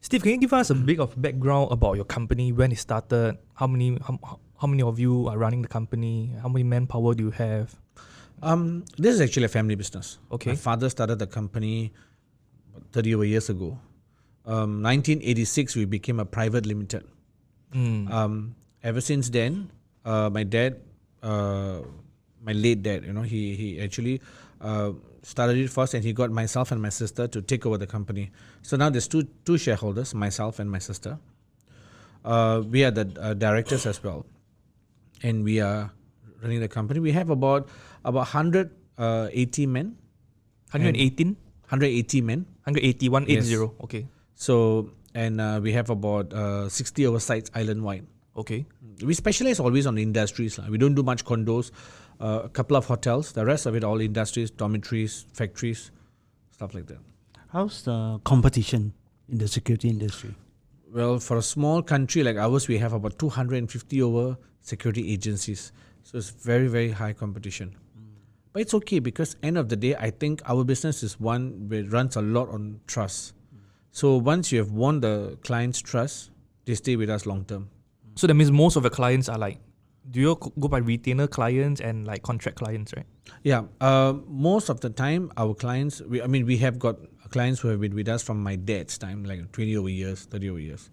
Steve, can you give us a bit of background about your company, when it started, how many of you are running the company, how many manpower do you have? This is actually a family business. Okay. My father started the company 30 over years ago. 1986, we became a private limited. Ever since then, my dad, my late dad, he actually started it first, and he got myself and my sister to take over the company. So now there's two shareholders, myself and my sister. We are the directors as well, and we are running the company. We have about 180 men. 118? 180 men. 180, 180, Yes. okay. So, and we have about 60 oversights island-wide. Okay. We specialize always on industries. We don't do much condos, a couple of hotels. The rest of it all industries, dormitories, factories, stuff like that. How's the competition in the security industry? Well, for a small country like ours, we have about 250 over security agencies. So it's very, very high competition. But it's okay, because end of the day, I think our business is one where it runs a lot on trust. So once you have won the client's trust, they stay with us long term. So that means most of the clients are like, do you go by retainer clients and like contract clients, right? Yeah, most of the time, our clients, we have got clients who have been with us from my dad's time, like 20 over years, 30 over years.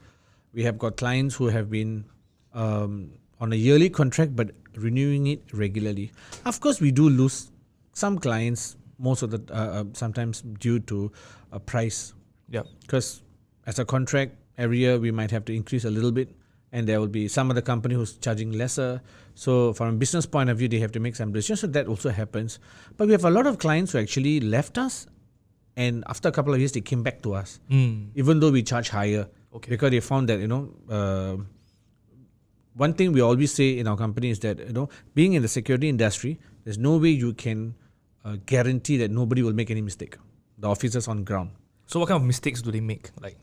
We have got clients who have been on a yearly contract but renewing it regularly. Of course, we do lose some clients, most of the sometimes due to a price. Yeah. Because as a contract, every year we might have to increase a little bit, and there will be some other company who's charging lesser. So from a business point of view, they have to make some decisions. So that also happens. But we have a lot of clients who actually left us, and after a couple of years, they came back to us, even though we charge higher. Okay. Because they found that, one thing we always say in our company is that, being in the security industry, there's no way you can guarantee that nobody will make any mistake. The officers on ground. So what kind of mistakes do they make? Like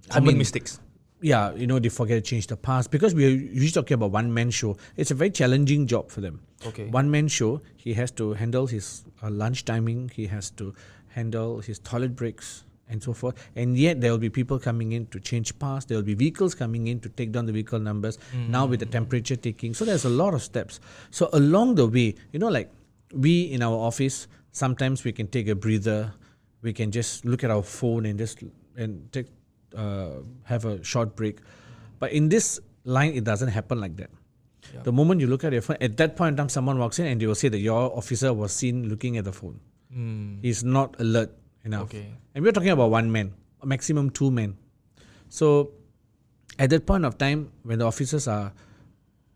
common mistakes? Yeah, they forget to change the pass, because we are usually talking about one-man show. It's a very challenging job for them. Okay. One-man show, he has to handle his lunch timing, he has to handle his toilet breaks and so forth. And yet there will be people coming in to change pass. There will be vehicles coming in to take down the vehicle numbers. Now with the temperature taking. So there's a lot of steps. So along the way, like we in our office, sometimes we can take a breather. We can just look at our phone and take have a short break. But in this line, it doesn't happen like that. Yeah. The moment you look at your phone, at that point in time, someone walks in and they will say that your officer was seen looking at the phone. He's not alert enough. Okay. And we're talking about one man, maximum two men. So at that point of time, when the officers are,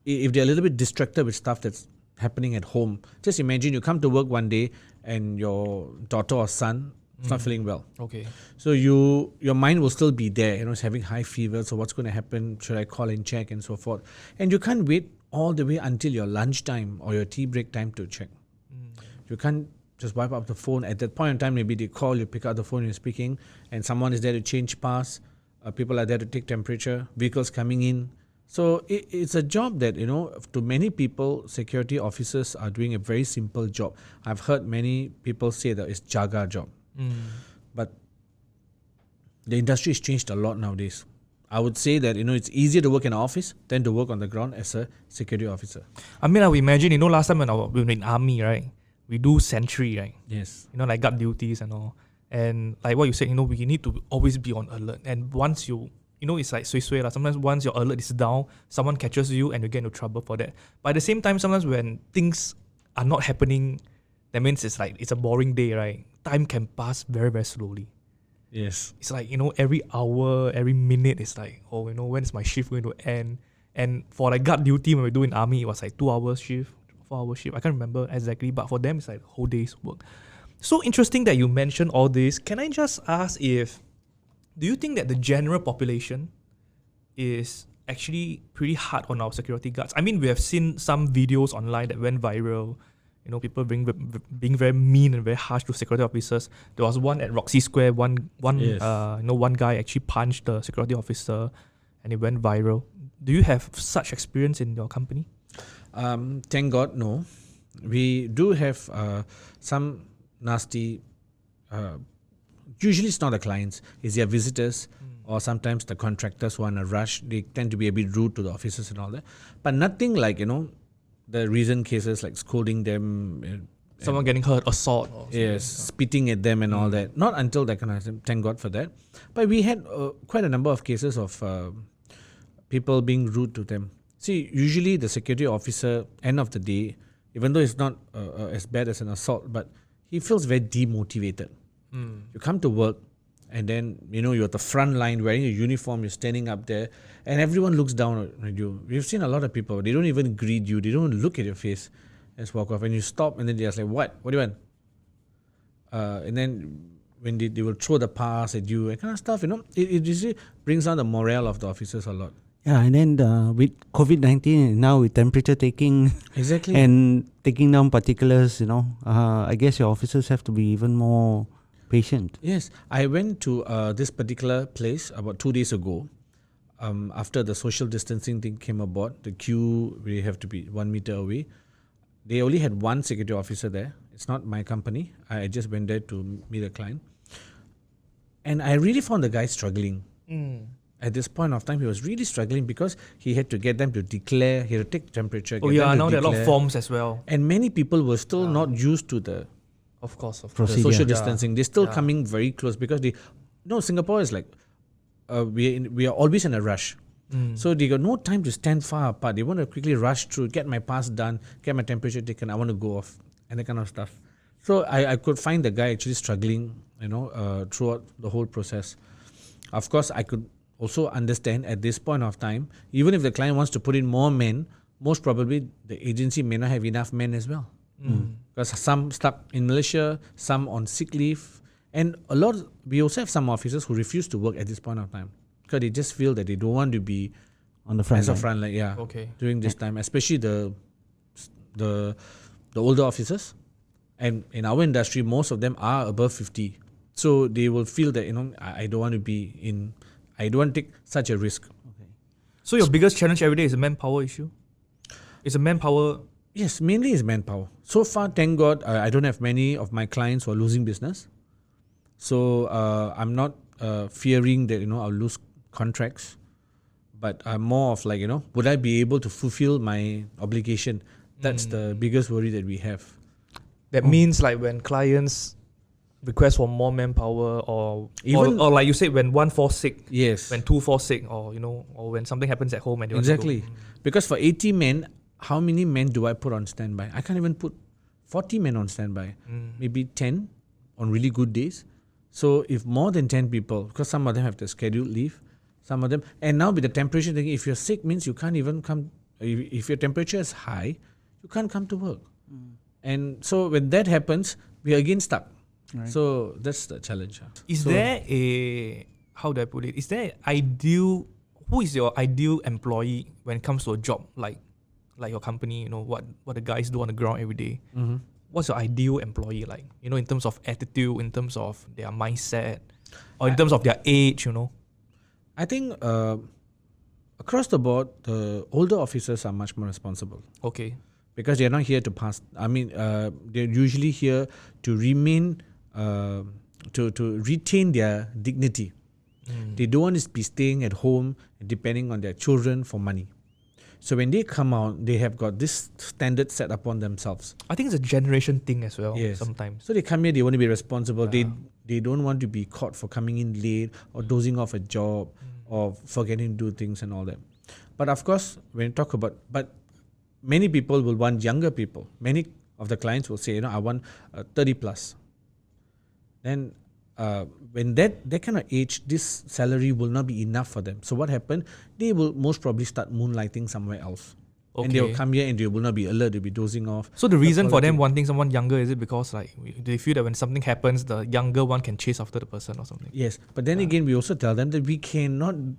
if they're a little bit distracted with stuff that's happening at home, just imagine you come to work one day and your daughter or son is not feeling well. Okay. So your mind will still be there, it's having high fever. So what's going to happen? Should I call and check and so forth? And you can't wait all the way until your lunchtime or your tea break time to check. You can't just wipe up the phone. At that point in time, maybe they call, you pick up the phone, you're speaking, and someone is there to change pass. People are there to take temperature, vehicles coming in. So it's a job that, to many people, security officers are doing a very simple job. I've heard many people say that it's jaga job. But the industry has changed a lot nowadays. I would say that, it's easier to work in an office than to work on the ground as a security officer. I mean, I would imagine, last time when we were in army, right? We do sentry, right? Yes. Like guard duties and all. And like what you said, we need to always be on alert. And once it's like sway. Sometimes once your alert is down, someone catches you and you get into trouble for that. But at the same time, sometimes when things are not happening, that means it's like it's a boring day, right? Time can pass very, very slowly. Yes. It's like, every hour, every minute, it's like, when is my shift going to end? And for like guard duty, when we do in army, it was like 2 hours shift, 4 hour shift. I can't remember exactly, but for them, it's like whole day's work. So interesting that you mentioned all this. Can I just ask do you think that the general population is actually pretty hard on our security guards? I mean, we have seen some videos online that went viral. People being very mean and very harsh to security officers. There was one at Roxy Square. One guy actually punched the security officer, and it went viral. Do you have such experience in your company? Thank God, no. We do have some nasty. Usually, it's not the clients; it's their visitors or sometimes the contractors who are in a rush, they tend to be a bit rude to the officers and all that. But nothing like, the recent cases like scolding them, Someone getting hurt, assault. Or yes, spitting at them and all that. Not until that kind of time, thank God for that. But we had quite a number of cases of people being rude to them. See, usually the security officer, end of the day, even though it's not as bad as an assault, but he feels very demotivated. You come to work and then, you're at the front line wearing a uniform, you're standing up there and everyone looks down at you. We've seen a lot of people, they don't even greet you, they don't look at your face. Just walk off and you stop and then they're like, what do you want? And then when they will throw the pass at you, that kind of stuff, it usually brings down the morale of the officers a lot. Yeah, and then with COVID-19 and now with temperature taking Exactly. and taking down particulars, I guess your officers have to be even more patient. Yes, I went to this particular place about 2 days ago. After the social distancing thing came aboard, the queue, we have to be 1 meter away. They only had one security officer there. It's not my company. I just went there to meet a client. And I really found the guy struggling. At this point of time, he was really struggling because he had to get them to declare, he had to take temperature. now there are a lot of forms as well. And many people were still not used to the Of course. the Procedure. social distancing. They're still coming very close because Singapore is like, we are always in a rush. So they got no time to stand far apart. They want to quickly rush through, get my pass done, get my temperature taken. I want to go off and that kind of stuff. So I could find the guy actually struggling, throughout the whole process. Of course, I could also understand at this point of time, even if the client wants to put in more men, most probably the agency may not have enough men as well. Because some stuck in Malaysia, some on sick leave, and we also have some officers who refuse to work at this point of time because they just feel that they don't want to be On the front as a line. front line, Okay. during this time, especially the older officers. And in our industry, most of them are above 50, so they will feel that I don't want to I don't want to take such a risk. So your biggest challenge every day is a manpower issue? It's a manpower... Yes, mainly is manpower. So far, thank God, I don't have many of my clients who are losing business. So I'm not fearing that I'll lose contracts, but I'm more of like would I be able to fulfill my obligation? That's the biggest worry that we have. That means like when clients request for more manpower or like you said, when one falls sick, Yes, when two fall sick, or or when something happens at home and they want to go. exactly. Because for 80 men, how many men do I put on standby? I can't even put 40 men on standby. Maybe 10 on really good days. So if more than 10 people, because some of them have the scheduled leave, some of them, and now with the temperature thing, if you're sick means you can't even come. If your temperature is high, you can't come to work. And so when that happens, we are again stuck. Right. So that's the challenge. Is there how do I put it? Is there who is your ideal employee when it comes to a job like your company, what the guys do on the ground every day? What's your ideal employee like? In terms of attitude, in terms of their mindset, or in terms of their age, I think across the board, the older officers are much more responsible. Okay. Because they're not here to pass. They're usually here to remain, to retain their dignity. They don't want to be staying at home and depending on their children for money. So when they come out, they have got this standard set upon themselves. I think it's a generation thing as well. Yes. Sometimes. So they come here, they want to be responsible. They don't want to be caught for coming in late or dozing off a job or forgetting to do things and all that. But of course, when you talk about, many people will want younger people. Many of the clients will say, I want 30 plus. Then when that kind of age, this salary will not be enough for them. So what happened? They will most probably start moonlighting somewhere else. Okay. And they will come here and they will not be alert, they'll be dozing off. So the reason for them wanting someone younger, is it because like they feel that when something happens, the younger one can chase after the person or something? Yes, but then again, we also tell them that we can't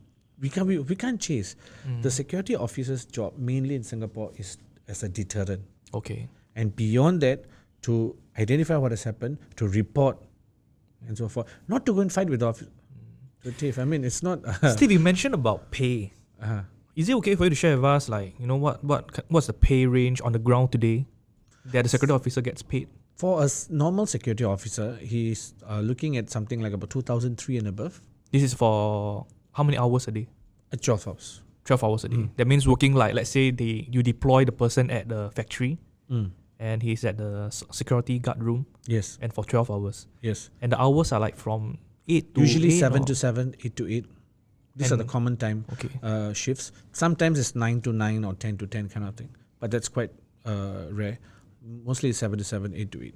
chase. The security officer's job, mainly in Singapore, is as a deterrent. Okay. And beyond that, to identify what has happened, to report, and so forth. Not to go and fight with the officer. It's not... Steve, you mentioned about pay. Is it okay for you to share with us, like, what's the pay range on the ground today that the security officer gets paid? For a normal security officer, he's looking at something like about 2,003 and above. This is for how many hours a day? 12 hours. 12 hours a day. That means working like, let's say you deploy the person at the factory and he's at the security guard room Yes. and for 12 hours. Yes. And the hours are like from 8 to Usually 8 7 or- to 7, 8 to 8. These are the And- common time Okay. shifts. Sometimes it's 9 to 9 or 10 to 10 kind of thing. But that's quite rare. Mostly it's 7 to 7, 8 to 8.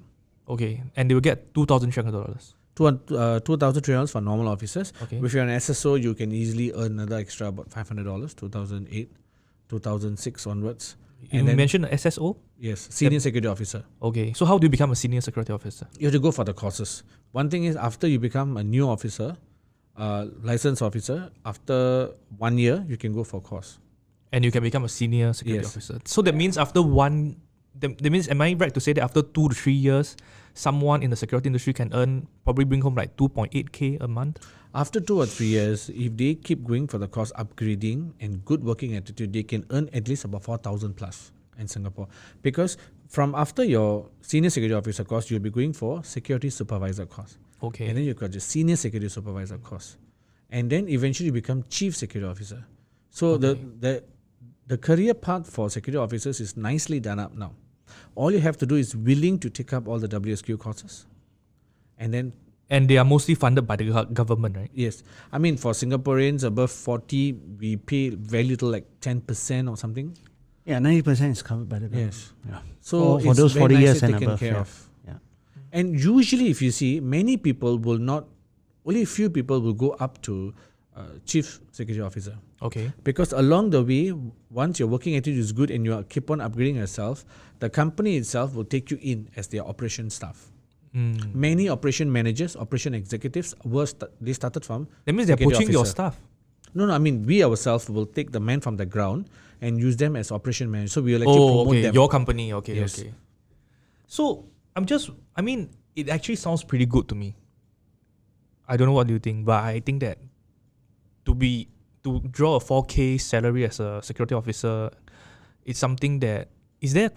Okay. And they will get $2,300. $2,300 for normal officers. Okay. If you're an SSO, you can easily earn another extra about $500, 2008, 2006 onwards. You And then- mentioned SSO? Yes, senior security officer. Okay. So how do you become a senior security officer? You have to go for the courses. One thing is after you become a new officer, licensed officer, after 1 year, you can go for course. And you can become a senior security Yes. officer. So that means after that means, am I right to say that after 2 to 3 years, someone in the security industry can probably bring home like 2.8K a month? After 2 or 3 years, if they keep going for the course upgrading and good working attitude, they can earn at least about 4,000 plus in Singapore. Because from after your senior security officer course, you'll be going for security supervisor course. Okay. And then you've got the senior security supervisor course. And then eventually you become chief security officer. So the career path for security officers is nicely done up now. All you have to do is willing to take up all the WSQ courses. And then, And they are mostly funded by the government, right? yes, I mean, for Singaporeans above 40, we pay very little, like 10% or something. Yeah, 90% is covered by the government. Yes. Yeah. So For it's those very 40 nicely years and taken above, care yeah. of. Yeah. And usually, if you see, many people will not, only a few people will go up to chief security officer. Okay. Because along the way, once your working attitude is good and you keep on upgrading yourself, the company itself will take you in as their operation staff. Many operation managers, operation executives, they started from That means they're security poaching your officer. staff. No, I mean, we ourselves will take the man from the ground and use them as operation managers. So we will actually promote okay. them. Your company. Okay, Yes. okay. So it actually sounds pretty good to me. I don't know what you think, but I think that to draw a 4K salary as a security officer, it's something that is there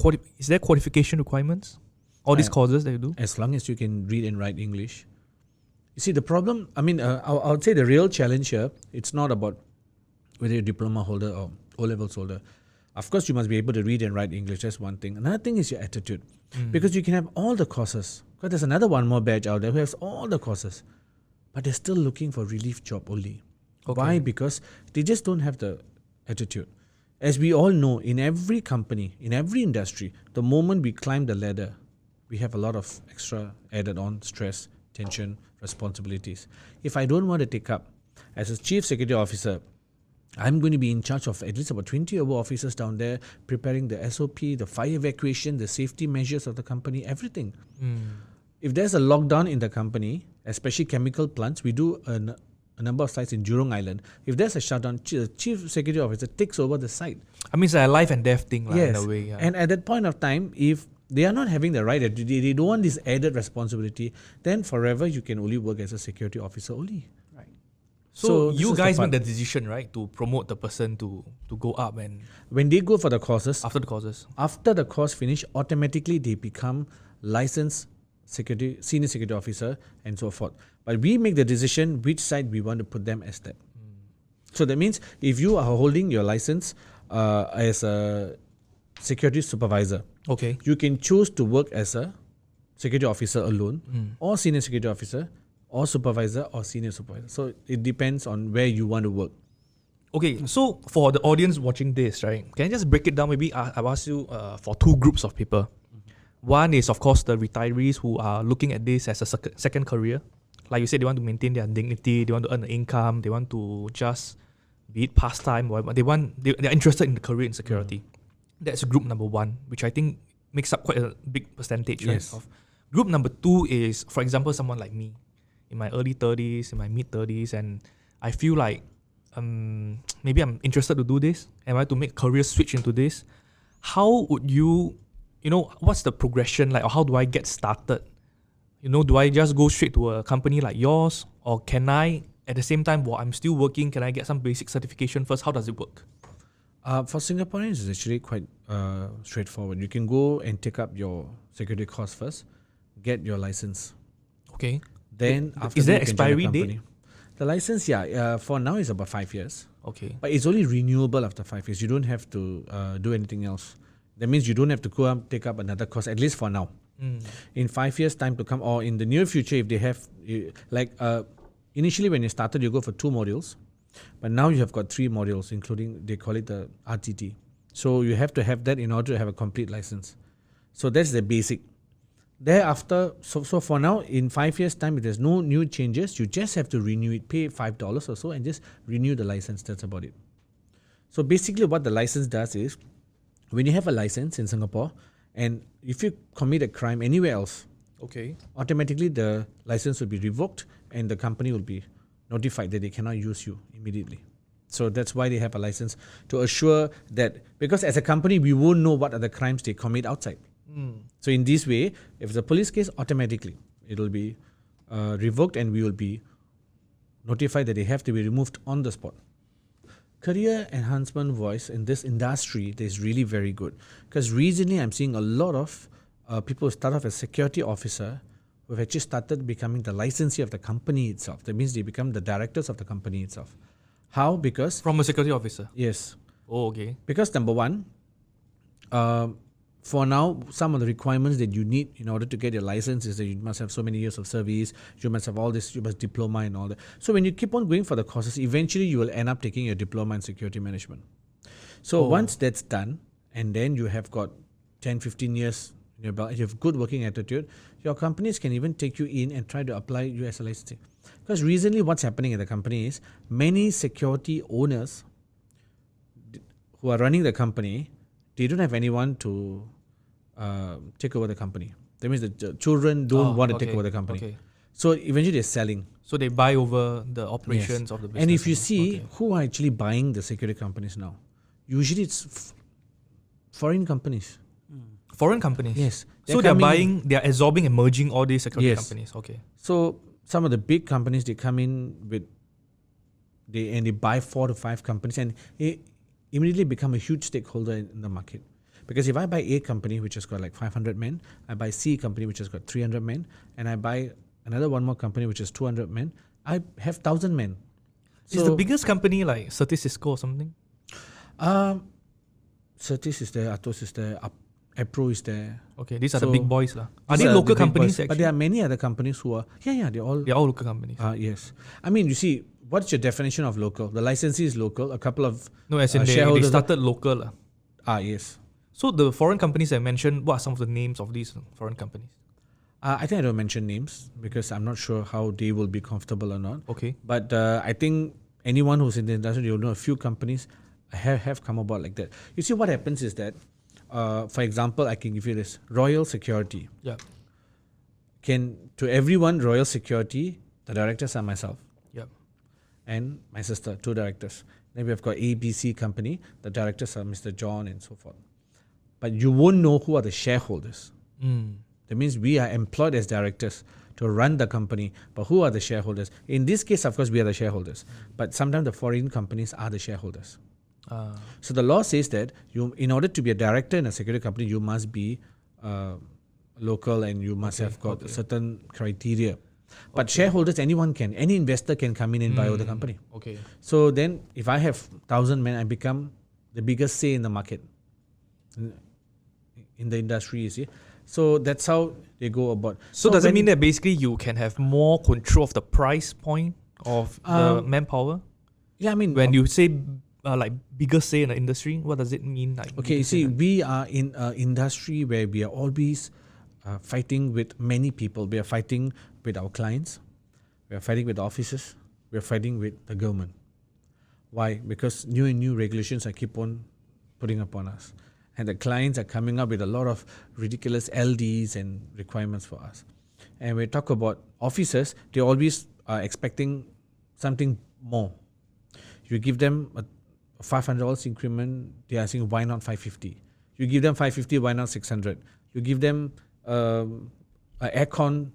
qualification requirements? All these courses that you do? As long as you can read and write English. You see, the problem, I mean, I would say the real challenge here, it's not about whether you're a diploma holder or O-levels holder. Of course, you must be able to read and write English. That's one thing. Another thing is your attitude. Because you can have all the courses. Because there's another one more badge out there who has all the courses. But they're still looking for relief job only. Okay. Why? Because they just don't have the attitude. As we all know, in every company, in every industry, the moment we climb the ladder, we have a lot of extra added on stress, tension, responsibilities. If I don't want to take up, as a chief security officer, I'm going to be in charge of at least about 20 other officers down there, preparing the SOP, the fire evacuation, the safety measures of the company, everything. If there's a lockdown in the company, especially chemical plants, we do a number of sites in Jurong Island. If there's a shutdown, the chief security officer takes over the site. I mean, it's like a life and death thing, Yes. in a way. Yeah. And at that point of time, if they are not having the right attitude, they don't want this added responsibility, then forever you can only work as a security officer only. So this you is the guys part. made the decision, right, to promote the person to go up and When they go for the courses, after the courses. after the course finish, automatically they become licensed senior security officer and so forth. But we make the decision which side we want to put them as that. So that means if you are holding your license as a security supervisor, Okay. you can choose to work as a security officer alone or senior security officer or supervisor or senior supervisor. So it depends on where you want to work. Okay, so for the audience watching this, right, can I just break it down? Maybe I'll ask you for two groups of people. One is, of course, the retirees who are looking at this as a second career. Like you said, they want to maintain their dignity, they want to earn an income, they want to just be it pastime, or they're interested in the career in security. That's group number one, which I think makes up quite a big percentage. Yes. Right, of group number two is, for example, someone like me in my early 30s, in my mid 30s, and I feel like maybe I'm interested to do this. Am I to make career switch into this? How would you what's the progression like, or how do I get started? Do I just go straight to a company like yours, or can I, at the same time, while I'm still working, can I get some basic certification first? How does it work? For Singaporeans, it's actually quite straightforward. You can go and take up your security course first, get your license. Okay. Then after Is that there you can join the expiry date? company. The license, for now is about 5 years. Okay. But it's only renewable after 5 years. You don't have to do anything else. That means you don't have to go up, take up another course, at least for now. In 5 years' time to come, or in the near future, if they have, initially when you started, you go for 2 modules. But now you have got 3 modules, including, they call it the RTT. So you have to have that in order to have a complete license. So that's the basic. Thereafter, so for now, in 5 years' time, if there's no new changes, you just have to renew it, pay $5 or so, and just renew the license. That's about it. So basically what the license does is, when you have a license in Singapore, and if you commit a crime anywhere else, Okay. automatically the license will be revoked and the company will be notified that they cannot use you immediately. So that's why they have a license, to assure that, because as a company, we won't know what other crimes they commit outside. So in this way, if it's a police case, automatically it will be revoked and we will be notified that they have to be removed on the spot. Career enhancement voice in this industry is really very good, because recently I'm seeing a lot of people who start off as security officer who have actually started becoming the licensee of the company itself. That means they become the directors of the company itself. How? Because From a security officer. yes, Oh, okay. because number one, for now, some of the requirements that you need in order to get your license is that you must have so many years of service, you must have all this, you must diploma and all that. So when you keep on going for the courses, eventually you will end up taking your diploma in security management. So once that's done, and then you have got 10, 15 years in your belt, you have good working attitude, your companies can even take you in and try to apply you as a licensee. Because recently what's happening in the company is, many security owners who are running the company, they don't have anyone to take over the company. That means the children don't want to take over the company. Okay. So eventually they're selling. So they buy over the operations Yes. of the business. And if you see Okay. who are actually buying the security companies now, usually it's foreign companies. Foreign companies. Yes. So they're buying, they're absorbing and merging all these security Yes. companies. Okay. So some of the big companies, they come in with, they buy 4 to 5 companies and they immediately become a huge stakeholder in the market. Because if I buy A company, which has got like 500 men, I buy C company, which has got 300 men, and I buy another one more company, which is 200 men, I have 1,000 men. Is the biggest company like Cisco or something? Certis is there, Atos is there, Appro is there. Okay, these are the So big boys. Are These they are local the big companies boys. actually? But there are many other companies who are, they're all local companies. yes. I mean, you see, what's your definition of local? The licensee is local, a couple of No, as in they shareholders. started local. Yes. So the foreign companies I mentioned, what are some of the names of these foreign companies? I think I don't mention names because I'm not sure how they will be comfortable or not. Okay. But I think anyone who's in the industry, you'll know a few companies have come about like that. You see, what happens is that, for example, I can give you this, Royal Security. Yeah. To everyone, Royal Security, the directors are myself Yeah. and my sister, 2 directors. Then we have got ABC company, the directors are Mr. John and so forth. But you won't know who are the shareholders. That means we are employed as directors to run the company, but who are the shareholders? In this case, of course, we are the shareholders. But sometimes the foreign companies are the shareholders. So the law says that in order to be a director in a security company, you must be local and you must have got certain criteria. But shareholders, any investor can come in and buy over the company. Okay. So then, if I have 1,000 men, I become the biggest say in the market, in the industry, you see. So that's how they go about. So does it mean that basically you can have more control of the price point of the manpower? Yeah, I mean, When you say like bigger say in the industry, what does it mean? Like okay, you see, we are in an industry where we are always fighting with many people. We are fighting with our clients. We are fighting with the officers. We are fighting with the government. Why? Because new and new regulations are keep on putting upon us. And the clients are coming up with a lot of ridiculous LDs and requirements for us. And when we talk about officers, they always are expecting something more. You give them a $500 increment, they are saying, why not 550? You give them 550, why not 600? You give them an aircon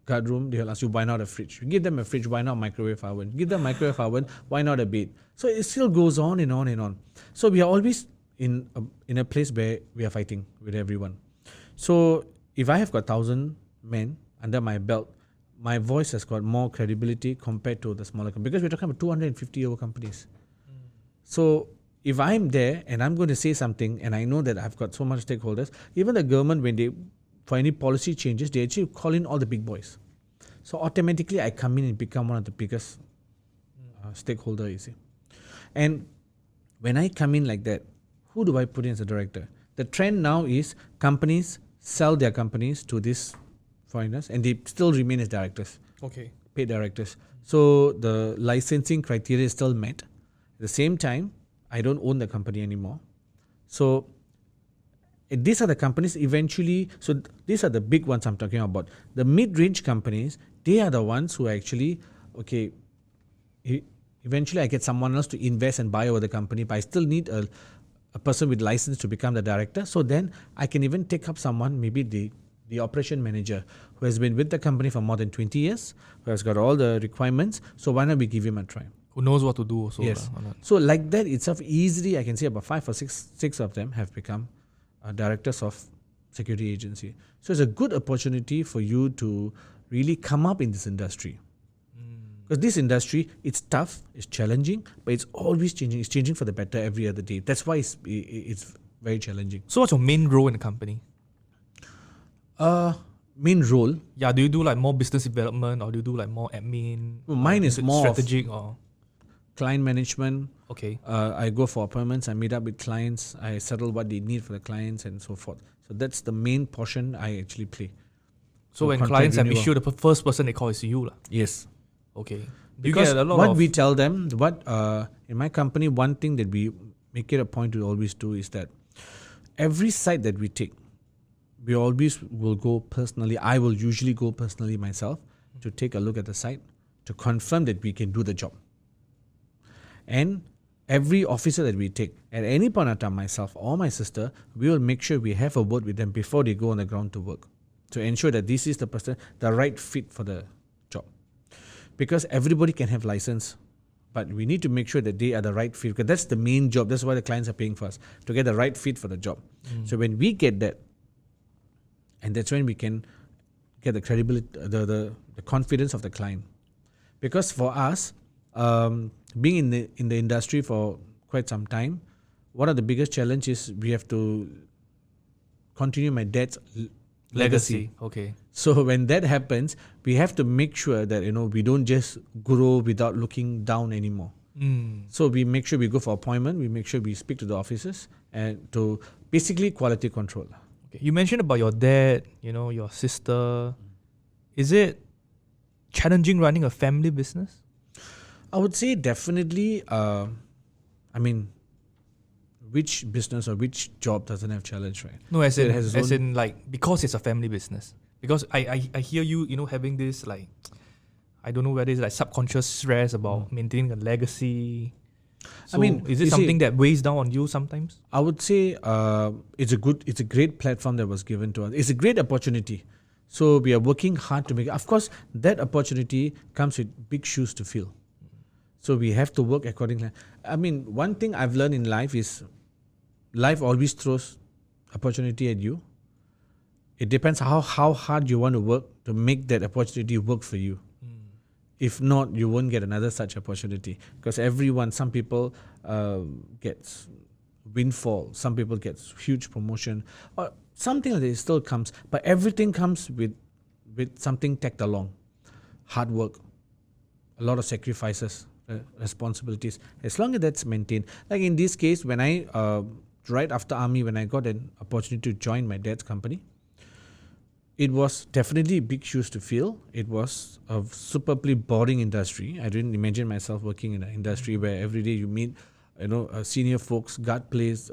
guard room, they'll ask you, why not a fridge? You give them a fridge, why not microwave oven? Give them microwave oven, why not a bed? So it still goes on and on and on. So we are always in a place where we are fighting with everyone. So if I have got 1,000 men under my belt, my voice has got more credibility compared to the smaller companies, because we're talking about 250 over companies. So if I'm there and I'm going to say something and I know that I've got so much stakeholders, even the government, when they, for any policy changes, they actually call in all the big boys. So automatically I come in and become one of the biggest stakeholder, you see. And when I come in like that, who do I put in as a director? The trend now is companies sell their companies to these foreigners and they still remain as directors, Okay. paid directors. So the licensing criteria is still met. At the same time, I don't own the company anymore. So these are the companies eventually, so these are the big ones I'm talking about. The mid-range companies, they are the ones who actually, okay, eventually I get someone else to invest and buy over the company, but I still need a person with license to become the director. So then I can even take up someone, maybe the operation manager, who has been with the company for more than 20 years, who has got all the requirements. So why not we give him a try? Who knows what to do also. Yes. Or not. So like that itself, easily I can say about 5 or 6 of them have become directors of security agency. So it's a good opportunity for you to really come up in this industry. Because this industry, it's tough, it's challenging, but it's always changing. It's changing for the better every other day. That's why it's very challenging. So what's your main role in the company? Main role, Yeah, do you do like more business development or do you do like more admin? Mine is more of strategic or client management. okay. I go for appointments, I meet up with clients, I settle what they need for the clients and so forth. So that's the main portion I actually play. So when contract clients have renewal. issue, the first person they call is you lah. Yes. Okay. Do you Because get a lot what of we tell them, in my company, one thing that we make it a point to always do is that every site that we take, we always will go personally. I will usually go personally myself to take a look at the site to confirm that we can do the job. And every officer that we take, at any point of time, myself or my sister, we will make sure we have a word with them before they go on the ground to work, to ensure that this is the person, the right fit for the job. Because everybody can have license, but we need to make sure that they are the right fit, because that's the main job. That's why the clients are paying for us, to get the right fit for the job. So when we get that, and that's when we can get the credibility, the confidence of the client. Because for us, being in the industry for quite some time, one of the biggest challenges is we have to continue my dad's legacy. Okay. So when that happens, we have to make sure that we don't just grow without looking down anymore. So we make sure we go for appointment. We make sure we speak to the officers and to basically quality control. Okay. You mentioned about your dad, your sister. Is it challenging running a family business? I would say definitely. Which business or which job doesn't have challenge, right? No, as So it has its own- in like because it's a family business. Because I hear you, having this like, I don't know whether it's like subconscious stress about maintaining a legacy. So is you it see- something that weighs down on you sometimes? I would say it's a great platform that was given to us. It's a great opportunity. So we are working hard to make it. Of course, that opportunity comes with big shoes to fill. So we have to work accordingly. One thing I've learned in life is life always throws opportunity at you. It depends how hard you want to work to make that opportunity work for you. If not, you won't get another such opportunity. Because some people gets windfall, some people gets huge promotion, or something like that still comes. But everything comes with something tagged along. Hard work, a lot of sacrifices, responsibilities. As long as that's maintained. Like in this case, when right after army, when I got an opportunity to join my dad's company, it was definitely big shoes to fill. It was a superbly boring industry. I didn't imagine myself working in an industry where every day you meet, senior folks, guard plays,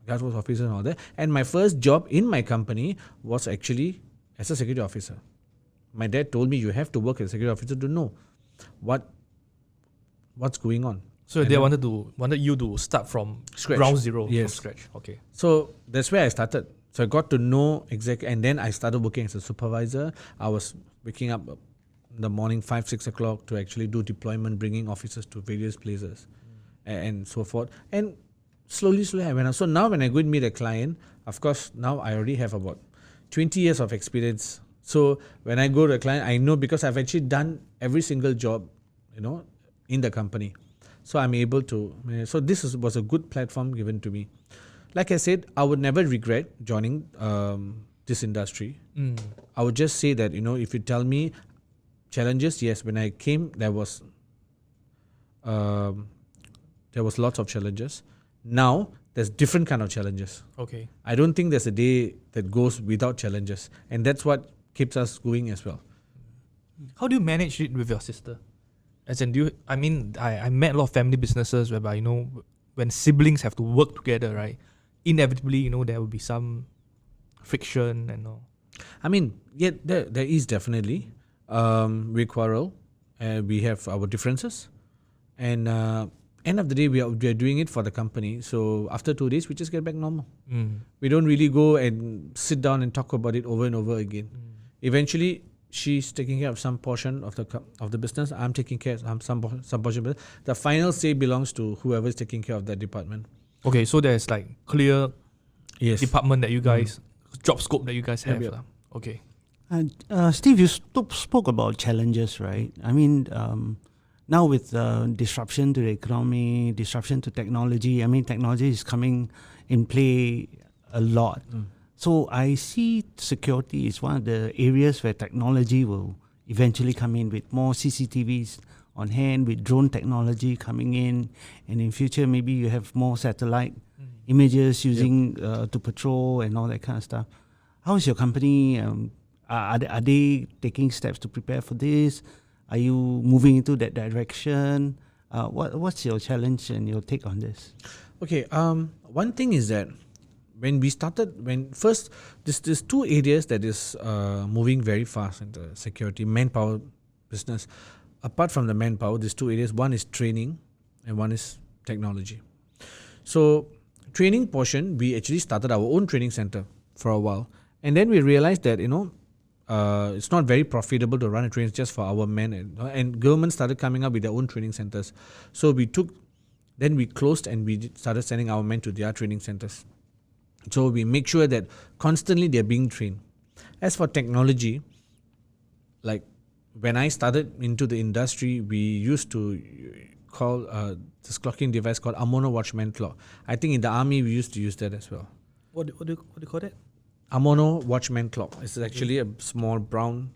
guard force officers and all that. And my first job in my company was actually as a security officer. My dad told me you have to work as a security officer to know what's going on. So they wanted you to start from Scratch. ground zero, Yes. from scratch. Okay. So that's where I started. So I got to know exactly, and then I started working as a supervisor. I was waking up in the morning 5-6 o'clock to actually do deployment, bringing officers to various places, and so forth. And slowly I went up. So now when I go and meet a client, of course now I already have about 20 years of experience So when I go to a client, I know because I've actually done every single job, in the company. So I'm able to. So was a good platform given to me. Like I said, I would never regret joining this industry. I would just say that if you tell me challenges, yes, when I came, there was lots of challenges. Now there's different kind of challenges. Okay. I don't think there's a day that goes without challenges, and that's what keeps us going as well. How do you manage it with your sister? As in, I met a lot of family businesses whereby, when siblings have to work together, right? Inevitably, there will be some friction and all. Yeah, there is definitely. We quarrel, we have our differences, and end of the day, we are doing it for the company. So after 2 days, we just get back normal. We don't really go and sit down and talk about it over and over again. Eventually, she's taking care of some portion of the business. I'm taking care of some portion of it. The final say belongs to whoever is taking care of that department. Okay, so there's like clear department that you guys, job scope that you guys have. Yep. Okay. And Steve, you spoke about challenges, right? Now with disruption to the economy, disruption to technology, technology is coming in play a lot. So I see security is one of the areas where technology will eventually come in, with more CCTVs on hand, with drone technology coming in, and in future maybe you have more satellite images using to patrol and all that kind of stuff. How is your company? Are they taking steps to prepare for this? Are you moving into that direction? What's your challenge and your take on this? Okay, one thing is that when we started, there's two areas that is moving very fast in the security, manpower business. Apart from the manpower, there's two areas. One is training and one is technology. So training portion, we actually started our own training center for a while. And then we realized that, it's not very profitable to run a training just for our men. And government started coming up with their own training centers. So we closed and we started sending our men to their training centers. So we make sure that constantly they're being trained. As for technology, like when I started into the industry, we used to call this clocking device called Amono Watchman Clock. I think in the army we used to use that as well. What do you call that? Amono Watchman Clock. It's actually a small brown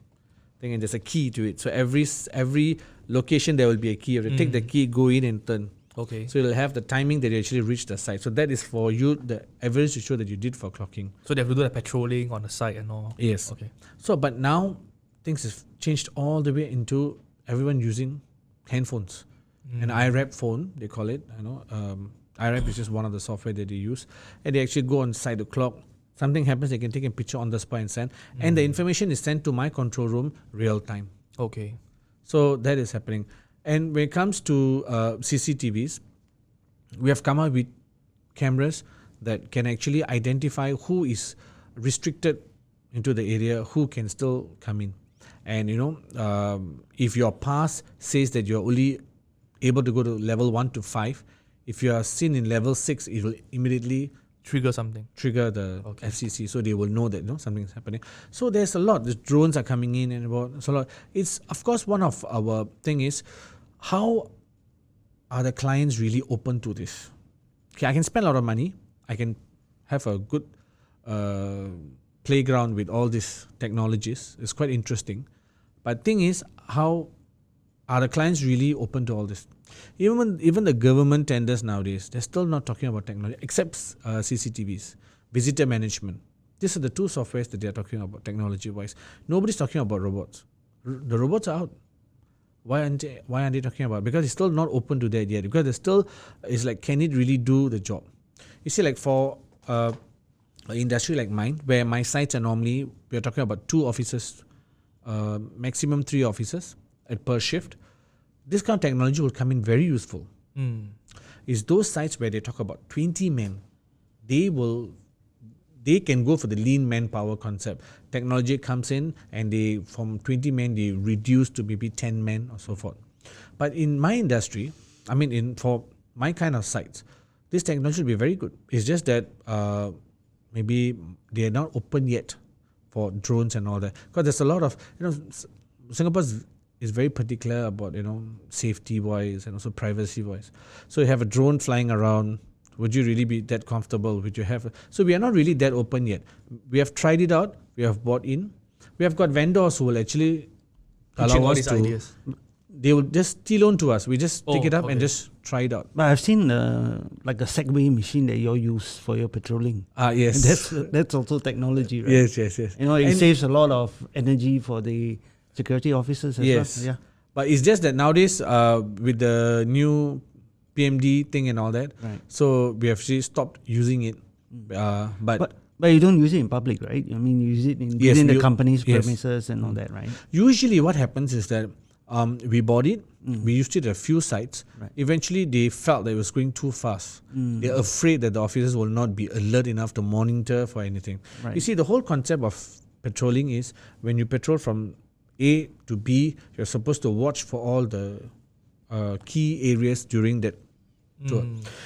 thing, and there's a key to it. So every location there will be a key. You have to take the key, go in and turn. Okay. So it'll have the timing that you actually reach the site. So that is for you, the evidence to show that you did for clocking. So they have to do the patrolling on the site and all. Yes. Okay. So but now things have changed all the way into everyone using handphones. An iRap phone, they call it. iRap is just one of the software that they use. And they actually go on site to clock. Something happens, they can take a picture on the spot and send. And the information is sent to my control room real time. Okay. So that is happening. And when it comes to CCTVs, we have come up with cameras that can actually identify who is restricted into the area, who can still come in. And if your pass says that you're only able to go to level 1 to 5, if you are seen in level 6, it will immediately trigger the FCC, so they will know that something is happening. So there's a lot. The drones are coming in and it's a lot. It's of course one of our thing is how are the clients really open to this? Okay, I can spend a lot of money. I can have a good playground with all these technologies. It's quite interesting. But thing is, how are the clients really open to all this? Even the government tenders nowadays, they're still not talking about technology, except CCTVs, visitor management. These are the two softwares that they're talking about technology-wise. Nobody's talking about robots. The robots are out. Why aren't they talking about it? Because it's still not open to that yet. Because it's like, can it really do the job? You see, like for an industry like mine, where my sites are normally, we're talking about 2 officers, maximum 3 officers per shift. This kind of technology will come in very useful. Is those sites where they talk about 20 men, they can go for the lean manpower concept. Technology comes in and from 20 men, they reduce to maybe 10 men or so forth. But in my industry, for my kind of sites, this technology will be very good. It's just that maybe they are not open yet for drones and all that. Because there's a lot of, Singapore is very particular about, safety wise and also privacy wise. So you have a drone flying around. Would you really be that comfortable? Would you have? So we are not really that open yet. We have tried it out. We have bought in. We have got vendors who will actually allow us to. Ideas. They will just steal on to us. We just pick it up and just try it out. But I've seen like a Segway machine that you use for your patrolling. Yes. That's also technology, right? Yes. It saves a lot of energy for the security officers as well. Yeah. But it's just that nowadays, with the new PMD thing and all that, Right. so we have actually stopped using it. But you don't use it in public, right? I mean, you use it within the company's premises and all that, right? usually what happens is that we bought it, we used it at a few sites. Right. Eventually, they felt that it was going too fast. They're afraid that the officers will not be alert enough to monitor for anything. Right. You see, the whole concept of patrolling is when you patrol from A to B, you're supposed to watch for all the key areas during that tour.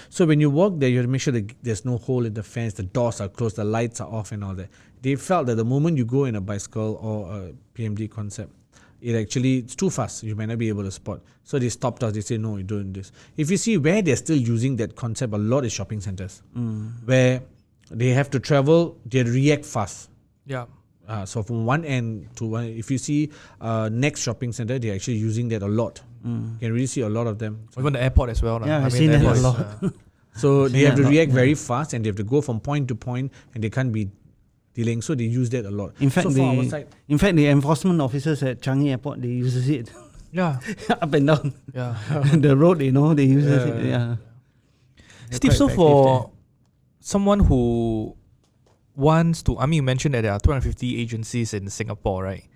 So when you walk there, you have to make sure that there's no hole in the fence, the doors are closed, the lights are off and all that. They felt that the moment you go in a bicycle or a PMD concept, it's too fast. You might not be able to spot. So they stopped us. They say, no, you're doing this. If you see where they're still using that concept a lot is shopping centers, where they have to travel, they react fast. Yeah. So from one end to one, if you see next shopping center, they're actually using that a lot. You can really see a lot of them. Even the airport as well. Yeah, I've seen that a lot. So they have to a lot, react very fast and they have to go from point to point and they can't be delaying. So they use that a lot. In fact, so for our side, the enforcement officers at Changi Airport, they use it Yeah. up and down Yeah. the road. They use it. Yeah. Steve, quite so effective for someone who wants to, you mentioned that there are 250 agencies in Singapore, right?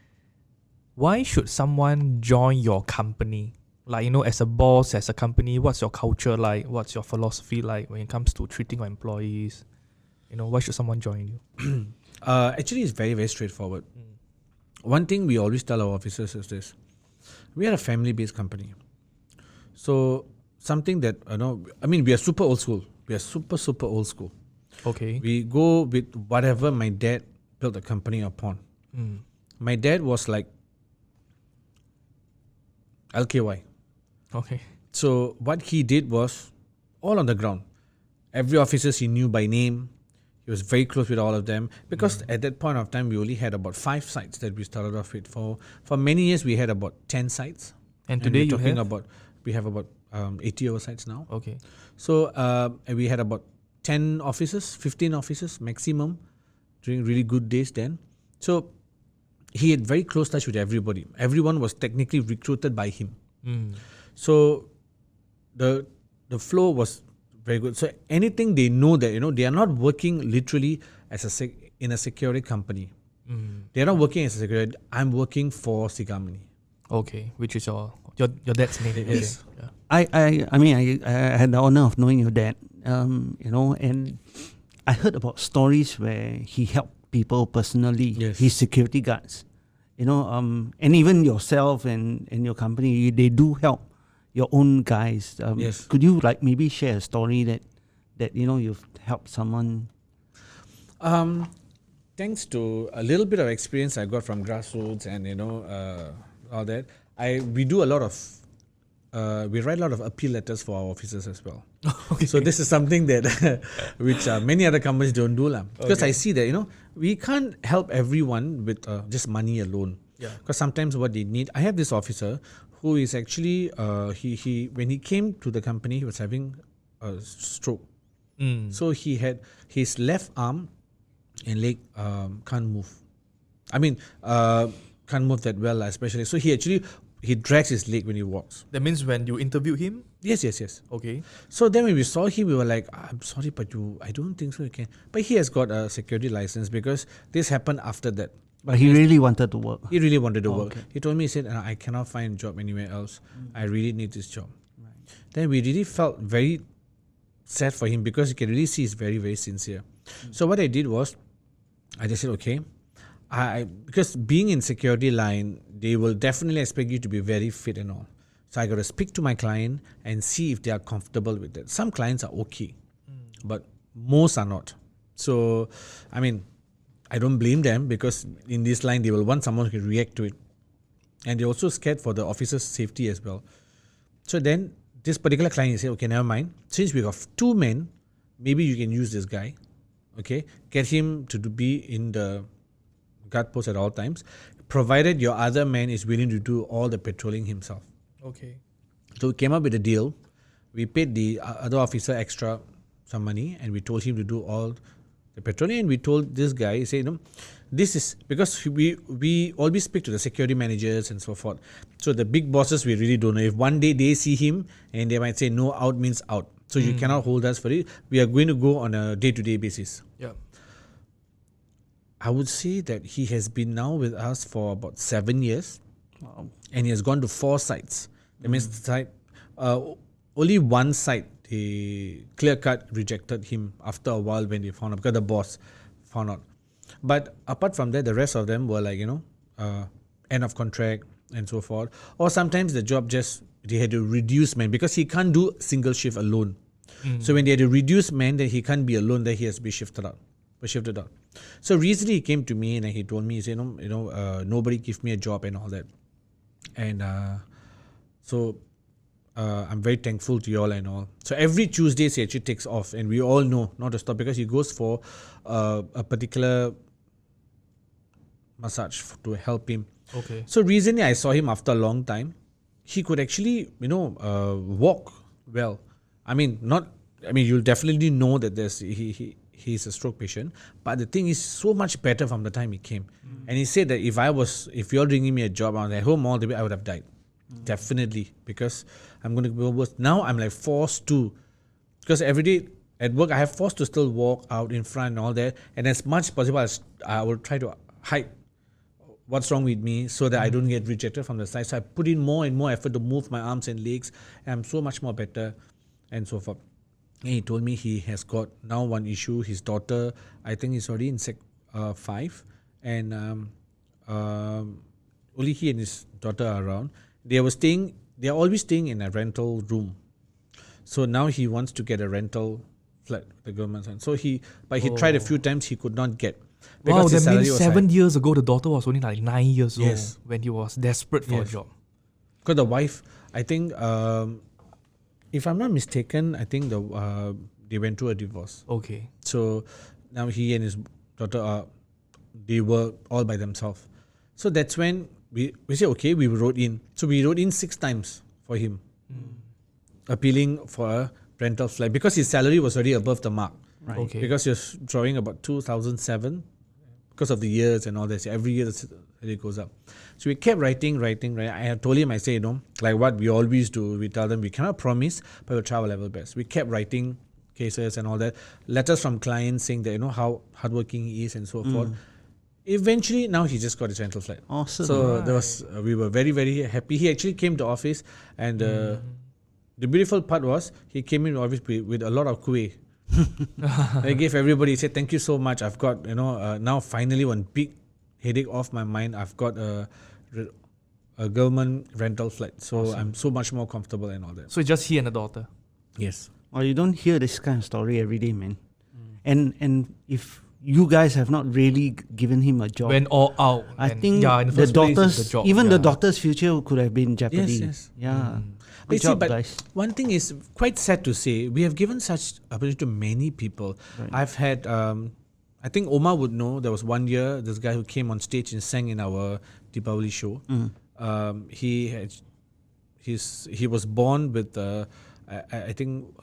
Why should someone join your company? Like, as a boss, as a company, what's your culture like? What's your philosophy like when it comes to treating your employees? Why should someone join you? actually, it's very, very straightforward. One thing we always tell our officers is this. We are a family-based company. So something that, we are super old school. We are super, super old school. Okay. We go with whatever my dad built the company upon. My dad was like LKY. Okay. So what he did was all on the ground. Every officer he knew by name. He was very close with all of them because at that point of time we only had about 5 sites that we started off with. For many years we had about 10 sites. And today we have about 80 over sites now. Okay. So and we had about 10 officers, 15 officers maximum during really good days then. So he had very close touch with everybody. Everyone was technically recruited by him. So the flow was very good. So anything they know that, they are not working literally as in a security company. They are not working as a security. I'm working for Sigamani. Okay, which is your dad's name. Yes. Okay. I had the honor of knowing your dad, and I heard about stories where he helped people personally, his security guards, and even yourself and your company, they do help your own guys. Could you maybe share a story that you've helped someone? Thanks to a little bit of experience I got from Grassroots and all that, we do a lot of we write a lot of appeal letters for our officers as well. Okay. So this is something that which many other companies don't do because I see that we can't help everyone with just money alone. Yeah. Because sometimes what they need, I have this officer who is actually he when he came to the company he was having a stroke. So he had his left arm and leg can't move. Can't move that well, especially. So he drags his leg when he walks. That means when you interviewed him? Yes. Okay. So then when we saw him, we were like, I'm sorry, but I don't think so you can. But he has got a security license because this happened after that. But he really wanted to work. He really wanted to work. Okay. He told me, he said, I cannot find a job anywhere else. I really need this job. Right. Then we really felt very sad for him because you can really see he's very, very sincere. So what I did was, I just said, okay, because being in security line, they will definitely expect you to be very fit and all. So I got to speak to my client and see if they are comfortable with that. Some clients are okay, but most are not. So, I don't blame them, because in this line they will want someone who can react to it, and they're also scared for the officer's safety as well. So then this particular client said, okay, never mind. Since we have 2 men, maybe you can use this guy. Okay, get him to be in the guard post at all times, provided your other man is willing to do all the patrolling himself. Okay. So we came up with a deal. We paid the other officer extra some money, and we told him to do all the patrolling. And we told this guy, he said, this is because we always speak to the security managers and so forth. So the big bosses, we really don't know. If one day they see him and they might say no, out means out. So you cannot hold us for it. We are going to go on a day-to-day basis. Yeah. I would say that he has been now with us for about 7 years. Wow. And he has gone to 4 sites. That means the site, only one site, they clear-cut rejected him after a while when they found out, because the boss found out. But apart from that, the rest of them were like, end of contract and so forth. Or sometimes the job just, they had to reduce men, because he can't do single shift alone. So when they had to reduce men, then he can't be alone, then he has to be shifted out. So recently he came to me and he told me, he said, nobody give me a job and all that. And so I'm very thankful to you all and all. So every Tuesday he actually takes off, and we all know not to stop, because he goes for a particular massage to help him. Okay. So recently I saw him after a long time. He could actually, walk well. You'll definitely know that he's a stroke patient, but the thing is so much better from the time he came. And he said that if you're bringing me a job, I was at home all the way, I would have died. Definitely, because I'm going to go worse. Now I'm like forced to, because every day at work I have forced to still walk out in front and all that, and as much as possible I will try to hide what's wrong with me so that I don't get rejected from the side. So I put in more and more effort to move my arms and legs, and I'm so much more better and so forth. And he told me he has got now one issue. His daughter, I think, is already in Sec 5, and only he and his daughter are around. They are always staying in a rental room. So now he wants to get a rental flat with the government. So he tried a few times, he could not get. Wow, Because his that salary means was 7 high. years ago, the daughter was only like 9 years Yes. old when he was desperate for a Yes. job. Because the wife, I think, if I'm not mistaken, I think they went through a divorce. Okay. So now he and his daughter they were all by themselves. So that's when we said, okay, we wrote in. So we wrote in 6 times for him, appealing for a rental flat, because his salary was already above the mark. Right. Okay. Because he was drawing about 2007 because of the years and all this. Every year the salary goes up. So we kept writing. I had told him, I say, like what we always do, we tell them we cannot promise, but we'll try our level best. We kept writing cases and all that, letters from clients saying that, how hardworking he is and so forth. Eventually, now he just got his rental flat. Awesome. So there was, we were very, very happy. He actually came to office, and the beautiful part was he came in office with a lot of kueh. I gave everybody, he said, thank you so much. I've got, now finally one big headache off my mind. I've got a government rental flat. So Awesome. I'm so much more comfortable and all that. So it's just he and the daughter. Yes. Well, you don't hear this kind of story every day, man. And if you guys have not really given him a job, Went all out. I and think in the the first place, it's daughter's, the job. even the Yeah. daughter's future could have been in jeopardy. Yes. Yeah. But Good see, job, but guys. one thing is quite sad to say, we have given such opportunity to many people. Right. I've had, I think Omar would know, there was one year, this guy who came on stage and sang in our Deepavali show. He was born with, I think,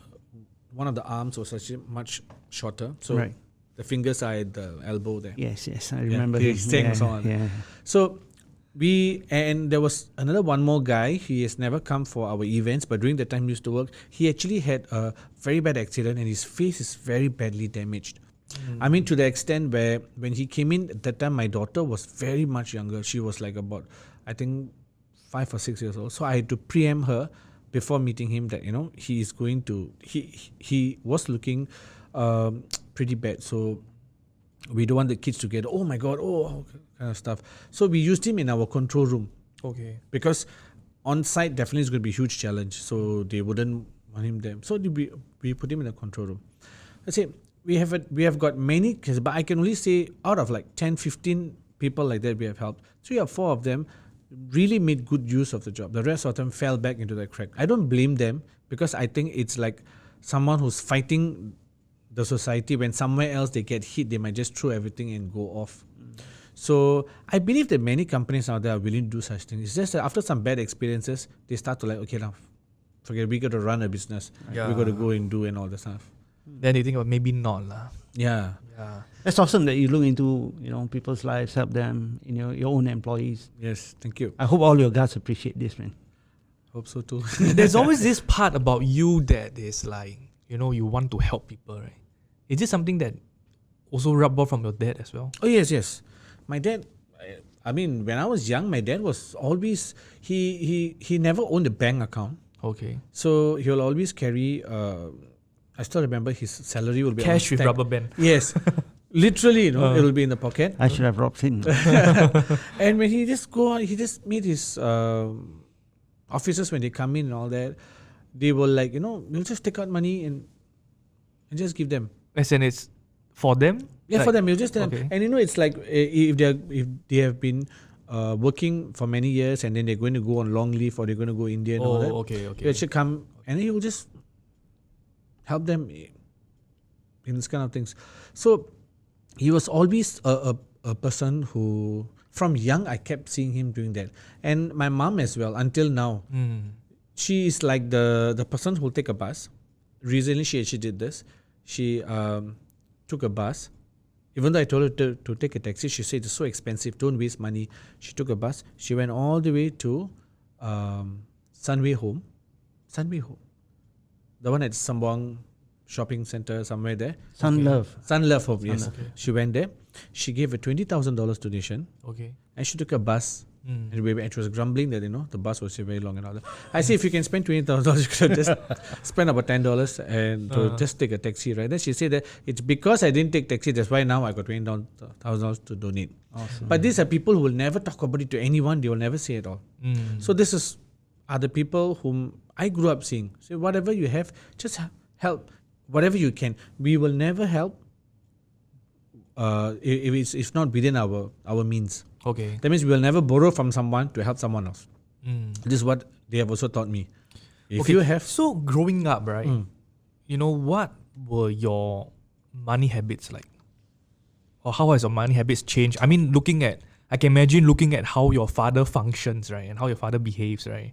one of the arms was actually much shorter. So Right. the fingers are at the elbow there. Yes, I remember he him. sang Yeah, a song. yeah. So and there was one more guy. He has never come for our events, but during the time he used to work, he actually had a very bad accident and his face is very badly damaged. I mean, to the extent where when he came in at that time, my daughter was very much younger. She was like about, I think, 5 or 6 years old. So I had to preempt her before meeting him that he is going to. He was looking pretty bad. So we don't want the kids to get, oh my God, kind of stuff. So we used him in our control room. Okay. Because on site definitely is going to be a huge challenge. So they wouldn't want him there. So we put him in the control room. I say, we have got many cases, but I can only say out of like 10, 15 people like that we have helped, 3 or 4 of them really made good use of the job. The rest of them fell back into the crack. I don't blame them because I think it's like someone who's fighting the society. When somewhere else they get hit, they might just throw everything and go off. So I believe that many companies out there are willing to do such things. It's just that after some bad experiences, they start to like, okay, now forget, we got to run a business. Yeah. We got to go and do and all the stuff. Then you think, well, maybe not lah. Yeah. Yeah. That's awesome that you look into people's lives, help them, your own employees. Yes. Thank you. I hope all your guys appreciate this, man. Hope so too. There's always this part about you that is like, you want to help people, right? Is this something that also rubbed off from your dad as well? Oh yes. My dad, I mean, when I was young, my dad was always, he never owned a bank account. Okay. So he'll always carry, I still remember his salary will be Cash with stack. rubber band. Yes. Literally, it'll be in the pocket. I should have robbed him. And when he just made his officers, when they come in and all that, they will like, we'll just take out money and just give them. As in it's for them? Yeah, Like- for them. You just tell okay. them. And it's like if they have been working for many years and then they're going to go on long leave or they're going to go India and all that. Okay. They should come and he will just help them in this kind of things. So he was always a person who, from young, I kept seeing him doing that. And my mom as well, until now. She is like the person who will take a bus. Recently, she actually did this. She took a bus. Even though I told her to take a taxi, she said it's so expensive, don't waste money. She took a bus. She went all the way to Sunway Home. The one at Sembawang Shopping Center, somewhere there. Sunlove. Sunlove Home, yes. Okay. She went there. She gave a $20,000 donation. Okay. And she took a bus. And she was grumbling that, the bus was very long and all that. I say, if you can spend $20,000, you could have just spend about $10 and to just take a taxi, right? Then she said that it's because I didn't take taxi, that's why now I got $20,000 to donate. Awesome. But these are people who will never talk about it to anyone. They will never say it all. So this are the people whom I grew up seeing. So whatever you have, just help. Whatever you can. We will never help if it's not within our means. Okay. That means we will never borrow from someone to help someone else. This is what they have also taught me. If you have... So growing up, right? What were your money habits like? Or how has your money habits changed? I mean, I can imagine looking at how your father functions, right? And how your father behaves, right?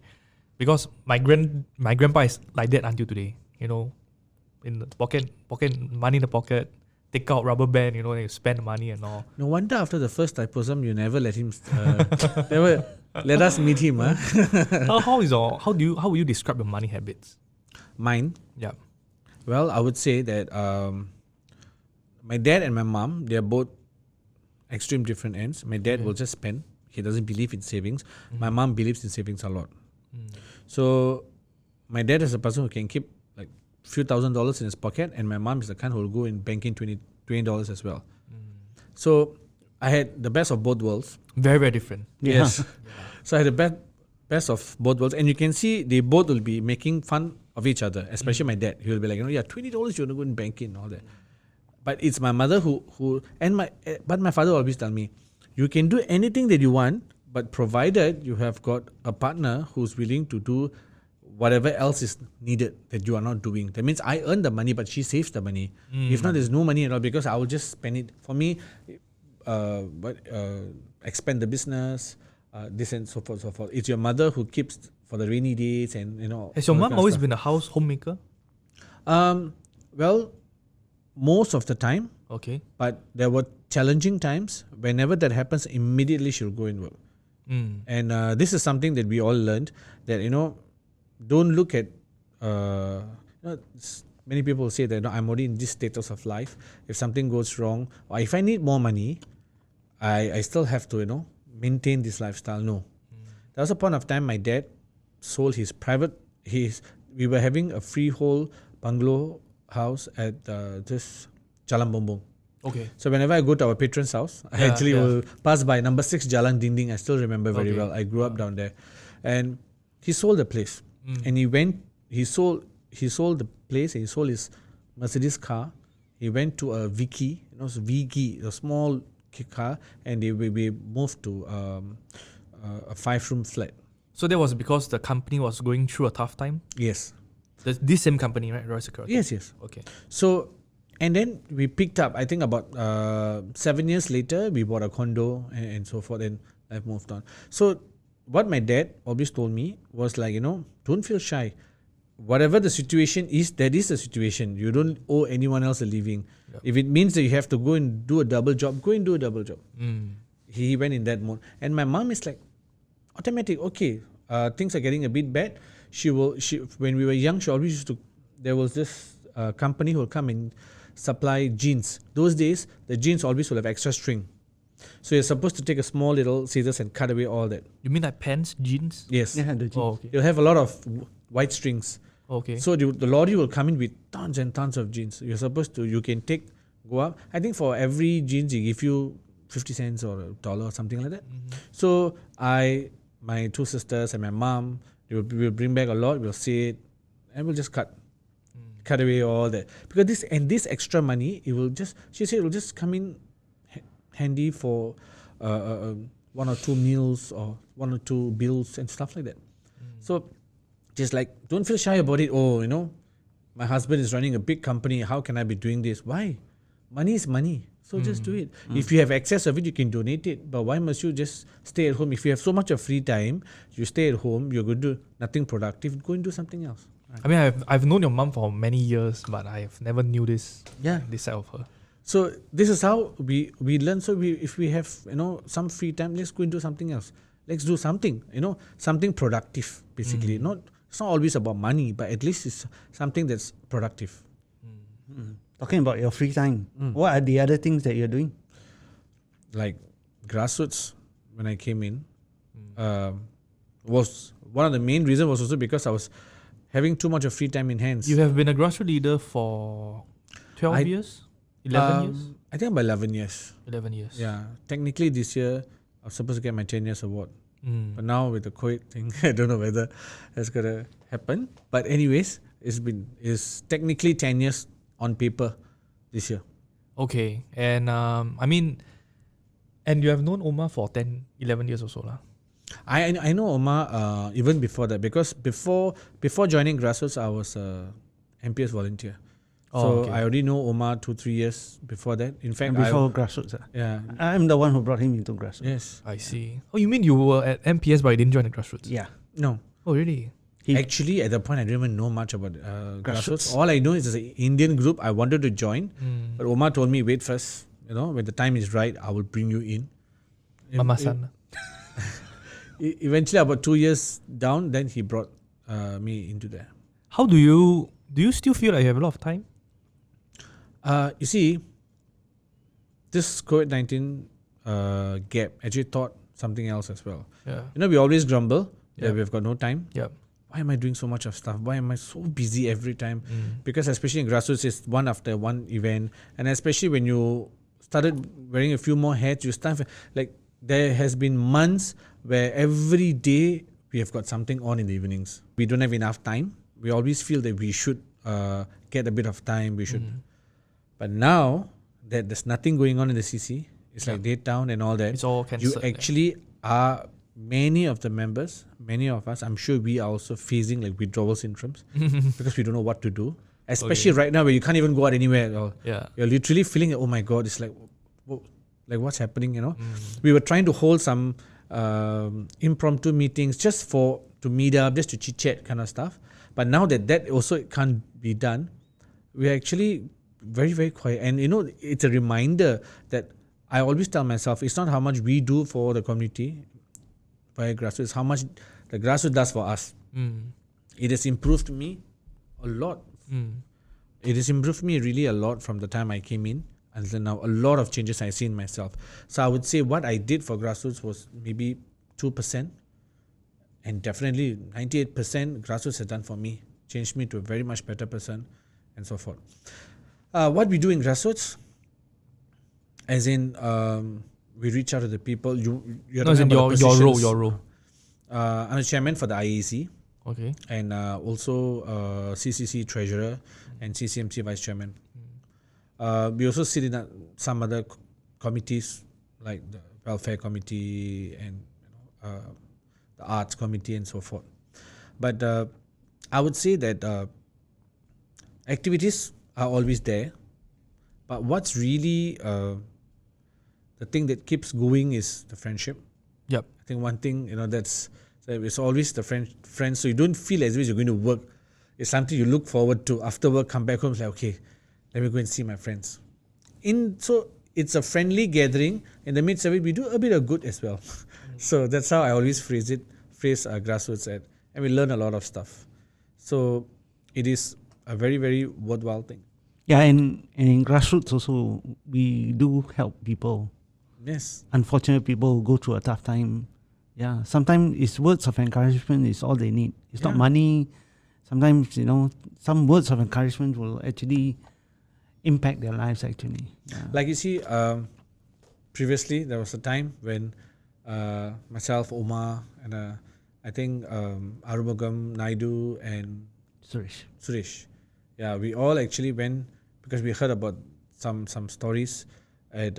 Because my grandpa is like that until today. In the pocket, money in the pocket, take out rubber band, and you spend money and all. No wonder after the first typosm, you never let him... never let us meet him. How would you describe your money habits? Mine? Yeah. Well, I would say that my dad and my mom, they are both extreme different ends. My dad will just spend. He doesn't believe in savings. My mom believes in savings a lot. So my dad is a person who can keep like few $1,000s in his pocket, and my mom is the kind who will go in banking $20 as well. So I had the best of both worlds. Very, very different. Yes. So I had the best of both worlds, and you can see they both will be making fun of each other, especially my dad. He will be like, $20 you want to go in banking and all that. But it's my mother but my father always tell me, you can do anything that you want, but provided you have got a partner who's willing to do whatever else is needed that you are not doing. That means I earn the money, but she saves the money. If not, there's no money at all because I will just spend it. For me, expand the business, this and so forth, so forth. It's your mother who keeps for the rainy days and Has your all that mom kind of always stuff. been a homemaker? Well, most of the time, Okay. but there were challenging times. Whenever that happens, immediately she'll go and work. And this is something that we all learned, that don't look at many people say that I'm already in this status of life. If something goes wrong, or if I need more money, I still have to maintain this lifestyle. No. There was a point of time my dad sold his we were having a freehold bungalow house at this Jalan Bombong. Okay. So whenever I go to our patron's house, I actually will pass by number 6 Jalan Dinding. I still remember very well. I grew up down there. And he sold the place. And he sold the place, and he sold his Mercedes car, he went to a Vicky, so Vicky, a small car, and we moved to a 5-room flat. So that was because the company was going through a tough time? Yes. This same company, right? Royal Security? Yes. Okay. So, and then we picked up, I think about 7 years later, we bought a condo and so forth, and I've moved on. So, what my dad always told me was like, don't feel shy. Whatever the situation is, that is the situation. You don't owe anyone else a living. Yep. If it means that you have to go and do a double job, go and do a double job. He went in that mode. And my mom is like, automatic, okay, things are getting a bit bad. She when we were young, she always used to, there was this company who will come and supply jeans. Those days, the jeans always will have extra string. So you're supposed to take a small little scissors and cut away all that. You mean like pants, jeans? Yes. Yeah, the jeans. Oh, okay. You'll have a lot of white strings. Okay. So the lorry will come in with tons and tons of jeans. You're supposed to, you can go up. I think for every jeans, they give you 50 cents or $1 or something like that. So my 2 sisters and my mom, we'll bring back a lot, we'll say it, and we'll just cut away all that. Because this extra money, she said it will just come in handy for 1 or 2 meals or 1 or 2 bills and stuff like that. So just like, don't feel shy about it. Oh, my husband is running a big company. How can I be doing this? Why? Money is money. So just do it. If you have excess of it, you can donate it. But why must you just stay at home? If you have so much of free time, you stay at home, you're going to do nothing productive, go and do something else. Right? I mean, I've known your mom for many years, but I've never knew this side of her. So this is how we learn. So if we have some free time, let's go and do something else. Let's do something, something productive, basically. It's not always about money, but at least it's something that's productive. Talking about your free time, what are the other things that you're doing? Like Grassroots, when I came in, was one of the main reasons was also because I was having too much of free time in hands. You have been a grassroots leader for 12 years? 11 years? I think about 11 years. 11 years. Yeah. Technically this year, I was supposed to get my 10 years award. But now with the COVID thing, I don't know whether that's going to happen. But anyways, it's technically 10 years on paper this year. Okay. And and you have known Omer for 10, 11 years or so lah. I know Omer even before that, because before joining Grassroots, I was a MPS volunteer. So I already know Omer 2-3 years before that. In fact, before Grassroots. Yeah. I'm the one who brought him into Grassroots. Yes. I see. Oh, you mean you were at MPS but you didn't join the grassroots? Yeah. No. Oh, really? Actually, at the point, I didn't even know much about Grassroots. All I know is there's an Indian group I wanted to join, but Omer told me, wait first. When the time is right, I will bring you in. Mama-san. Eventually, about 2 years down, then he brought me into there. How do you still feel like you have a lot of time? You see, this COVID-19 gap actually taught something else as well. Yeah. We always grumble that we've got no time. Yep. Why am I doing so much of stuff? Why am I so busy every time? Because especially in Grassroots, it's one after one event. And especially when you started wearing a few more hats, you start, like, there has been months where every day we have got something on in the evenings. We don't have enough time. We always feel that we should get a bit of time. We should. But now that there's nothing going on in the CC, it's like date down and all that. It's all cancelled. You actually are, many of the members, many of us, I'm sure we are also facing like withdrawal syndromes because we don't know what to do. Especially right now where you can't even go out anywhere at all. Yeah. You're literally feeling, oh my God, it's like what's happening, We were trying to hold some impromptu meetings just to meet up, just to chit chat kind of stuff. But now that also can't be done, we're actually very, very quiet. And it's a reminder that I always tell myself, it's not how much we do for the community via Grassroots, it's how much the Grassroots does for us. It has improved me a lot. It has improved me really a lot from the time I came in until now. A lot of changes I see in myself. So I would say what I did for Grassroots was maybe 2%. And definitely 98% Grassroots has done for me. Changed me to a very much better person and so forth. What we do in Grassroots, as in we reach out to the people. You're as in your role. I'm a chairman for the IAC. Okay. And also CCC treasurer and CCMC vice chairman. We also sit in some other committees like the welfare committee and the arts committee and so forth. But I would say that activities are always there, but what's really the thing that keeps going is the friendship. Yep. I think one thing, it's always the friends. So you don't feel as if you're going to work. It's something you look forward to. After work, come back home, it's like, okay, let me go and see my friends. So it's a friendly gathering. In the midst of it, we do a bit of good as well. So that's how I always phrase Grassroots at. And we learn a lot of stuff. So it is a very, very worthwhile thing. Yeah, and in Grassroots also, we do help people. Yes. Unfortunate people who go through a tough time. Yeah, sometimes it's words of encouragement is all they need. It's not money. Sometimes, some words of encouragement will actually impact their lives actually. Yeah. Like you see, previously there was a time when myself, Omer, and I think Arumugam, Naidu, and Suresh. Yeah, we all actually went because we heard about some stories at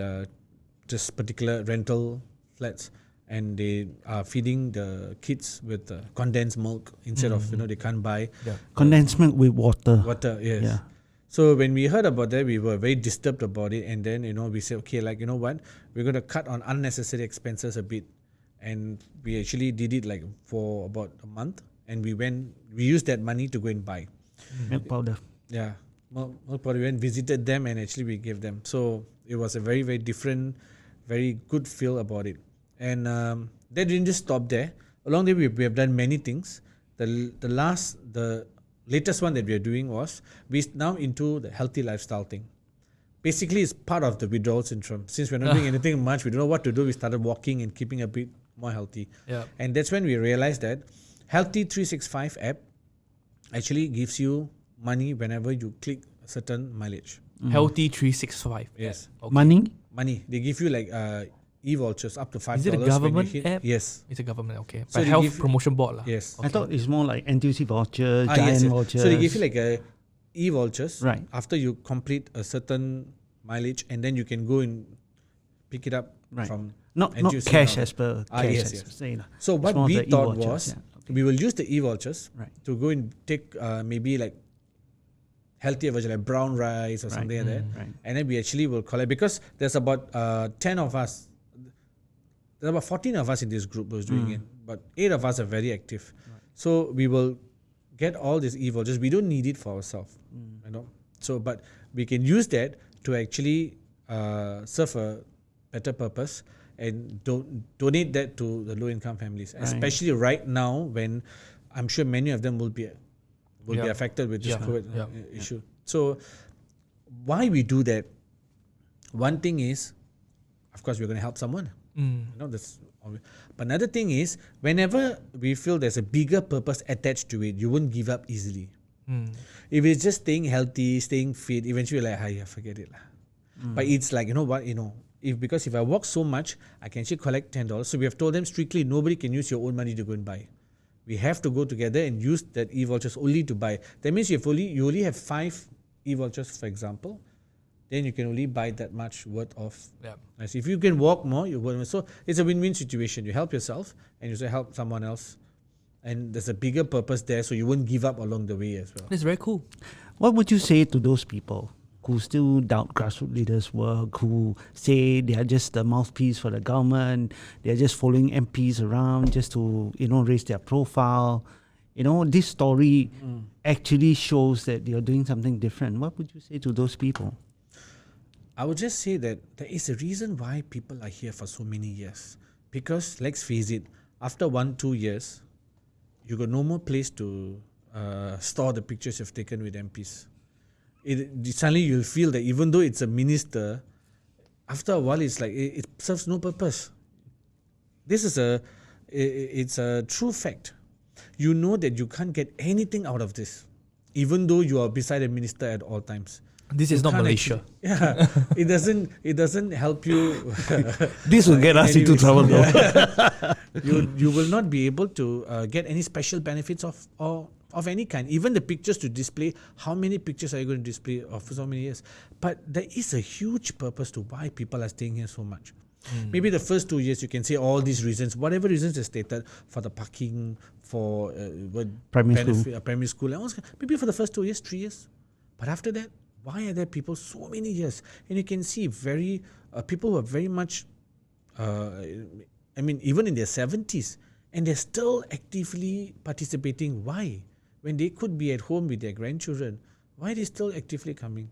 this particular rental flats, and they are feeding the kids with condensed milk instead of they can't buy condensed milk with water. Water, yes. Yeah. So when we heard about that, we were very disturbed about it, and then we said, okay, what, we're going to cut on unnecessary expenses a bit, and we actually did it like for about a month, and we used that money to go and buy milk powder. Yeah, milk powder. We went visited them, and actually we gave them. So it was a very, very different, very good feel about it. And they didn't just stop there. Along the way, we have done many things. The latest one that we are doing was we're now into the healthy lifestyle thing. Basically, it's part of the withdrawal syndrome. Since we're not doing anything much, we don't know what to do. We started walking and keeping a bit more healthy. Yeah. And that's when we realized that Healthy 365 app actually gives you money whenever you click a certain mileage. Healthy 365. Yes. Okay. Money. They give you like e-vouchers up to $5. Is it a government app? Yes. It's a government, okay. So But they health give you- promotion board lah. Yes. I thought it's more like NTUC vouchers, Yes, Giant yes. vouchers. So they give you like a e-vouchers Right. after you complete a certain mileage, and then you can go and pick it up Right. from not NTUC cash now. as per cash yes, as yes. say lah. So what It's more we the thought e-vouchers, was yeah. Okay. we will use the e-vouchers Right. to go and take maybe like healthier version like brown rice or something like that, Right. and then we actually will collect because there's about 10 of us. There's about 14 of us in this group who's doing it, but 8 of us are very active. So we will get all these e-vouchers. We don't need it for ourselves, So, but we can use that to actually serve a better purpose and donate that to the low-income families, especially right now when I'm sure many of them will be affected with this COVID issue. So, why we do that? One thing is, of course, we're going to help someone. That's obvious. But another thing is, whenever we feel there's a bigger purpose attached to it, you won't give up easily. If it's just staying healthy, staying fit, eventually you're like, forget it. But it's like, if I walk so much, I can actually collect $10. So we have told them strictly, nobody can use your own money to go and buy. We have to go together and use that e-vouchers only to buy. That means you only have 5 e-vouchers, for example. Then you can only buy that much worth of. Yeah. As if you can walk more, you will. So it's a win-win situation. You help yourself and you also help someone else. And there's a bigger purpose there, so you won't give up along the way as well. That's very cool. What would you say to those people who still doubt grassroots leaders' work, who say they are just the mouthpiece for the government, they are just following MPs around just to, raise their profile? This story actually shows that they are doing something different. What would you say to those people? I would just say that there is a reason why people are here for so many years. Because, let's face it, after 1-2 years, you got no more place to store the pictures you've taken with MPs. Suddenly you'll feel that even though it's a minister, after a while it's like it serves no purpose. This is it's a true fact. You know that you can't get anything out of this, even though you are beside a minister at all times. This is not Malaysia. It doesn't help you. This will get us into trouble though. You will not be able to get any special benefits of of any kind. Even the pictures to display, how many pictures are you going to display for so many years? But there is a huge purpose to why people are staying here so much. Maybe the first 2 years you can say all these reasons, whatever reasons they stated, for the parking, for primary school, and all, maybe for the first 2 years, 3 years. But after that, why are there people so many years? And you can see people who are very much, even in their 70s, and they're still actively participating. Why? When they could be at home with their grandchildren, why are they still actively coming?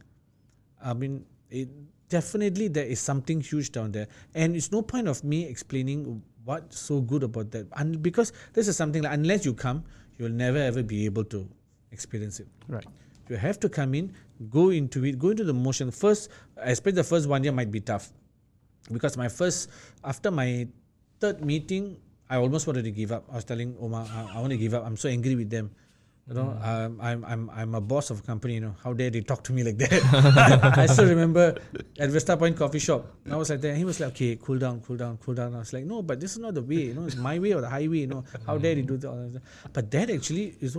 Definitely there is something huge down there. And it's no point of me explaining what's so good about that. Because this is something like, unless you come, you'll never ever be able to experience it. Right. You have to come in, go into it, go into the motion. First, I expect the first 1 year might be tough. Because after my third meeting, I almost wanted to give up. I was telling Omar, I want to give up. I'm so angry with them. I'm a boss of a company. How dare they talk to me like that? I still remember at Vista Point Coffee Shop. I was like that. He was like, okay, cool down. I was like, no, but this is not the way. It's my way or the highway. How dare they do that? But that actually is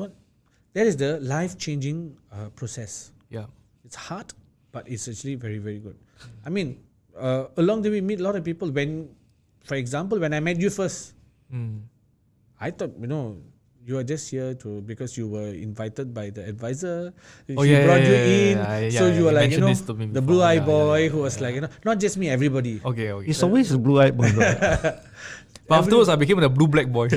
that is the life-changing process. Yeah. It's hard, but it's actually very, very good. Along the way, we meet a lot of people. For example, when I met you first, I thought, you are just here because you were invited by the advisor. She brought you in. So you were like, the blue-eyed boy who was like, not just me, everybody. Okay. It's always a blue-eyed boy. But afterwards, I became the blue-black boy.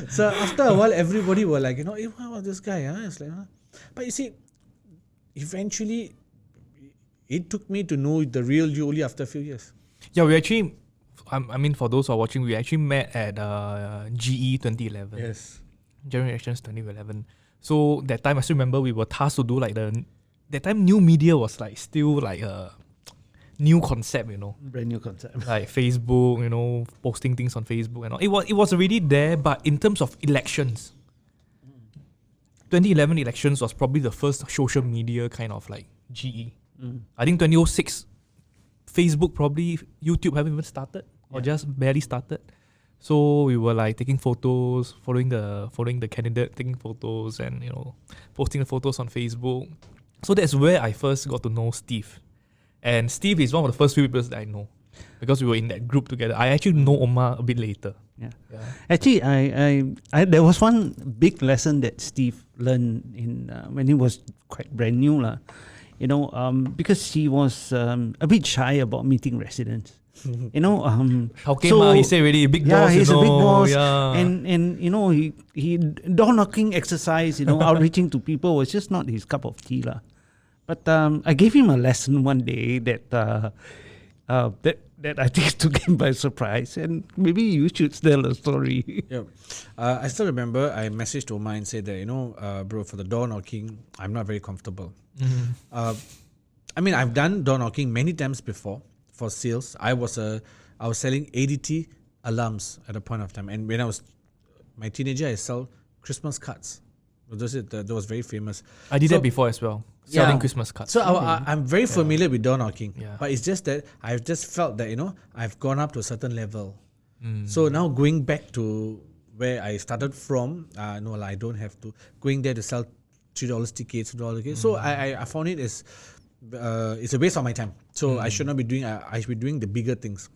So after a while, everybody were like, wow, this guy, It's like, But you see, eventually, it took me to know the real you only after a few years. Yeah, we actually, for those who are watching, we actually met at GE 2011. Yes. General Elections 2011. So that time, I still remember we were tasked to do that time new media was still a new concept, Brand new concept. Like Facebook, posting things on Facebook and all. It was already there, but in terms of elections, 2011 elections was probably the first social media kind of GE. I think 2006, Facebook, probably YouTube haven't even started or just barely started. So we were taking photos, following the candidate, taking photos and posting the photos on Facebook. So that's where I first got to know Steve. And Steve is one of the first few people that I know because we were in that group together. I actually know Omar a bit later. Yeah. Actually, I there was one big lesson that Steve learned in when he was quite brand new because he was a bit shy about meeting residents. How came he said really big boss. Yeah, he's a big boss. Yeah. And he door knocking exercise, outreaching to people was just not his cup of tea lah. But I gave him a lesson one day that I think took him by surprise, and maybe you should tell a story. Yeah, I still remember I messaged Omar and said that bro, for the door knocking, I'm not very comfortable. I've done door knocking many times before for sales. I was selling ADT alarms at a point of time, and when I was my teenager, I sell Christmas cards. That was very famous. I did that before as well. Selling Christmas cards. So I'm very familiar with door knocking. Yeah. But it's just that I've just felt that, I've gone up to a certain level. So now going back to where I started from, no, I don't have to. Going there to sell $3 tickets, $2 tickets. So I found it as, it's a waste of my time. So I should not be doing, I should be doing the bigger things.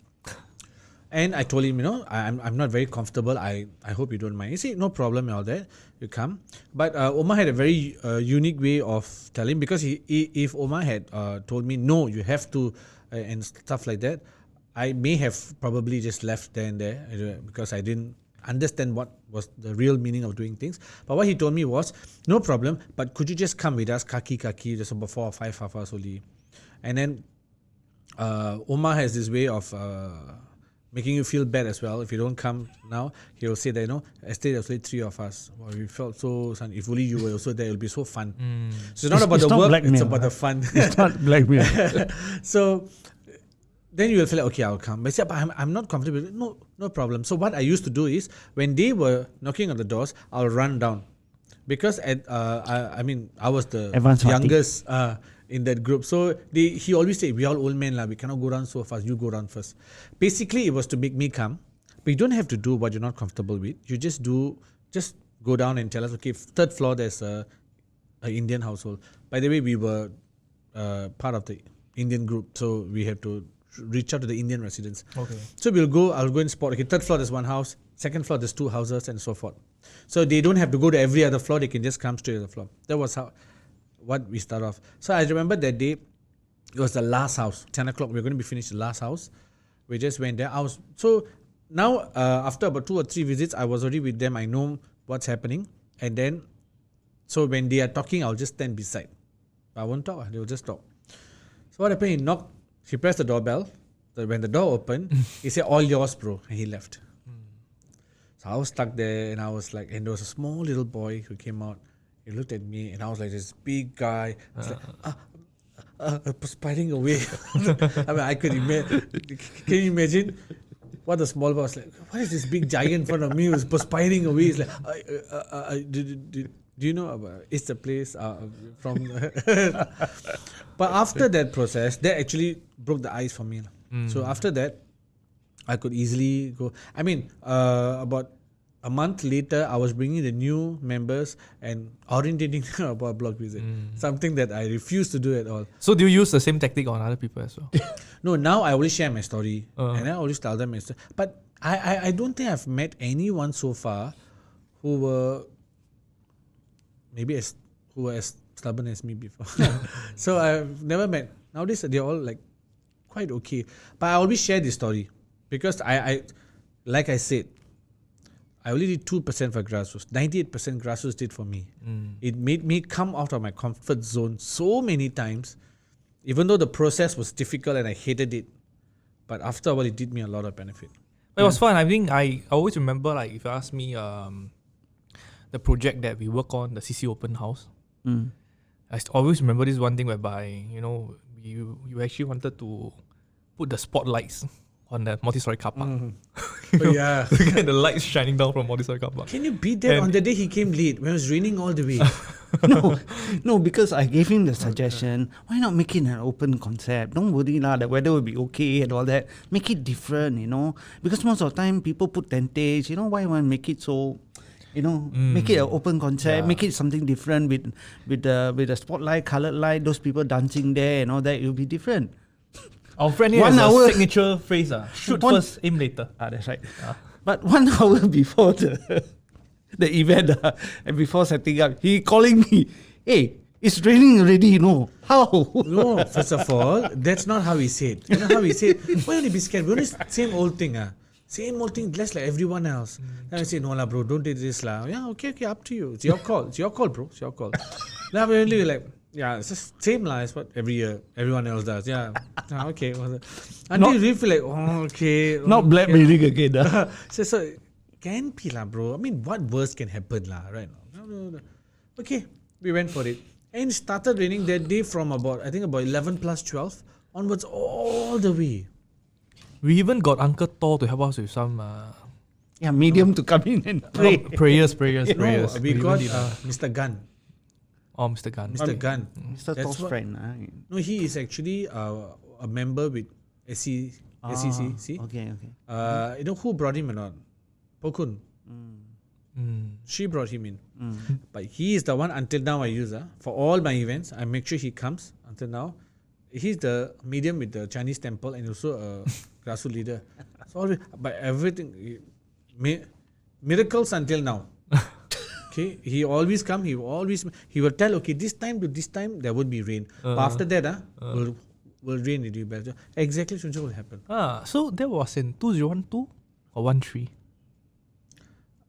And I told him, I'm not very comfortable. I hope you don't mind. He said, no problem and all that. You come. But Omar had a very unique way of telling, because if Omar had told me, no, you have to, and stuff like that, I may have probably just left there and there because I didn't understand what was the real meaning of doing things. But what he told me was, no problem, but could you just come with us, kaki, just about 4 or 5 half hours only. And then Omar has this way of making you feel bad as well. If you don't come now, he will say that, yesterday there was only 3 of us. Well, we felt so, if only you were also there, it will be so fun. So it's not about the work, blackmail, it's about the fun. It's not blackmail. So then you will feel like, okay, I'll come. But I'm not comfortable. No problem. So what I used to do is, when they were knocking on the doors, I'll run down. Because I was the Advanced youngest in that group. So he always say, we all old men, we cannot go down so fast, you go down first. Basically, it was to make me come. But you don't have to do what you're not comfortable with. You just go down and tell us, okay, third floor there's a Indian household. By the way, we were part of the Indian group, so we have to reach out to the Indian residents. Okay. So I'll go and spot, okay, third floor there's one house, second floor there's two houses, and so forth. So they don't have to go to every other floor, they can just come straight to the floor. That was what we start off. So I remember that day, it was the last house, 10 o'clock, we were going to be finished the last house. We just went there. So now, after about 2 or 3 visits, I was already with them, I know what's happening. And then, so when they are talking, I'll just stand beside. I won't talk, they will just talk. So what happened, he pressed the doorbell. When the door opened, he said, all yours, bro. And he left. So I was stuck there, and I was like, and there was a small little boy who came out. He looked at me, and I was like this big guy. I was like, perspiring away. I mean, I could imagine. Can you imagine what the small boy was like? What is this big giant in front of me who's perspiring away? He's like, do you know about it's the place from? But after that process, that actually broke the ice for me. So after that, I could easily go. I mean, about a month later, I was bringing the new members and orientating them about block visit. Something that I refused to do at all. So do you use the same tactic on other people as well? No, now I always share my story. And I always tell them my story. But I don't think I've met anyone so far who were who were as stubborn as me before. So I've never met. Nowadays, they're all like quite okay. But I always share this story because I like I said, I only did 2% for Grassroots. 98% Grassroots did for me. It made me come out of my comfort zone so many times, even though the process was difficult and I hated it. But after a while, it did me a lot of benefit. But it was fun. I think I always remember, like, if you ask me, the project that we work on, the CC Open House. I always remember this one thing whereby, you actually wanted to put the spotlights on the multi-story car park. Oh, yeah. Look at the lights shining down from multi-story car park. Can you beat that on the day he came late when it was raining all the way? No, because I gave him the suggestion, why not make it an open concept? Don't worry lah, the weather will be okay and all that. Make it different, because most of the time people put tentage, why want to make it so, make it an open concept, make it something different with the spotlight, coloured light, those people dancing there and all that, it will be different. Our friend here has a signature phrase, shoot first, aim later. That's right. But 1 hour before the event, and before setting up, he calling me, hey, it's raining already, How? No, first of all, that's not how he said. You know how he said, why don't you be scared? We only same old thing, Same old thing, less like everyone else. Then I say, no lah, bro, don't do this lah. Yeah, okay, up to you. It's your call. It's your call, bro. It's your call. Now we're only like, yeah, it's just same lah. It's what every year everyone else does. Yeah, okay. Until you really feel like, okay. Not blackmailing again. So can be lah, bro. I mean, what worse can happen lah, right? No. Okay, we went for it. And it started raining that day from about 11 plus 12 onwards all the way. We even got Uncle Thor to help us with some medium to come in and pray. prayers. No, we got Mr. Gunn. Oh, Mr. Gunn. Mr. Gunn. Mr. Thor's friend. No, he is actually a member with SEC. See? Okay. You know who brought him or not? Pokun. She brought him in. But he is the one until now I use. For all my events, I make sure he comes until now. He's the medium with the Chinese temple and also a Grassroots Leader. So, but everything, miracles until now. Okay, he always come. He will tell. Okay, this time to this time there would be rain. But after that, will rain. It will be better. Exactly, what will happen. So that was in 2012 or 13.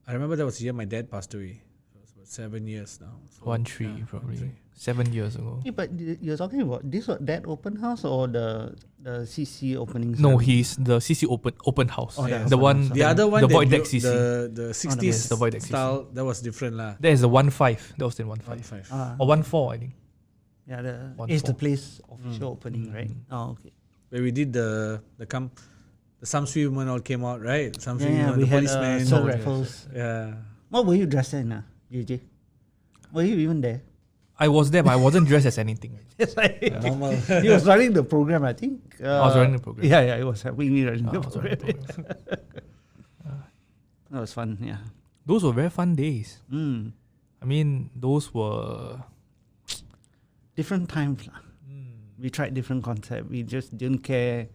I remember that was the year my dad passed away. It was about 7 years now. So 13 probably. 7 years ago. Yeah, but you're talking about that open house or the CC opening? No, he's the CC open house. Oh, the one, the other one, the Void Deck CC. The 60s the Void Deck style, that was different lah. That is the 1.5. That was in 1.5. 1.5. Or 1.4, I think. Yeah, it's the place official opening, right? Oh, okay. Where we did the some sweet women all came out, right? Some sweet women, we the had policemen. Sir Raffles. Yeah. What were you dressed in, JJ? Were you even there? I was there, but I wasn't dressed as anything. Yes, Normal. he was running the program, I think. I was running the program. Yeah, it was helping me running the I was running program. the program. That was fun, yeah. Those were very fun days. Mm. I mean, those were Different times. We tried different concepts. We just didn't care.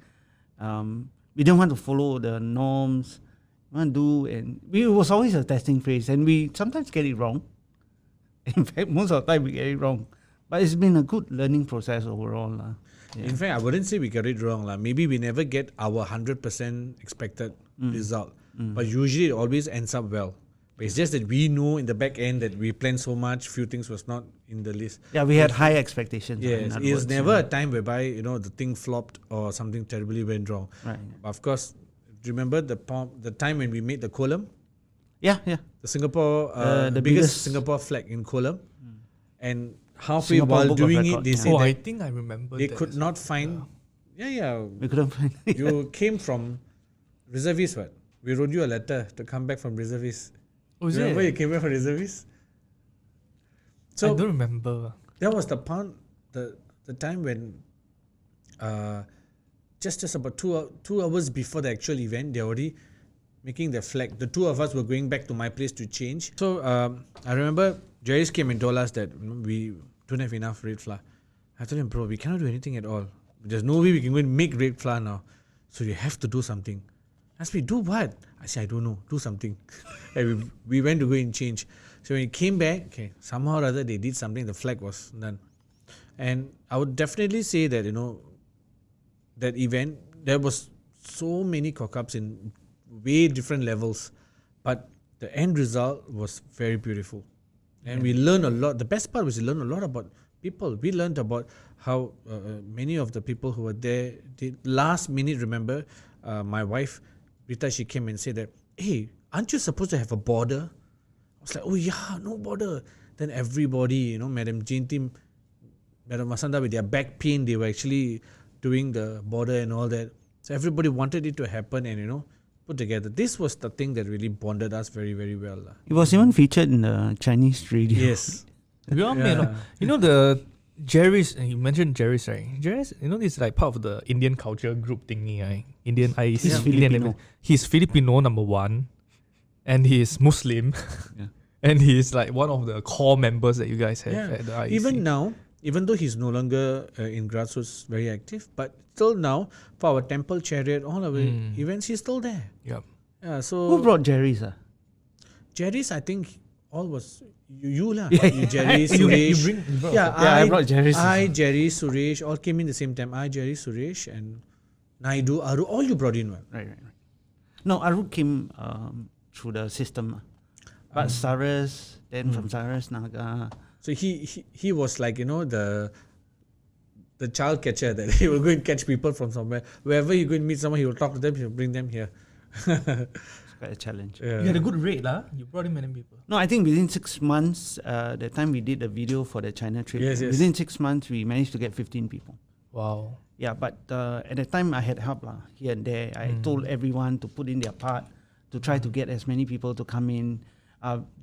We didn't want to follow the norms. We want to do, and it was always a testing phase, and we sometimes get it wrong. In fact, most of the time we get it wrong. But it's been a good learning process overall. In fact, I wouldn't say we got it wrong. Maybe we never get our 100% expected result. But usually it always ends up well. But it's just that we know in the back end that we planned so much, few things was not in the list. Yeah, we had high expectations. Yes, it's never a time whereby, the thing flopped or something terribly went wrong. Right. But of course, remember the time when we made the column? Yeah. The Singapore, The biggest biggest- Singapore flag in column. And halfway Singapore while Book of doing it, Record, they yeah. said I that think I remember they that could as not well. find. Yeah. We couldn't find it. You came from reservist, what? We wrote you a letter to come back from reservist. Oh, is Remember it? you came back from reservist? I So don't remember. that was the time when just about 2 hours before the actual event, they already making the flag. The two of us were going back to my place to change. So I remember Jerry's came and told us that we don't have enough red flour. I told him, bro, we cannot do anything at all. There's no way we can go and make red flour now. So you have to do something. Asked me, do what? I said, I don't know, do something. And we went to go and change. So when we came back, okay, somehow or other they did something, the flag was done. And I would definitely say that, that event, there was so many cock-ups in way different levels. But the end result was very beautiful. And we learned a lot. The best part was we learned a lot about people. We learned about how many of the people who were there did last minute, remember, my wife, Rita, she came and said that, hey, aren't you supposed to have a border? I was like, oh yeah, no border. Then everybody, Madam Jintim, Madam Masanda, with their back pain, they were actually doing the border and all that. So everybody wanted it to happen and, put together. This was the thing that really bonded us very, very well. It was even featured in the Chinese radio. Yes. We all made, the Jerry's, you mentioned Jerry's, right? Jerry's, this is like part of the Indian culture group thingy, right? Indian IEC. He's Indian, Filipino. He's Filipino, number one. And he's Muslim. Yeah. And he's like one of the core members that you guys have at the IEC. Even now, even though he's no longer in Grassroots very active, but still now, for our temple chariot, all our events, he's still there. Yep. Yeah, so Who brought Jerry's? Jerry's, I think, all was you lah. Yeah. You, Jerry, Suresh. I brought Jerry's. Jerry, Suresh, all came in the same time. Jerry, Suresh, and Naidu, Aru, all you brought in. Right. No, Aru came through the system. But Saras, then from Saras, Naga. So he was like, the child catcher that he will go and catch people from somewhere. Wherever he go and meet someone, he will talk to them, he will bring them here. It's quite a challenge. Yeah. You had a good rate, lah. You brought in many people. No, I think within 6 months, the time we did the video for the China trip, Yes. within 6 months, we managed to get 15 people. Wow. Yeah, but at the time, I had help here and there. I told everyone to put in their part to try to get as many people to come in.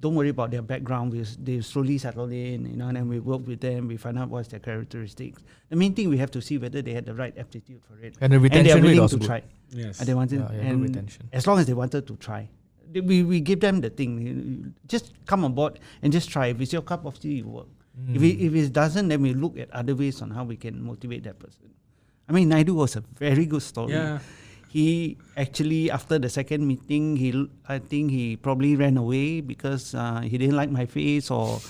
Don't worry about their background. They slowly settle in, and then we work with them. We find out what's their characteristics. The main thing we have to see whether they had the right aptitude for it, And the and they are retention rate willing was to good. try. Yes. And they wanted, Yeah, good and retention. as long as they wanted to try, we give them the thing. Just come on board and just try. If it's your cup of tea, you work. If it doesn't, then we look at other ways on how we can motivate that person. I mean, Naidu was a very good story. Yeah. He actually, after the second meeting, I think he probably ran away because he didn't like my face, or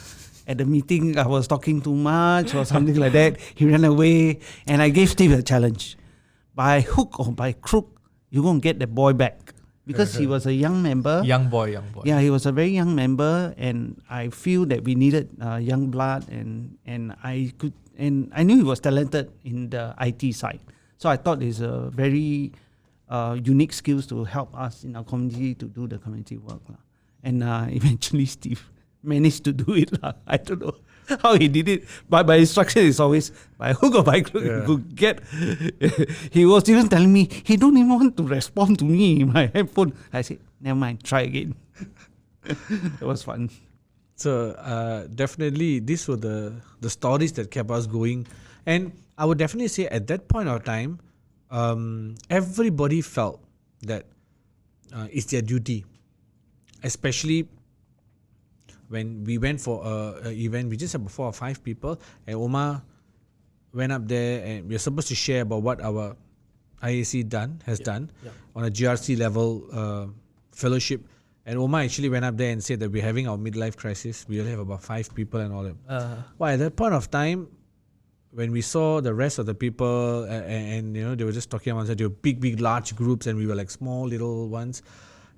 at the meeting I was talking too much or something like that. He ran away, and I gave Steve a challenge. By hook or by crook, you're going to get the boy back. Because he was a young member. Young boy. Yeah, he was a very young member, and I feel that we needed young blood, and I knew he was talented in the IT side. So I thought it's a very unique skills to help us in our community to do the community work. And eventually Steve managed to do it. I don't know how he did it, but my instruction is always by hook or by crook. Yeah. You get. He was even telling me he don't even want to respond to me in my headphone. I said, never mind, try again. It was fun. So definitely these were the stories that kept us going. And I would definitely say at that point of time, everybody felt that it's their duty, especially when we went for a event, we just had 4 or 5 people, and Omer went up there, and we were supposed to share about what our IAC has done on a GRC level fellowship. And Omer actually went up there and said that we're having our midlife crisis. We only have about 5 people and all that. Well, at that point of time, when we saw the rest of the people, and you know, they were just talking about they were big, large groups, and we were like small, little ones.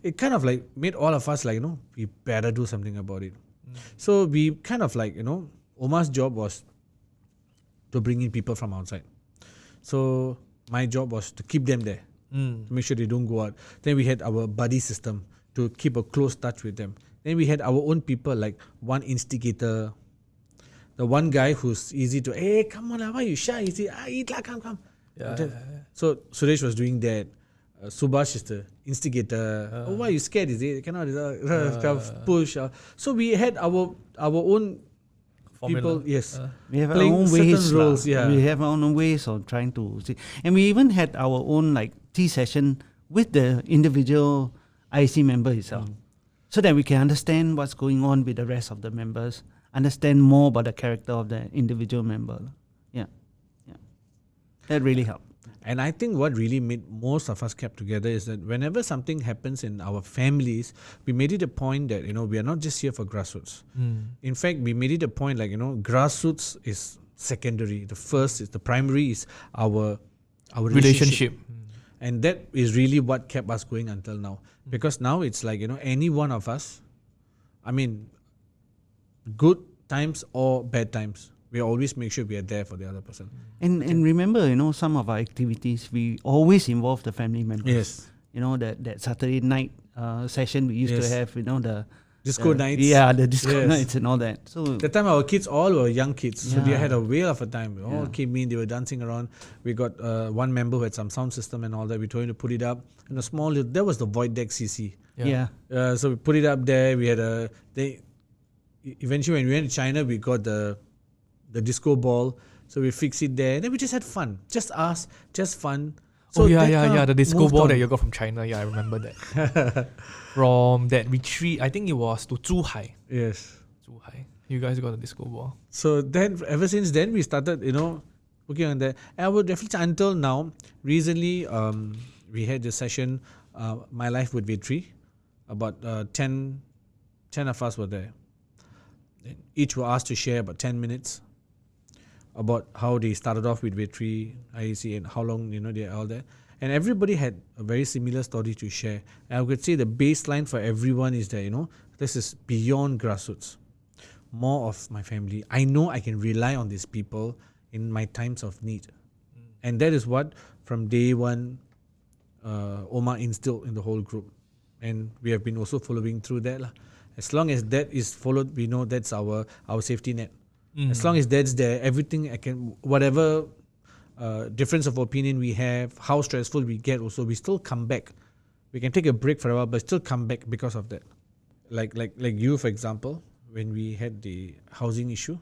It kind of like made all of us like, you know, we better do something about it. So we kind of like, you know, Omar's job was to bring in people from outside. So my job was to keep them there, to make sure they don't go out. Then we had our buddy system to keep a close touch with them. Then we had our own people, like one instigator, the one guy who's easy to, hey, come on, why you shy? Easy, eat lah, come. So Suresh was doing that. Subhash is the instigator. Why are you scared? Is it cannot push? So we had our own Formula. people. Yes, We have our playing own certain ways. roles. We have our own ways of trying to see. And we even had our own like tea session with the individual IC member itself. So that we can understand what's going on with the rest of the members, understand more about the character of the individual member. Yeah. That really helped. And I think what really made most of us kept together is that whenever something happens in our families, we made it a point that, you know, we are not just here for grassroots. In fact, we made it a point like, you know, grassroots is secondary. The primary is our relationship. And that is really what kept us going until now. Because now it's like, you know, any one of us, I mean, good times or bad times, we always make sure we are there for the other person. And remember, you know, some of our activities, we always involve the family members. Yes. You know, that Saturday night session we used to have, you know, the disco nights. Yeah, the disco nights and all that. So the time our kids all were young kids, so they had a whale of a time. We all came in, they were dancing around. We got one member who had some sound system and all that. We told him to put it up. And a small little, that was the Void Deck CC. So we put it up there. We had eventually when we went to China, we got the disco ball. So we fixed it there. Then we just had fun. Just us, just fun. So the disco ball that you got from China. Yeah, I remember that. From that retreat, I think it was to Zhuhai. Yes. Zhuhai. You guys got the disco ball. So then, ever since then, we started, you know, working on that. And I would definitely, until now, recently, we had the session, My Life with Vetri. About 10 of us were there. Each were asked to share about 10 minutes about how they started off with Vetri, IAC, and how long, you know, they're all there. And everybody had a very similar story to share. And I would say the baseline for everyone is that, you know, this is beyond grassroots. More of my family. I know I can rely on these people in my times of need. And that is what, from day one, Omer instilled in the whole group. And we have been also following through that. As long as that is followed, we know that's our safety net. As long as that's there, everything whatever difference of opinion we have, how stressful we get also, we still come back. We can take a break for a while, but still come back because of that. Like you, for example, when we had the housing issue,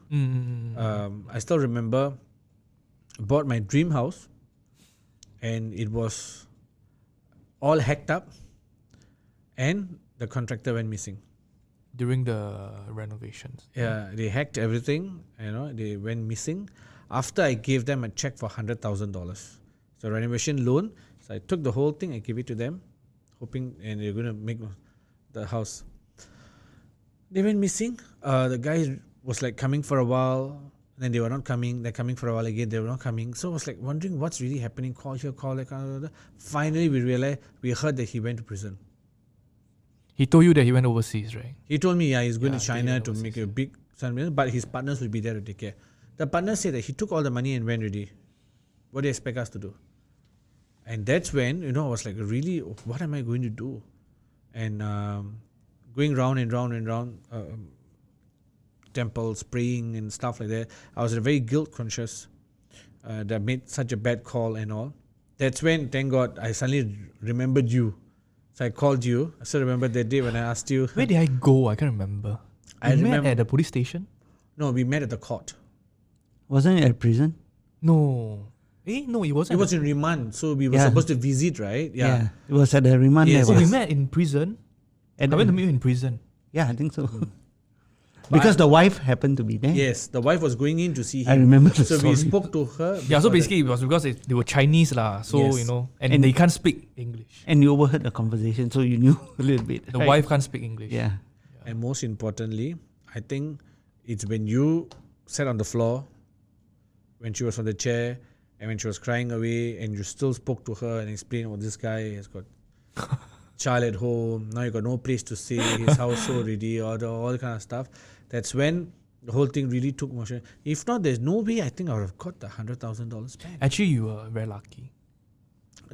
I still remember I bought my dream house and it was all hacked up and the contractor went missing. During the renovations. Yeah, they hacked everything, you know, they went missing. After I gave them a check for $100,000. So renovation loan. So I took the whole thing, I gave it to them, hoping, and they're going to make the house. They went missing. The guy was like coming for a while, then they were not coming. They're coming for a while again, they were not coming. So I was like wondering what's really happening. Call here, call there. Finally, we heard that he went to prison. He told you that he went overseas, right? He told me, he's going to China to make a big sum, but his partners will be there to take care. The partners said that he took all the money and went already. What do you expect us to do? And that's when, you know, I was like, really, what am I going to do? And going round and round and round temples, praying and stuff like that. I was very guilt conscious that I made such a bad call and all. That's when, thank God, I suddenly remembered you. So I called you. I still remember that day when I asked you. Where did I go? I can't remember. We met at the police station? No, we met at the court. Wasn't it at prison? No. No, it wasn't. It was in remand. So we were supposed to visit, right? Yeah. It was at the remand level. So we met in prison. I went to meet you in prison. Yeah, I think so. Because the wife happened to be there. Yes, the wife was going in to see him. I remember the So we story. spoke to her. Yeah, so before basically it was because they were Chinese lah. So Yes. you know, and they can't speak English. And you overheard the conversation, so you knew a little bit. The right? wife can't speak English. Yeah. that. And most importantly, I think it's when you sat on the floor, when she was on the chair, and when she was crying away, and you still spoke to her and explained, oh, this guy has got child at home, now you got no place to stay, his house so ready, all that kind of stuff. That's when the whole thing really took motion. If not, there's no way I think I would have got the $100,000 back. Actually, you were very lucky.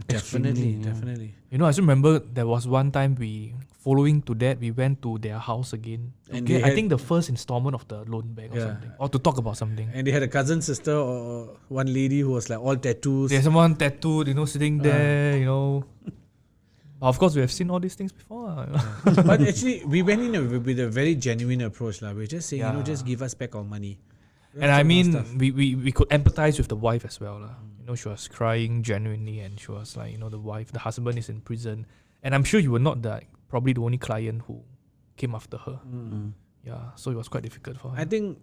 Definitely, Extremely, yeah. definitely. You know, I still remember there was one time following to that, we went to their house again. And Okay, they I had- think the first installment of the loan back or Yeah. something. Or to talk about something. And they had a cousin sister or one lady who was like all tattoos. There's someone tattooed, you know, sitting there, you know. But of course, we have seen all these things before. But actually, we went in with a very genuine approach. We're just saying, Yeah. just give us back our money. And I mean, we could empathize with the wife as well. You know, she was crying genuinely and she was like, you know, the husband is in prison. And I'm sure you were not probably the only client who came after her. Yeah, so it was quite difficult for her. I think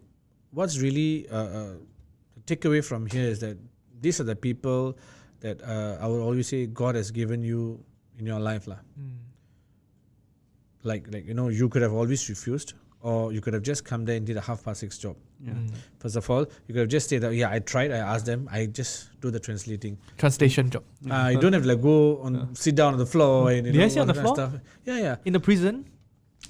what's really the takeaway from here is that these are the people that I would always say God has given you in your life. Like you know, you could have always refused, or you could have just come there and did a 6:30 job. First of all, you could have just said that, yeah, I tried, I asked them, I just do the translating. Translation job. You don't have to go sit down on the floor and Did I sit on all the that kind of floor? stuff. Yeah. In the prison?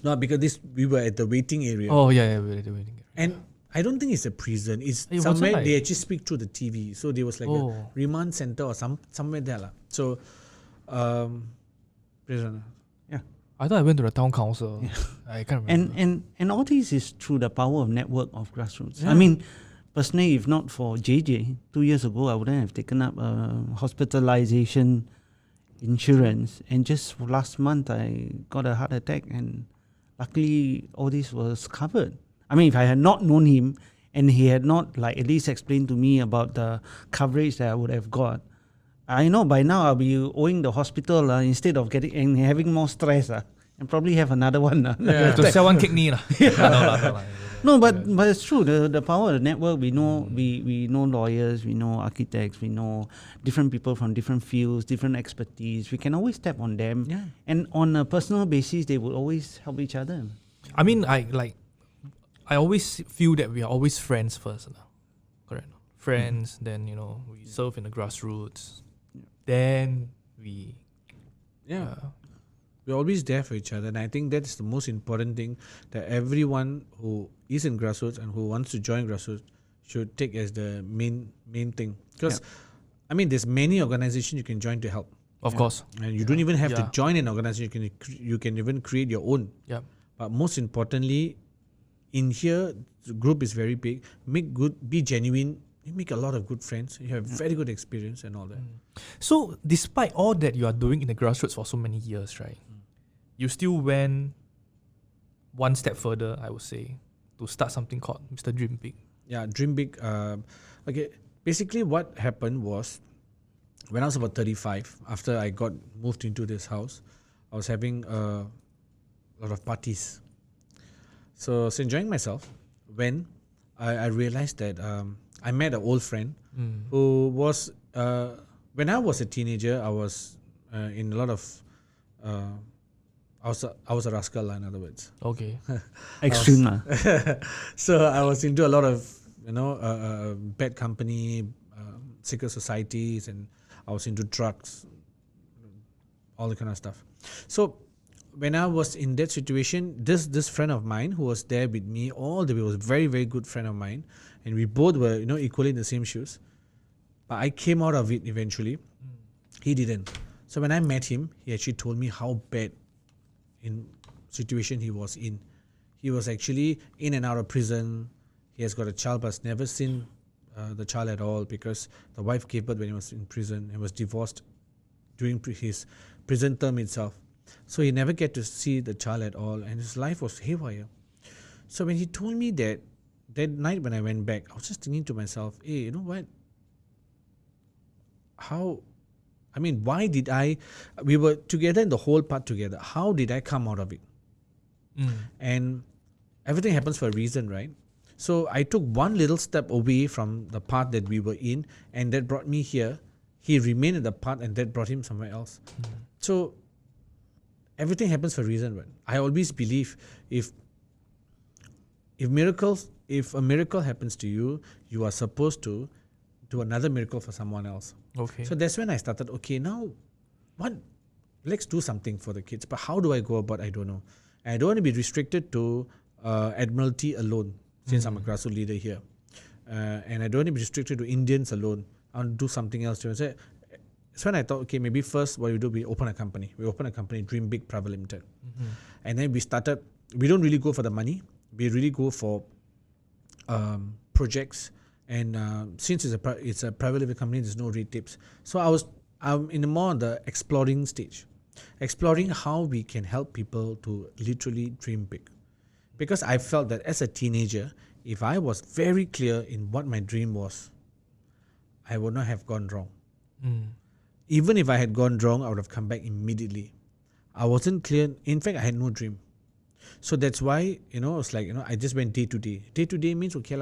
No, because we were at the waiting area. Oh, yeah, we were waiting. And I don't think it's a prison. It's It wasn't somewhere like- they actually speak through the TV. So there was like Oh. a remand center or somewhere there. lah. So, prison. I thought I went to the town council. I can't remember. And all this is through the power of network of grassroots. Yeah. I mean, personally, if not for JJ, 2 years ago, I wouldn't have taken up hospitalization insurance. And just last month, I got a heart attack, and luckily, all this was covered. I mean, if I had not known him, and he had not like at least explained to me about the coverage that I would have got, I know by now I'll be owing the hospital instead of getting and having more stress and probably have another one. Yeah. To sell one kidney. No. No, but it's true. The power of the network. We know we know lawyers, we know architects, we know different people from different fields, different expertise. We can always tap on them, Yeah. and on a personal basis, they will always help each other. I mean, I always feel that we are always friends first. Correct. Friends, then, you know, we serve in the grassroots. Then we... Yeah. We're always there for each other. And I think that's the most important thing that everyone who is in grassroots and who wants to join grassroots should take as the main thing. Because, I mean, there's many organizations you can join to help. Of course. And you don't even have to Yeah. join an organization. You can even create your own. Yeah. But most importantly, in here, the group is very big. Be genuine. You make a lot of good friends. You have very good experience and all that. So, despite all that you are doing in the grassroots for so many years, right? You still went one step further, I would say, to start something called Mr. Dream Big. Yeah, dream big. Okay, basically what happened was when I was about 35, after I got moved into this house, I was having a lot of parties. So I was enjoying myself when I realized that I met an old friend who was, when I was a teenager, I was in a lot of, I was a rascal, in other words. Okay. Extreme. So I was into a lot of, bad company, secret societies, and I was into drugs, all the kind of stuff. So when I was in that situation, this friend of mine who was there with me all the way was a very, very good friend of mine, and we both were, equally in the same shoes. But I came out of it eventually. He didn't. So when I met him, he actually told me how bad in situation he was in. He was actually in and out of prison. He has got a child, but has never seen the child at all because the wife gave birth when he was in prison and was divorced during his prison term itself. So he never get to see the child at all, and his life was haywire. So when he told me that night when I went back, I was just thinking to myself, hey, you know what? Why did we were together in the whole part together. How did I come out of it? And everything happens for a reason, right? So I took one little step away from the path that we were in, and that brought me here. He remained in the path, and that brought him somewhere else. So everything happens for a reason, right? I always believe if a miracle happens to you, you are supposed to do another miracle for someone else. Okay. So that's when I started, okay, now let's do something for the kids. But how do I go about? I don't know. And I don't want to be restricted to Admiralty alone, since I'm a grassroots leader here. And I don't want to be restricted to Indians alone. I want to do something else. So that's when I thought, okay, maybe first what we do, we open a company. We open a company, Dream Big Private Limited. And then we don't really go for the money. We really go for projects. And since it's a private limited company, there's no red tapes. So I'm in more on the exploring stage. Exploring how we can help people to literally dream big. Because I felt that as a teenager, if I was very clear in what my dream was, I would not have gone wrong. Even if I had gone wrong, I would have come back immediately. I wasn't clear. In fact, I had no dream. So that's why, it's like, I just went day to day. Day to day means, okay,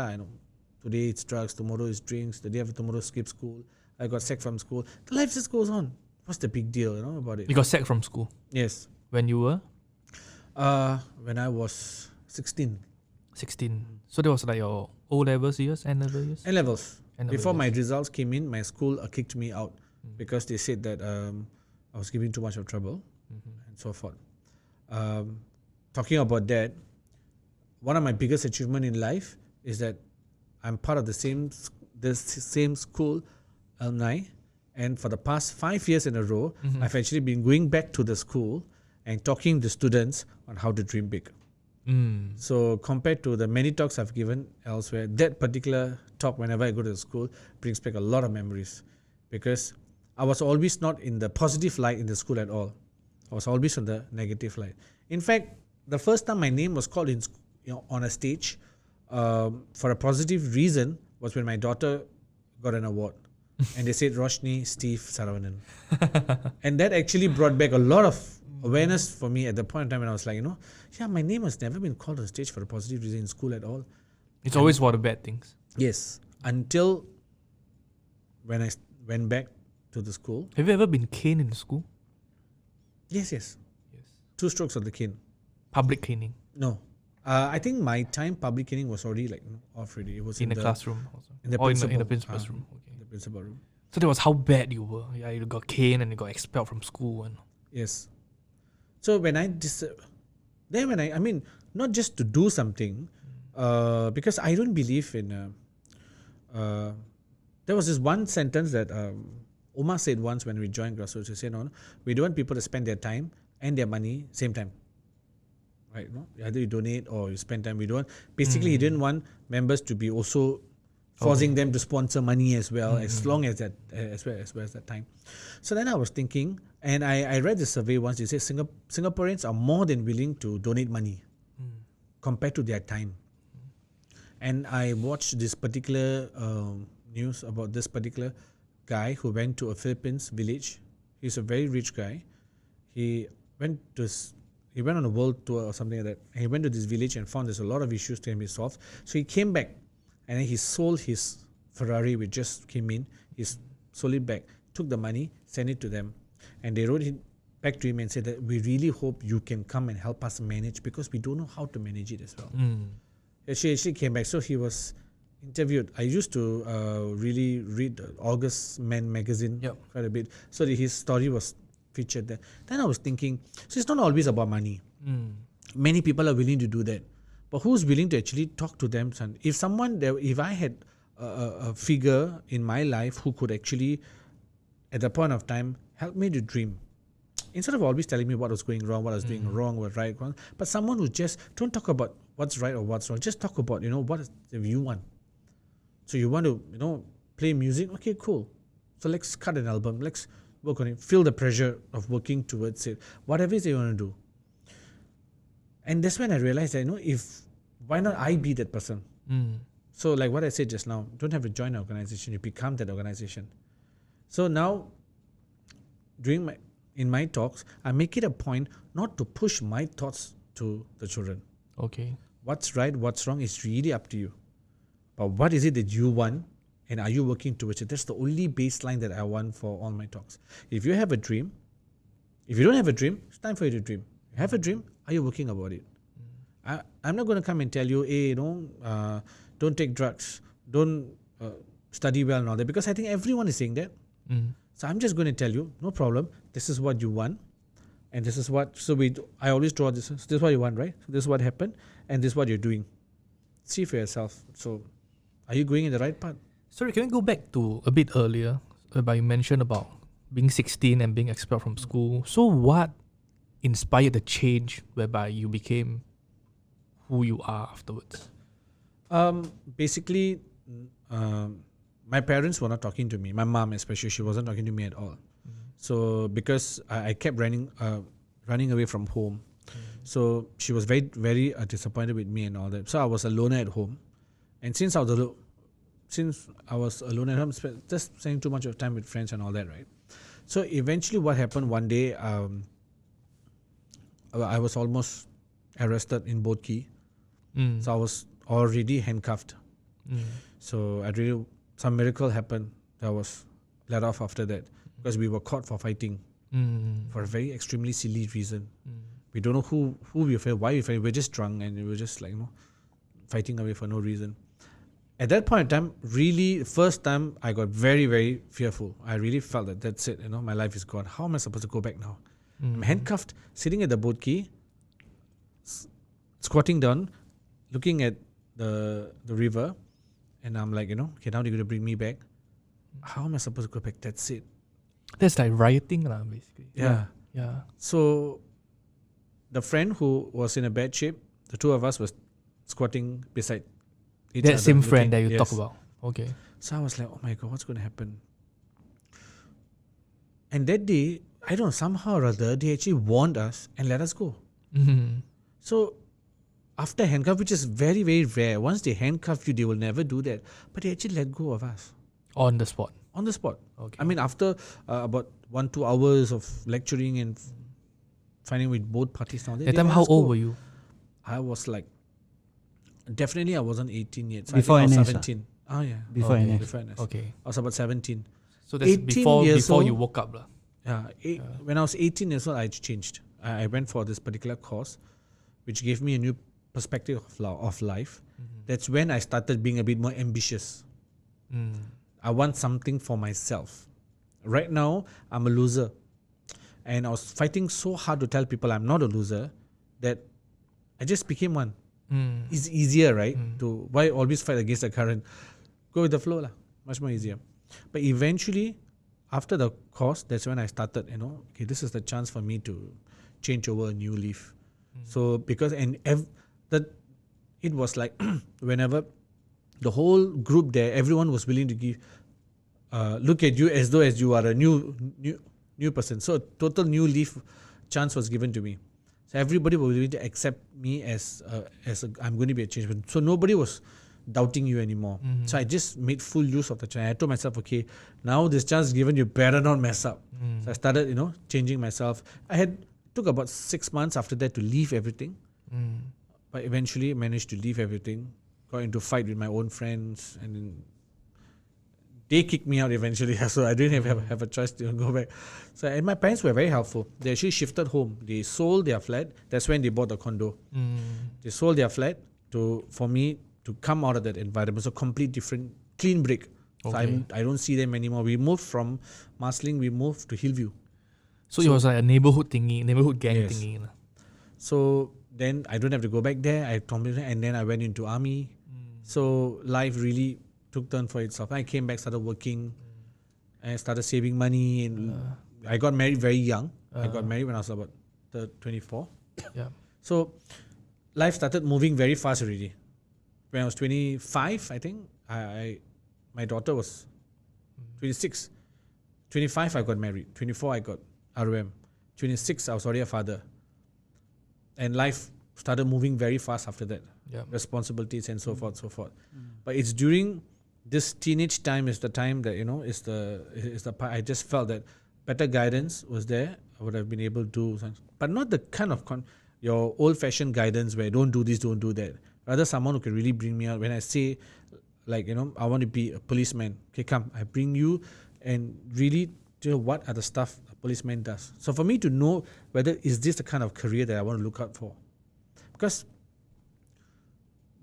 today it's drugs, tomorrow it's drinks, the day after tomorrow skip school. I got sacked from school. The life just goes on. What's the big deal, about it? You got sacked from school Yes. when you were When I was 16. 16. So that was like your O-levels years, N-level years? N-levels. N-level Before my years. results came in, my school kicked me out because they said that I was giving too much of trouble and so forth. Talking about that, one of my biggest achievements in life is that I'm part of the same school alumni, and for the past 5 years in a row, I've actually been going back to the school and talking to students on how to dream big. So compared to the many talks I've given elsewhere, that particular talk, whenever I go to the school, brings back a lot of memories, because I was always not in the positive light in the school at all. I was always on the negative light. In fact, the first time my name was called on a stage for a positive reason was when my daughter got an award. And they said Roshni Steve Saravanan. And that actually brought back a lot of awareness for me at the point in time when I was like, my name has never been called on stage for a positive reason in school at all. It's always for the bad things. Yes. Until when I went back to the school. Have you ever been caned in school? Yes. 2 strokes of the cane. Public caning? No. I think my time public caning was already off already. It was In the classroom also? in the Or in principal, the principal's room? Okay. the principal room. So that was how bad you were. Yeah, you got caned and you got expelled from school. And Yes. So when I not just to do something, because I don't believe in. There was this one sentence that Omer said once when we joined Grassroots. He said, "No, we don't want people to spend their time and their money same time. Right? No, either you donate or you spend time. We don't. Basically, he didn't want members to be also forcing them to sponsor money as well, as long as that as well as that time. So then I was thinking, and I read the survey once. It says Singaporeans are more than willing to donate money compared to their time. And I watched this particular news about this particular guy who went to a Philippines village. He's a very rich guy. He went on a world tour or something like that. And he went to this village and found there's a lot of issues to be solved. So he came back and then he sold his Ferrari, which just came in. He sold it back, took the money, sent it to them. And they wrote it back to him and said that we really hope you can come and help us manage, because we don't know how to manage it as well. She actually came back. So he was interviewed. I used to really read August Man magazine quite a bit. So his story was featured there. Then I was thinking, so it's not always about money. Many people are willing to do that. But who's willing to actually talk to them? If I had a figure in my life who could actually, at the point of time, help me to dream, instead of always telling me what was going wrong, what I was doing wrong, what right, wrong, but someone who just don't talk about what's right or what's wrong, just talk about what is you want. So you want to play music, okay, cool. So let's cut an album, let's work on it, feel the pressure of working towards it, whatever it is you want to do. And that's when I realized that why not I be that person? So like what I said just now, don't have to join an organization, you become that organization. So now in my talks, I make it a point not to push my thoughts to the children. okay. what's right, what's wrong is really up to you. But what is it that you want, and are you working towards it? That's the only baseline that I want for all my talks. If you have a dream, if you don't have a dream, it's time for you to dream. You have a dream, are you working about it? I'm not going to come and tell you, hey, don't take drugs, don't study well and all that, because I think everyone is saying that. So I'm just going to tell you, no problem, this is what you want, and this is what, I always draw this, this is what you want, right? So this is what happened, and this is what you're doing. See for yourself. So are you going in the right path? Sorry, can we go back to a bit earlier, whereby you mentioned about being 16 and being expelled from school. So what inspired the change whereby you became who you are afterwards? Basically, my parents were not talking to me. My mom especially, she wasn't talking to me at all. So because I kept running away from home, so she was very, very disappointed with me and all that. So I was alone at home, and since I was alone at home, just spending too much of time with friends and all that, right? So eventually, what happened one day, I was almost arrested in Boat Key. So I was already handcuffed. So some miracle happened. I was let off after that because we were caught for fighting for a very extremely silly reason. We don't know who we were fighting, why we were fighting. We were just drunk and we were just fighting away for no reason. At that point in time, really, first time I got very, very fearful. I really felt that that's it. My life is gone. How am I supposed to go back now? I'm handcuffed, sitting at the boat quay, squatting down, looking at the river, and I'm like, okay, now they're going to bring me back. How am I supposed to go back? That's it. That's like rioting, basically. Yeah. So the friend who was in a bad shape, the two of us was squatting beside each other. That same friend that you yes. talk about. Okay. So I was like, oh my God, what's going to happen? And that day, I don't know, somehow or other, they actually warned us and let us go. So after handcuff, which is very, very rare, once they handcuff you, they will never do that. But they actually let go of us. On the spot. On the spot. Okay. I mean, after about 1-2 hours of lecturing and finding with both parties now. That time, how old were you? I was like, definitely I wasn't 18 yet. So Before I think I was NS, 17. Oh yeah. Before NS. Before NS. Okay. I was about 17. So that's 18 before years you old. woke up. When I was 18 years old, I changed. I went for this particular course, which gave me a new perspective of life. That's when I started being a bit more ambitious. I want something for myself. Right now, I'm a loser. And I was fighting so hard to tell people I'm not a loser that I just became one. It's easier, right? To why always fight against the current? Go with the flow, lah. Much more easier. But eventually, after the course, that's when I started, okay, this is the chance for me to change over a new leaf. So because it was like whenever the whole group there, everyone was willing to give look at you as though as you are a new person. So a total new leaf chance was given to me. So everybody was willing to accept me as I'm going to be a change. So nobody was doubting you anymore. So I just made full use of the chance. I told myself, okay, now this chance is given, you better not mess up. So I started, changing myself. Took about 6 months after that to leave everything. But eventually managed to leave everything. Got into a fight with my own friends, and then they kicked me out eventually. So I didn't have a choice to go back. So and my parents were very helpful. They actually shifted home. They sold their flat. That's when they bought the condo. They sold their flat for me to come out of that environment. So complete different, clean break. Okay. So I don't see them anymore. We moved from Marsiling, we moved to Hillview. So it was like a neighborhood gang Yes. thingy. So then I don't have to go back there. And then I went into army. So life really took turn for itself. I came back, started working, and I started saving money. And I got married very young. I got married when I was about 24. Yeah. So life started moving very fast already. When I was 25, I think, my daughter was 26. 25, I got married. 24, I got ROM. 26, I was already a father. And life started moving very fast after that. Yeah. Responsibilities and so forth. But it's during this teenage time is the time that, is the part I just felt that better guidance was there. I would have been able to do something. But not the kind of your old-fashioned guidance where don't do this, don't do that. rather someone who can really bring me out. When I say, like, I want to be a policeman. Okay, come, I bring you and really what are the stuff a policeman does. So for me to know whether is this the kind of career that I want to look out for. Because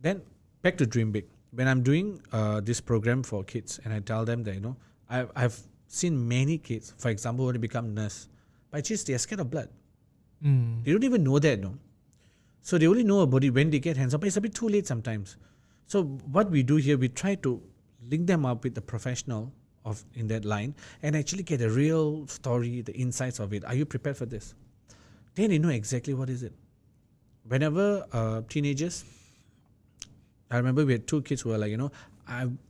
then back to Dream Big. When I'm doing this program for kids and I tell them that, I've seen many kids, for example, want to become nurse, but just they're scared of blood. They don't even know that, no. So they only know about it when they get hands on, but it's a bit too late sometimes. So what we do here, we try to link them up with the professional in that line and actually get a real story, the insights of it. Are you prepared for this? Then they know exactly what is it. Whenever teenagers, I remember we had 2 kids who were like,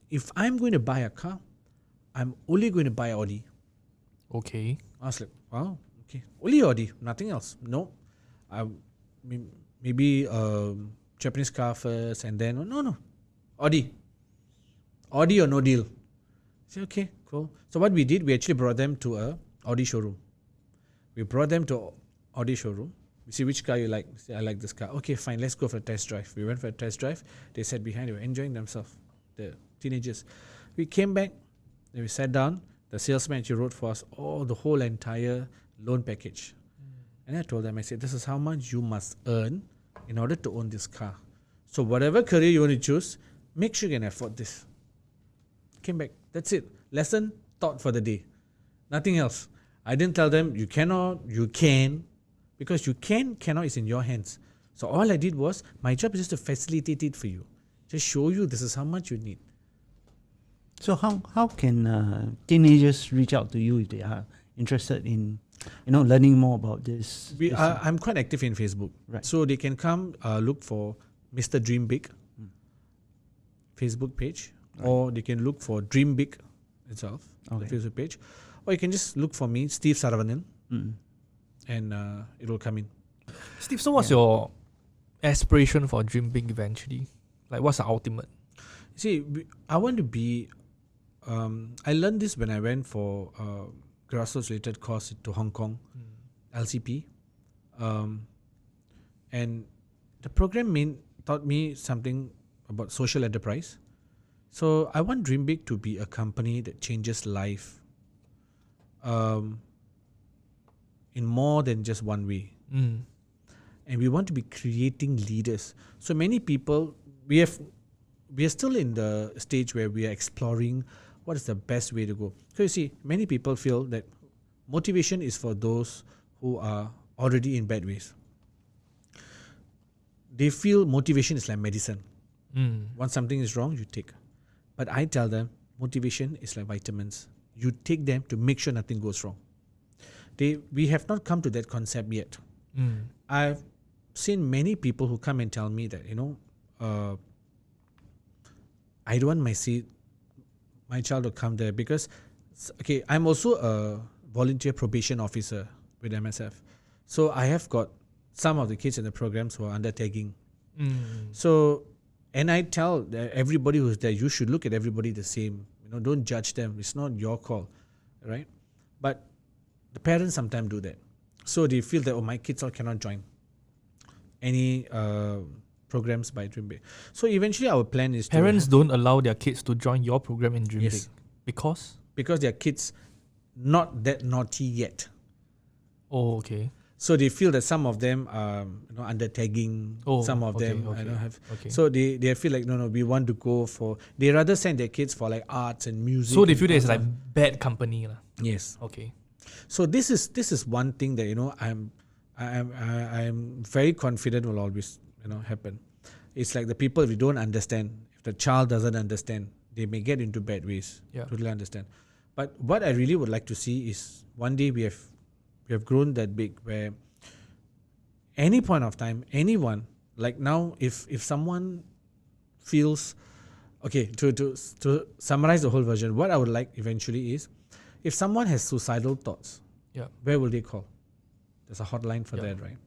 if I'm going to buy a car, I'm only going to buy Audi. Okay. I was like, wow, okay. Only Audi, nothing else. No. Maybe Japanese car first and then, no. Audi or no deal. I said, okay, cool. So what we did, we actually brought them to a Audi showroom. We brought them to Audi showroom. We see which car you like. Say, I like this car. Okay, fine, let's go for a test drive. We went for a test drive. They sat behind, they were enjoying themselves, the teenagers. We came back, then we sat down. The salesman actually wrote for us the whole entire loan package. And I told them, I said, this is how much you must earn in order to own this car. So whatever career you want to choose, make sure you can afford this. Came back. That's it. Lesson taught for the day. Nothing else. I didn't tell them you cannot, you can. Because you cannot is in your hands. So all I did was, my job is just to facilitate it for you. Just show you this is how much you need. So how can teenagers reach out to you if they are interested in learning more about this? I'm quite active in Facebook. Right. So they can come look for Mr. Dream Big Facebook page. Right. Or they can look for Dream Big itself, Facebook page. Or you can just look for me, Steve Saravanan. And it will come in. Steve, so what's your aspiration for Dream Big eventually? Like, what's the ultimate? See, I want to be... I learned this when I went for Grassroots related course to Hong Kong, LCP. And the program taught me something about social enterprise. So I want Dream Big to be a company that changes life in more than just one way. And we want to be creating leaders. So many people, we are still in the stage where we are exploring what is the best way to go. So you see, many people feel that motivation is for those who are already in bad ways. They feel motivation is like medicine. Once something is wrong, you take. But I tell them, motivation is like vitamins. You take them to make sure nothing goes wrong. We have not come to that concept yet. I've seen many people who come and tell me that, I don't want my child to come there because, I'm also a volunteer probation officer with MSF. So I have got some of the kids in the programs who are under tagging. So, and I tell everybody who's there, you should look at everybody the same. Don't judge them. It's not your call, right? But the parents sometimes do that. So they feel that, my kids all cannot join any programs by Dream Big. So eventually our plan is Parents don't allow their kids to join your program in Dream Big. Because? Because their kids not that naughty yet. Oh, okay. So they feel that some of them are under tagging. Some of them have. Okay. So they feel like, no, we want to go for... They rather send their kids for like arts and music. So they feel that it's like bad company. Yes. Okay. So this is one thing that I'm very confident will always happen. It's like the people, if you don't understand, if the child doesn't understand, they may get into bad ways. Yeah. Totally understand. But what I really would like to see is one day we have grown that big where any point of time, anyone, like now, if someone feels to summarize the whole version, what I would like eventually is, if someone has suicidal thoughts, where will they call? There's a hotline for that, right?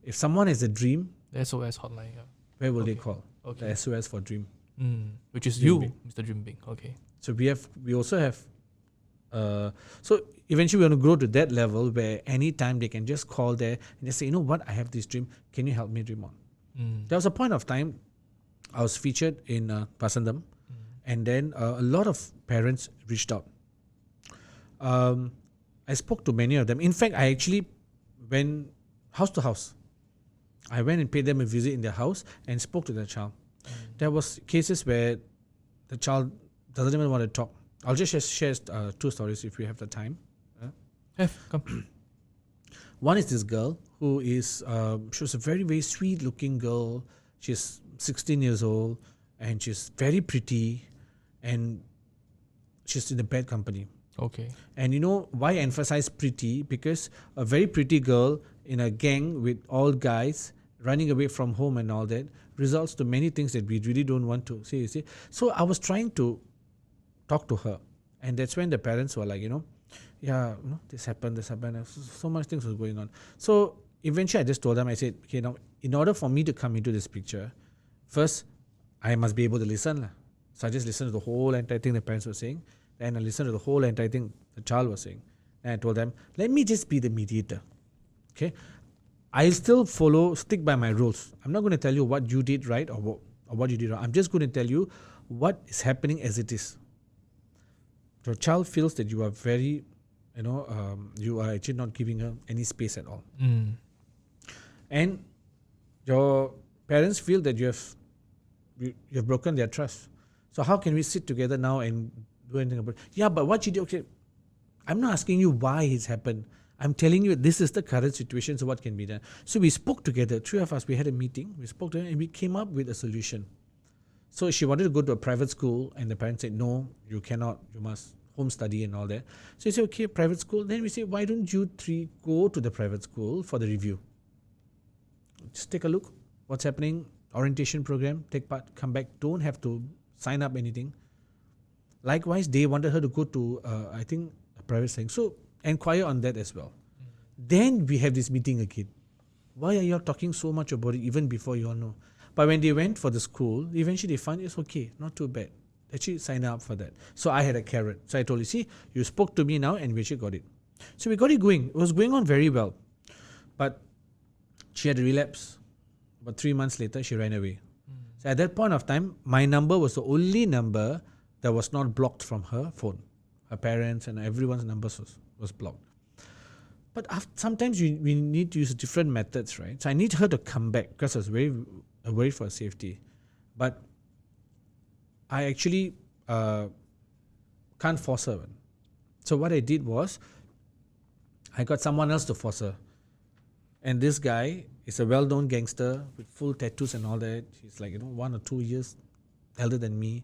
If someone has a dream, the SOS hotline, where will they call? Okay. The SOS for dream. Which is Dream you, Big. Mr. Dream Big. Okay. So we also have so eventually we want to grow to that level where anytime they can just call there and just say, I have this dream, can you help me dream on? There was a point of time I was featured in Pasandam, and then a lot of parents reached out. I spoke to many of them. In fact, I actually went house to house. I went and paid them a visit in their house and spoke to the child. There was cases where the child doesn't even want to talk. I'll just share 2 stories if we have the time. Come. One is this girl who is, she was a very, very sweet looking girl. She's 16 years old and she's very pretty and she's in a bad company. Okay. And you know why I emphasize pretty? Because a very pretty girl in a gang with all guys running away from home and all that results to many things that we really don't want to see. You see? So I was trying to talk to her. And that's when the parents were like, this happened. So much things was going on. So eventually I just told them, I said, okay, now in order for me to come into this picture, first I must be able to listen. So I just listened to the whole entire thing the parents were saying. And I listened to the whole entire thing the child was saying. And I told them, let me just be the mediator. Okay? I'll still stick by my rules. I'm not going to tell you what you did right or what you did wrong. I'm just going to tell you what is happening as it is. The child feels that you are very, you are actually not giving her any space at all. And your parents feel that you have broken their trust. So how can we sit together now and do anything about it? Yeah, but what you did, okay, I'm not asking you why it's happened. I'm telling you this is the current situation, so what can be done? So we spoke together, 3 of us, we had a meeting, we spoke together and we came up with a solution. So she wanted to go to a private school and the parents said, no, you cannot, you must home study and all that. So he said, okay, private school. Then we said, why don't you 3 go to the private school for the review? Just take a look, what's happening, orientation program, take part, come back, don't have to sign up anything. Likewise, they wanted her to go to, I think, a private thing. So inquire on that as well. Then we have this meeting again. Why are you all talking so much about it even before you all know? But when they went for the school, eventually they found it's okay, not too bad. Actually sign up for that. So I had a carrot. So I told you, see, you spoke to me now and we actually got it. So we got it going. It was going on very well. But she had a relapse. About 3 months later, she ran away. So at that point of time, my number was the only number that was not blocked from her phone. Her parents and everyone's numbers was blocked. But sometimes we need to use different methods, right? So I need her to come back because I was very worried for her safety. But I actually can't force her. So what I did was, I got someone else to force her. And this guy is a well-known gangster with full tattoos and all that. He's like, 1 or 2 years elder than me.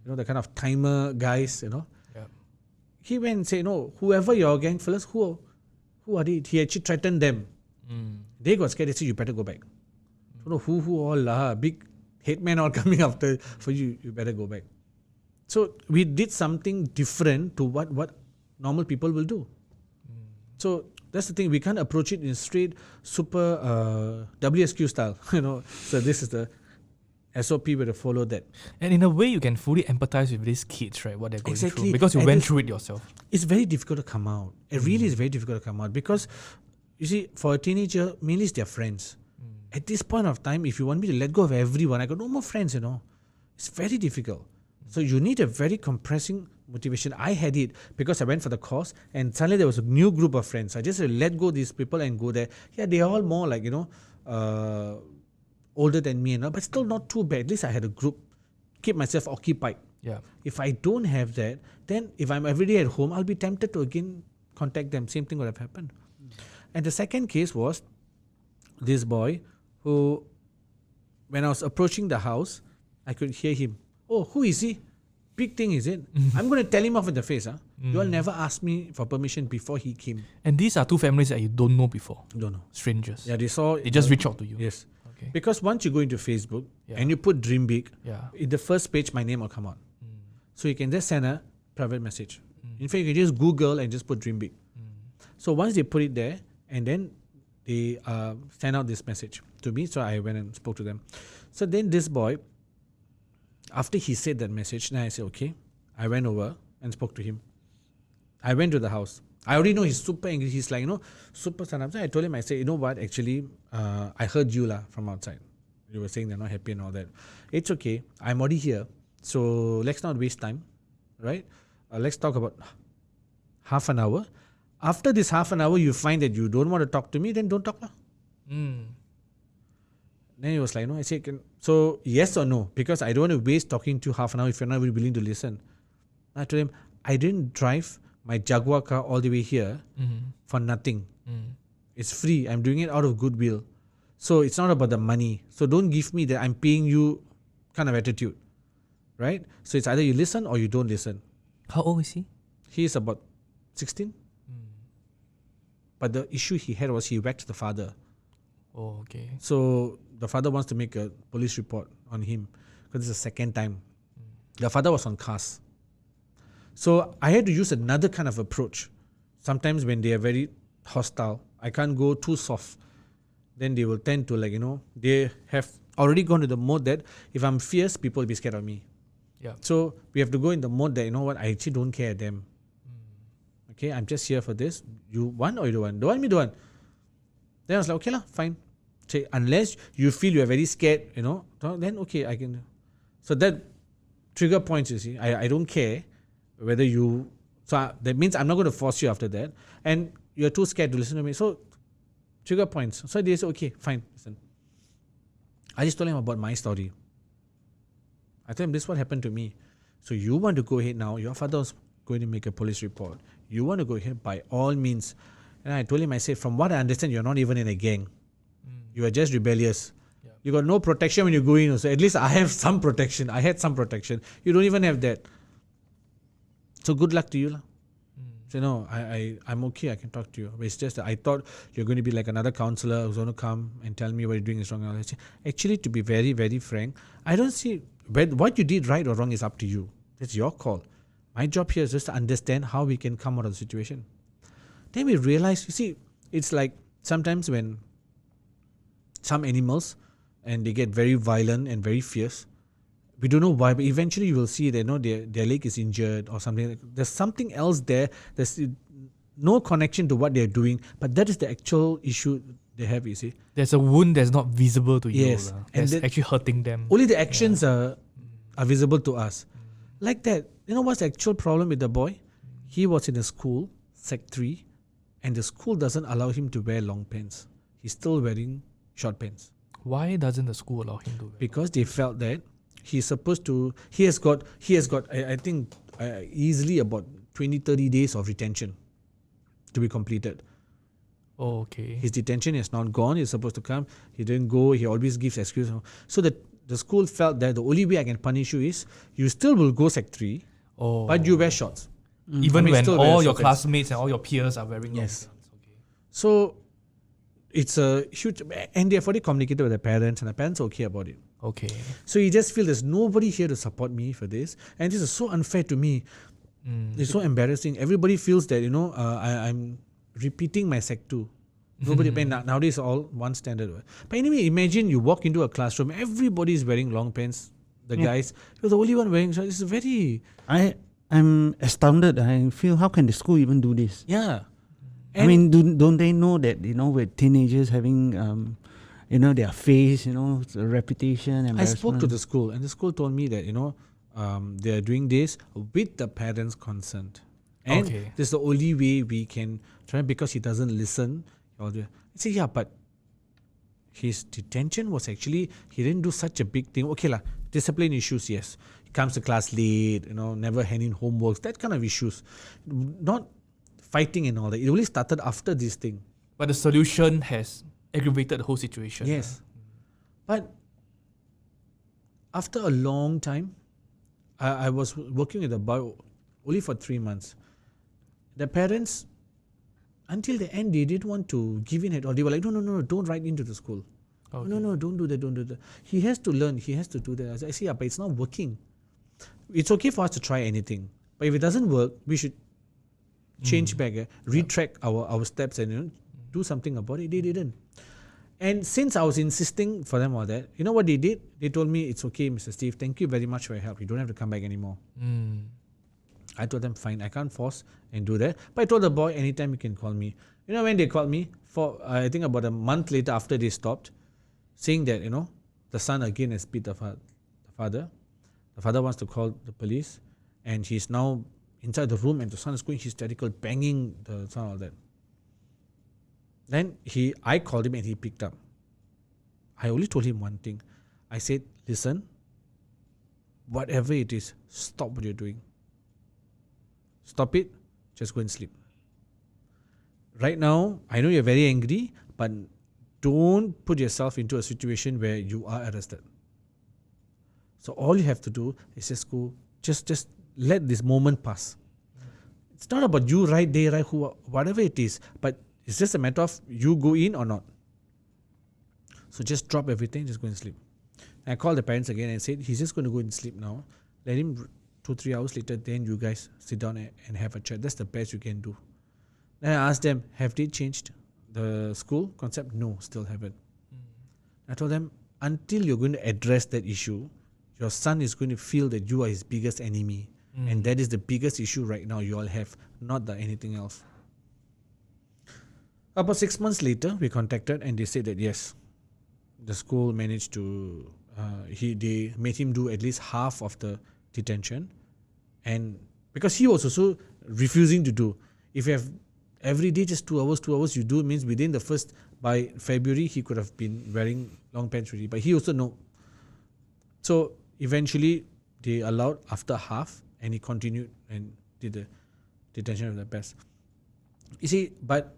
The kind of timer guys, Yeah. He went and said, whoever your gang fellas, who are they? He actually threatened them. They got scared. They said, you better go back. Who all are big hitmen all coming after for you. You better go back. So we did something different to what normal people will do. So that's the thing. We can't approach it in straight, super WSQ style. So this is the SOP way to follow that. And in a way, you can fully empathize with these kids, right? What they're going Exactly. through. Because you And went through it yourself. It's very difficult to come out. It really is very difficult to come out because, you see, for a teenager, mainly it's their friends. At this point of time, if you want me to let go of everyone, I got no more friends, It's very difficult. So you need a very compressing motivation. I had it because I went for the course and suddenly there was a new group of friends. I just let go of these people and go there. Yeah, they're all more like, older than me, but still not too bad. At least I had a group, keep myself occupied. Yeah. If I don't have that, then if I'm every day at home, I'll be tempted to again contact them. Same thing would have happened. And the second case was this boy who, when I was approaching the house, I could hear him. Oh, who is he? Big thing, is it? I'm going to tell him off in the face. You all never asked me for permission before he came. And these are 2 families that you don't know before. Don't know. Strangers. Yeah, they saw. They just reach out to you. Yes. Okay. Because once you go into Facebook Yeah. and you put Dream Big, Yeah. in the first page, my name will come out. So you can just send a private message. In fact, you can just Google and just put Dream Big. So once they put it there, and then they send out this message to me, so I went and spoke to them. So then this boy, after he said that message, then I said, okay. I went over and spoke to him. I went to the house. I already know he's super angry. He's like, super son. I told him, I said, you know what, actually, I heard you from outside. You were saying they're not happy and all that. It's okay. I'm already here. So let's not waste time, right? Let's talk about half an hour. After this half an hour, you find that you don't want to talk to me, then don't talk. Mm. Then he was like, no, I said, so yes or no? Because I don't want to waste talking to you half an hour if you're not really willing to listen. I told him, I didn't drive my Jaguar car all the way here for nothing. It's free. I'm doing it out of goodwill. So it's not about the money. So don't give me that I'm paying you kind of attitude, right? So it's either you listen or you don't listen. How old is he? He is about 16. But the issue he had was he whacked the father. Oh, okay. So the father wants to make a police report on him because it's the second time. The father was on cast. So I had to use another kind of approach. Sometimes when they are very hostile, I can't go too soft. Then they will tend to they have already gone to the mode that if I'm fierce, people will be scared of me. Yeah. So we have to go in the mode that, I actually don't care them. Okay, I'm just here for this. You want or you don't want? Don't want me, don't want. Then I was like, okay, fine. Say, unless you feel you are very scared, then okay, I can. So that trigger points, you see, I don't care whether you. So that means I'm not going to force you after that. And you're too scared to listen to me. So trigger points. So they say, okay, fine, listen. I just told him about my story. I told him this is what happened to me. So you want to go ahead now. Your father was going to make a police report. You want to go ahead by all means. And I told him, I said, from what I understand, you're not even in a gang. You are just rebellious. Yeah. You got no protection when you go in. So at least I have some protection. I had some protection. You don't even have that. So good luck to you. So no, I'm okay. I can talk to you. But it's just that I thought you're going to be like another counselor who's going to come and tell me what you're doing is wrong. And I say, actually, to be very, very frank, I don't see what you did right or wrong is up to you. It's your call. My job here is just to understand how we can come out of the situation. Then we realize, you see, it's like sometimes when some animals and they get very violent and very fierce, we don't know why, but eventually you will see that their leg is injured or something. There's something else there. There's no connection to what they're doing, but that is the actual issue they have, you see. There's a wound that's not visible to you. Yes. That's actually hurting them. Only the actions are visible to us. Like that. You know what's the actual problem with the boy? He was in a school, Sec 3, and the school doesn't allow him to wear long pants. He's still wearing short pants. Why doesn't the school allow him to wear? Because they felt that he's supposed to, he has got I think easily about 20-30 days of retention to be completed. Oh, okay. His detention is not gone. He's supposed to come. He didn't go. He always gives excuses. So the school felt that the only way I can punish you is you still will go Sec 3, but you wear shorts. Even when still all wear your short pants. classmates and all your peers are wearing long Yes. pants. Okay. So it's a huge, and they have already communicated with their parents, and the parents are okay about it. Okay. So you just feel there's nobody here to support me for this, and this is so unfair to me. It's so embarrassing. Everybody feels that I'm repeating my Sec 2. Nobody. Nowadays all one standard. But anyway, imagine you walk into a classroom, everybody is wearing long pants. The guys, you're the only one wearing shorts. It's very. I'm astounded. I feel, how can the school even do this? Yeah. I mean, don't they know that, with teenagers having, their face, the reputation, I spoke to the school, and the school told me that, they are doing this with the parents' consent. And this is the only way we can try, because he doesn't listen. I say, yeah, but his detention was actually, he didn't do such a big thing. Okay, discipline issues, yes. He comes to class late, never handing homeworks, that kind of issues. Not fighting and all that. It only started after this thing. But the solution has aggravated the whole situation. Yes. But after a long time, I was working with the boy only for 3 months. The parents, until the end, they didn't want to give in at all. They were like, no, don't write into the school. Okay. No, don't do that. He has to learn. He has to do that. I say, yeah, but it's not working. It's okay for us to try anything. But if it doesn't work, we should change back, retract our steps and do something about it. They didn't. And since I was insisting for them all that, you know what they did? They told me, it's okay, Mr. Steve, thank you very much for your help. You don't have to come back anymore. I told them, fine, I can't force and do that. But I told the boy, anytime you can call me. You know when they called me, for I think about a month later after they stopped, saying that, the son again has beat the father. The father wants to call the police, and he's now inside the room, and the son is going hysterical, banging the son, all that. Then I called him, and he picked up. I only told him one thing. I said, listen, whatever it is, stop what you're doing. Stop it, just go and sleep. Right now, I know you're very angry, but don't put yourself into a situation where you are arrested. So all you have to do is just go, just let this moment pass. It's not about you right, they right, who, whatever it is, but it's just a matter of you go in or not. So just drop everything, just go and sleep. And I called the parents again and said, he's just going to go and sleep now. Let him 2-3 hours later, then you guys sit down and have a chat. That's the best you can do. Then I asked them, have they changed the school concept? No, still haven't. I told them, until you're going to address that issue, your son is going to feel that you are his biggest enemy. And that is the biggest issue right now you all have, not anything else. About 6 months later, we contacted and they said that yes, the school managed to, they made him do at least half of the detention. And because he was also refusing to do. If you have every day just 2 hours you do, means within the first, by February, he could have been wearing long pants already. But he also no. So eventually, they allowed after half, and he continued and did the detention of the best. You see, but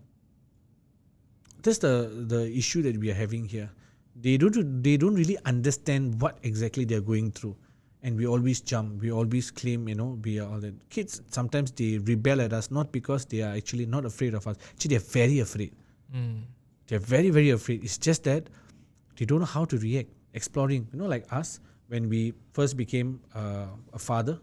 that's the issue that we are having here. They don't really understand what exactly they're going through. And we always jump, we always claim, we are all that. Kids, sometimes they rebel at us, not because they are actually not afraid of us. Actually, they're very afraid. They're very, very afraid. It's just that they don't know how to react. Exploring, like us, when we first became a father,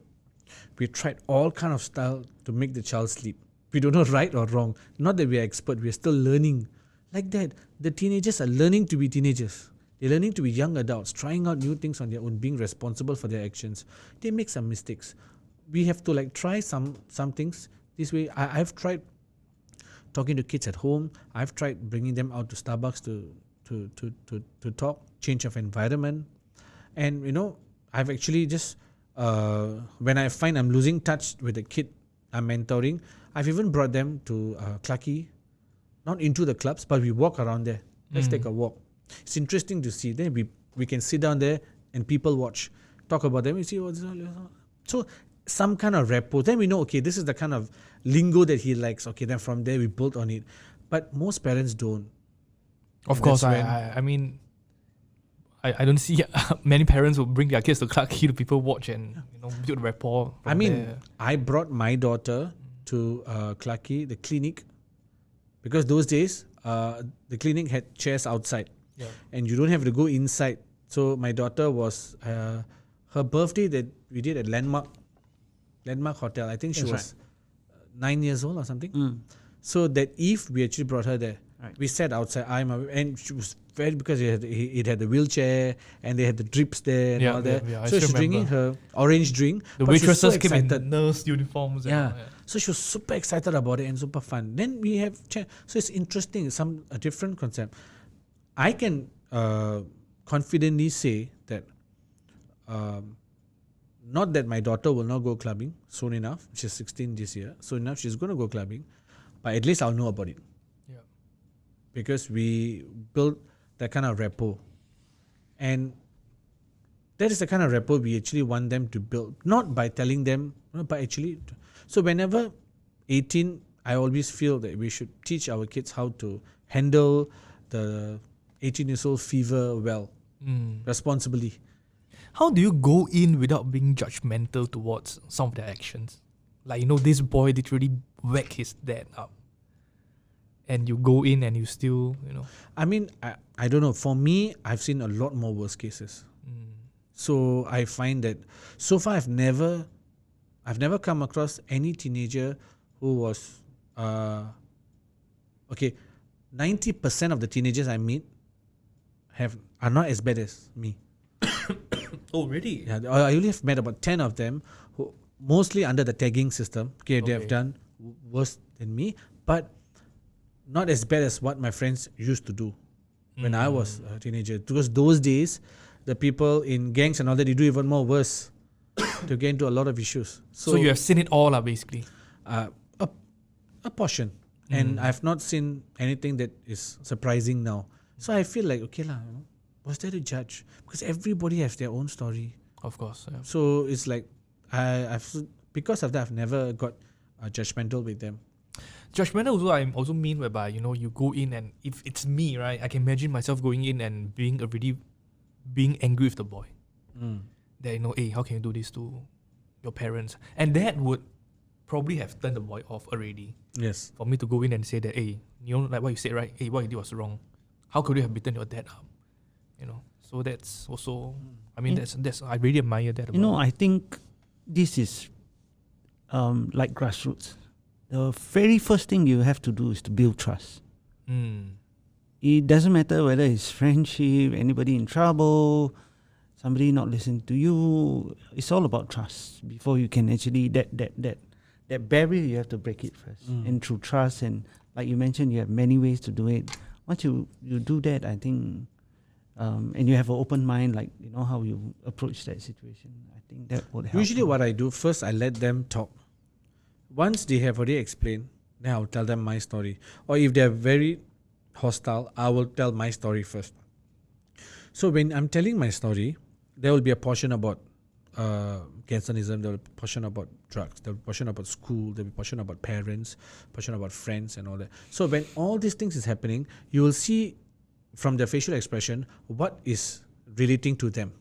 we tried all kind of style to make the child sleep. We don't know right or wrong. Not that we are expert, we are still learning. Like that, the teenagers are learning to be teenagers. They're learning to be young adults, trying out new things on their own, being responsible for their actions. They make some mistakes. We have to try some things this way. I've tried talking to kids at home. I've tried bringing them out to Starbucks to talk, change of environment. And I've actually just when I find I'm losing touch with the kid I'm mentoring, I've even brought them to Clarke Quay, not into the clubs, but we walk around there. Let's take a walk. It's interesting to see. Then we can sit down there and people watch, talk about them. You see, so some kind of rapport. Then we know, okay, this is the kind of lingo that he likes. Okay, then from there we build on it. But most parents don't. Of course, I mean, I don't see many parents will bring their kids to Clarke Quay to people watch and build rapport. I mean, there. I brought my daughter to Clarke Quay, the clinic, because those days the clinic had chairs outside, and you don't have to go inside. So my daughter was her birthday that we did at Landmark Hotel. I think she was 9 years old or something. So that eve we actually brought her there. Right. We sat outside, and she was very, because it had the wheelchair and they had the drips there and all that. So she's drinking her orange drink. The waitresses came in nurse uniforms. So she was super excited about it and super fun. Then we have so it's interesting. It's a different concept. I can confidently say that not that my daughter will not go clubbing soon enough. She's 16 this year. Soon enough she's going to go clubbing, but at least I'll know about it. Because we built that kind of rapport. And that is the kind of rapport we actually want them to build. Not by telling them, but actually. So whenever 18, I always feel that we should teach our kids how to handle the 18 years old fever well, responsibly. How do you go in without being judgmental towards some of their actions? Like, this boy literally whacked his dad up. And you go in and you still, I mean, I don't know. For me, I've seen a lot more worse cases. So I find that so far I've never come across any teenager who was 90% of the teenagers I meet are not as bad as me. Oh, really? Yeah, I only have met about 10 of them who mostly under the tagging system. They have done worse than me, but not as bad as what my friends used to do when I was a teenager. Because those days, the people in gangs and all that, they do even more worse to get into a lot of issues. So you have seen it all, basically. A portion. And I've not seen anything that is surprising now. So I feel like, okay lah, what's there to judge? Because everybody has their own story. Of course. Yeah. So it's like, because of that, I've never got judgmental with them. Judgmental also, I also mean whereby, you go in and if it's me, right, I can imagine myself going in and being angry with the boy. That, hey, how can you do this to your parents? And that would probably have turned the boy off already. Yes. For me to go in and say that, hey, like what you said, right? Hey, what you did was wrong. How could you have beaten your dad up? So that's also, I mean, that's I really admire that. I think this is like grassroots. The very first thing you have to do is to build trust. It doesn't matter whether it's friendship, anybody in trouble, somebody not listening to you. It's all about trust. Before you can actually that barrier, you have to break it first. And through trust, and like you mentioned, you have many ways to do it. Once you do that, I think, and you have an open mind, like how you approach that situation, I think that would help. Usually what I do, first I let them talk. Once they have already explained, then I'll tell them my story. Or if they're very hostile, I will tell my story first. So when I'm telling my story, there will be a portion about gangsterism, there will be a portion about drugs, there will be a portion about school, there will be a portion about parents, portion about friends and all that. So when all these things is happening, you will see from their facial expression what is relating to them.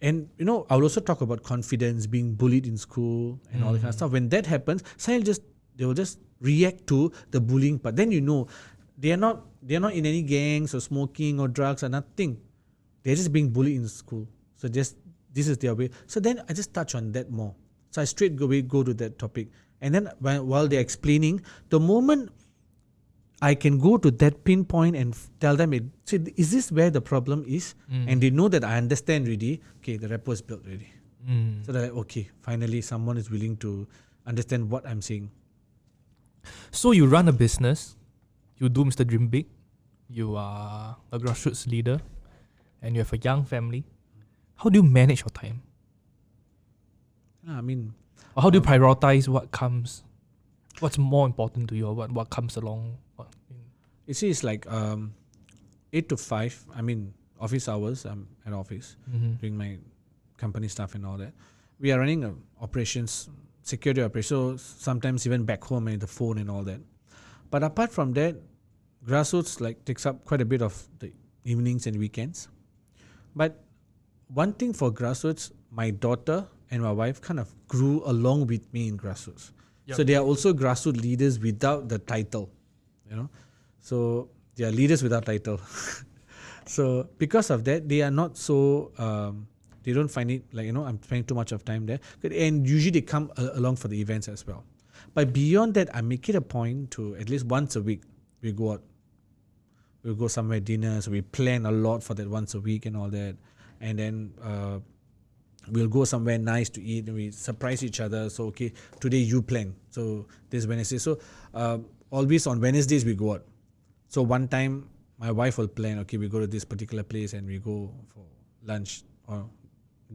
And I will also talk about confidence, being bullied in school and all that kind of stuff. When that happens, they will just react to the bullying part. Then they are not in any gangs or smoking or drugs or nothing. They're just being bullied in school. So this is their way. So then I just touch on that more. So I straight away go to that topic. And then while they're explaining, the moment I can go to that pinpoint and tell them, is this where the problem is? And they know that I understand already. Okay, the rapport is built already. So they're like, okay, finally someone is willing to understand what I'm saying. So you run a business, you do Mr. Dream Big, you are a grassroots leader, and you have a young family. How do you manage your time? Or how do you prioritize what's more important to you, or what comes along? You see, it's like 8 to 5. Office hours. I'm at office doing my company stuff and all that. We are running operations, security operations. So sometimes even back home and the phone and all that. But apart from that, grassroots takes up quite a bit of the evenings and weekends. But one thing for grassroots, my daughter and my wife kind of grew along with me in grassroots. Yep. So they are also grassroots leaders without the title, So they are leaders without title. So because of that, they are not so, they don't find it I'm spending too much of time there. And usually they come along for the events as well. But beyond that, I make it a point to at least once a week, we go out. We'll go somewhere dinner. So we plan a lot for that once a week and all that. And then we'll go somewhere nice to eat and we surprise each other. So, okay, today you plan. So this Wednesday. So always on Wednesdays we go out. So one time my wife will plan, okay, we go to this particular place and we go for lunch or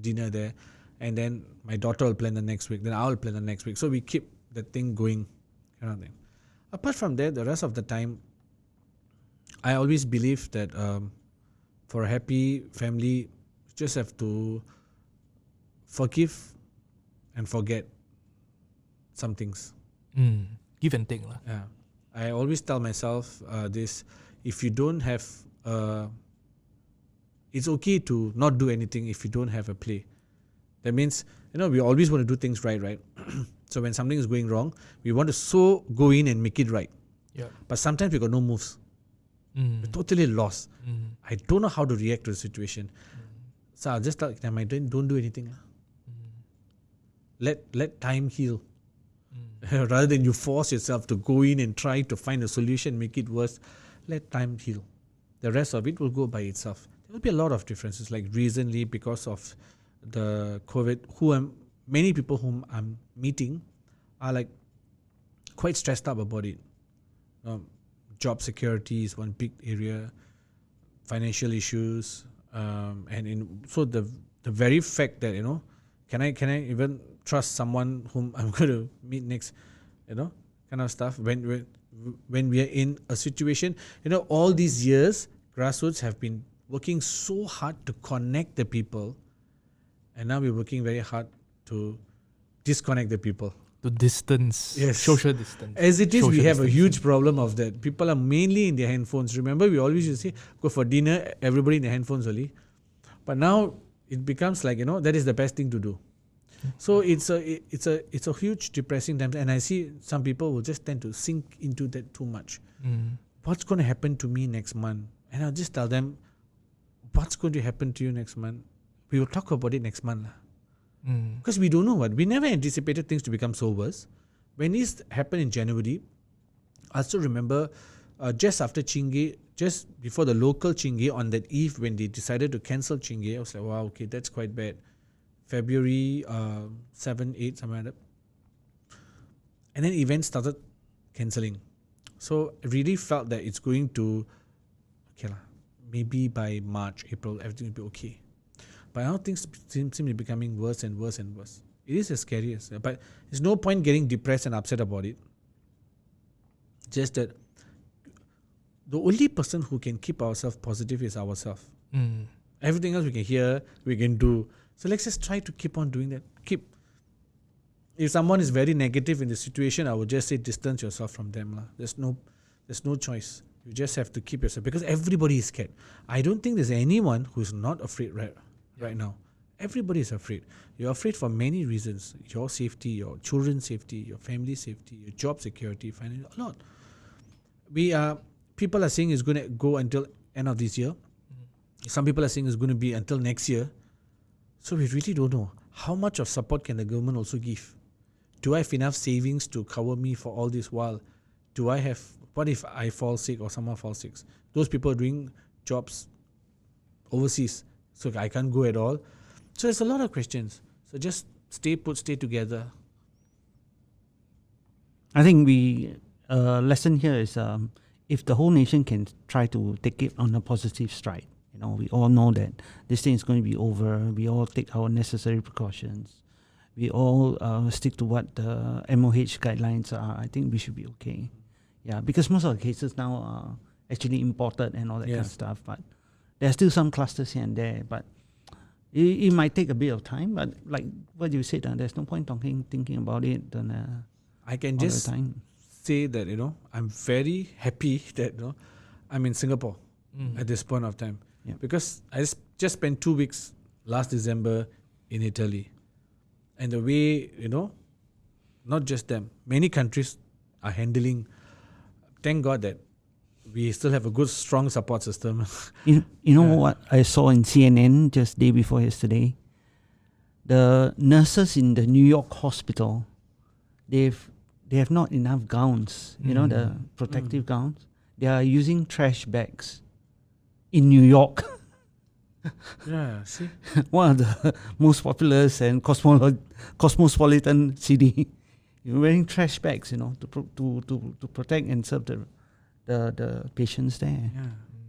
dinner there. And then my daughter will plan the next week. Then I'll plan the next week. So we keep the thing going. Kind of thing. Apart from that, the rest of the time, I always believe that for a happy family, you just have to forgive and forget some things. Give and take. Yeah. I always tell myself this, if you don't have, it's okay to not do anything if you don't have a play. That means, we always want to do things right? So when something is going wrong, we want to go in and make it right. Yeah. But sometimes we got no moves. We're totally lost. I don't know how to react to the situation. So I'll just tell them, don't do anything. Let time heal. Rather than you force yourself to go in and try to find a solution, make it worse, let time heal. The rest of it will go by itself. There will be a lot of differences. Like recently, because of the COVID, many people whom I'm meeting are quite stressed up about it. Job security is one big area, financial issues, So the very fact that, can I even trust someone whom I'm going to meet next, kind of stuff. When we are in a situation, all these years, Grassroots have been working so hard to connect the people, and now we're working very hard to disconnect the people. To distance, Yes. social distance. As it is, we Social have a distancing. huge problem of that. People are mainly in their handphones. Remember, we always used to say, go for dinner, everybody in their handphones only. But now it becomes like, that is the best thing to do. So it's a huge depressing time, and I see some people will just tend to sink into that too much. What's going to happen to me next month? And I'll just tell them, what's going to happen to you next month? We will talk about it next month. Because we don't know what. We never anticipated things to become so worse. When this happened in January, I still remember just after Chingay, just before the local Chingay, on that eve when they decided to cancel Chingay, I was like, wow, okay, that's quite bad. February 7, 8, somewhere like that. And then events started cancelling. So I really felt that it's going to, maybe by March, April, everything will be okay. But now things seem to be becoming worse and worse and worse. It is as scary as that. But there's no point getting depressed and upset about it. Just that the only person who can keep ourselves positive is ourselves. Everything else we can hear, we can do. So let's just try to keep on doing that. If someone is very negative in the situation, I would just say distance yourself from them. There's no choice. You just have to keep yourself, because everybody is scared. I don't think there's anyone who's not afraid right now. Everybody is afraid. You're afraid for many reasons. Your safety, your children's safety, your family safety, your job security, financial, a lot. People are saying it's going to go until end of this year. Some people are saying it's going to be until next year. So we really don't know. How much of support can the government also give? Do I have enough savings to cover me for all this while? What if I fall sick or someone falls sick? Those people are doing jobs overseas, so I can't go at all. So there's a lot of questions. So just stay put, stay together. I think lesson here is if the whole nation can try to take it on a positive stride. We all know that this thing is going to be over. We all take our necessary precautions. We all stick to what the MOH guidelines are. I think we should be okay. Yeah, because most of the cases now are actually imported and all that kind of stuff. But there's still some clusters here and there. But it might take a bit of time. But like what you said, there's no point thinking about it. I can just say that, I'm very happy that I'm in Singapore at this point of time. Yeah. Because I just spent 2 weeks last December in Italy. And the way, not just them, many countries are handling. Thank God that we still have a good, strong support system. You know what I saw in CNN just day before yesterday? The nurses in the New York hospital, they have not enough gowns, the protective gowns. They are using trash bags in New York. Yeah, see? One of the most populous and cosmopolitan city. You're wearing trash bags, to protect and serve the patients there.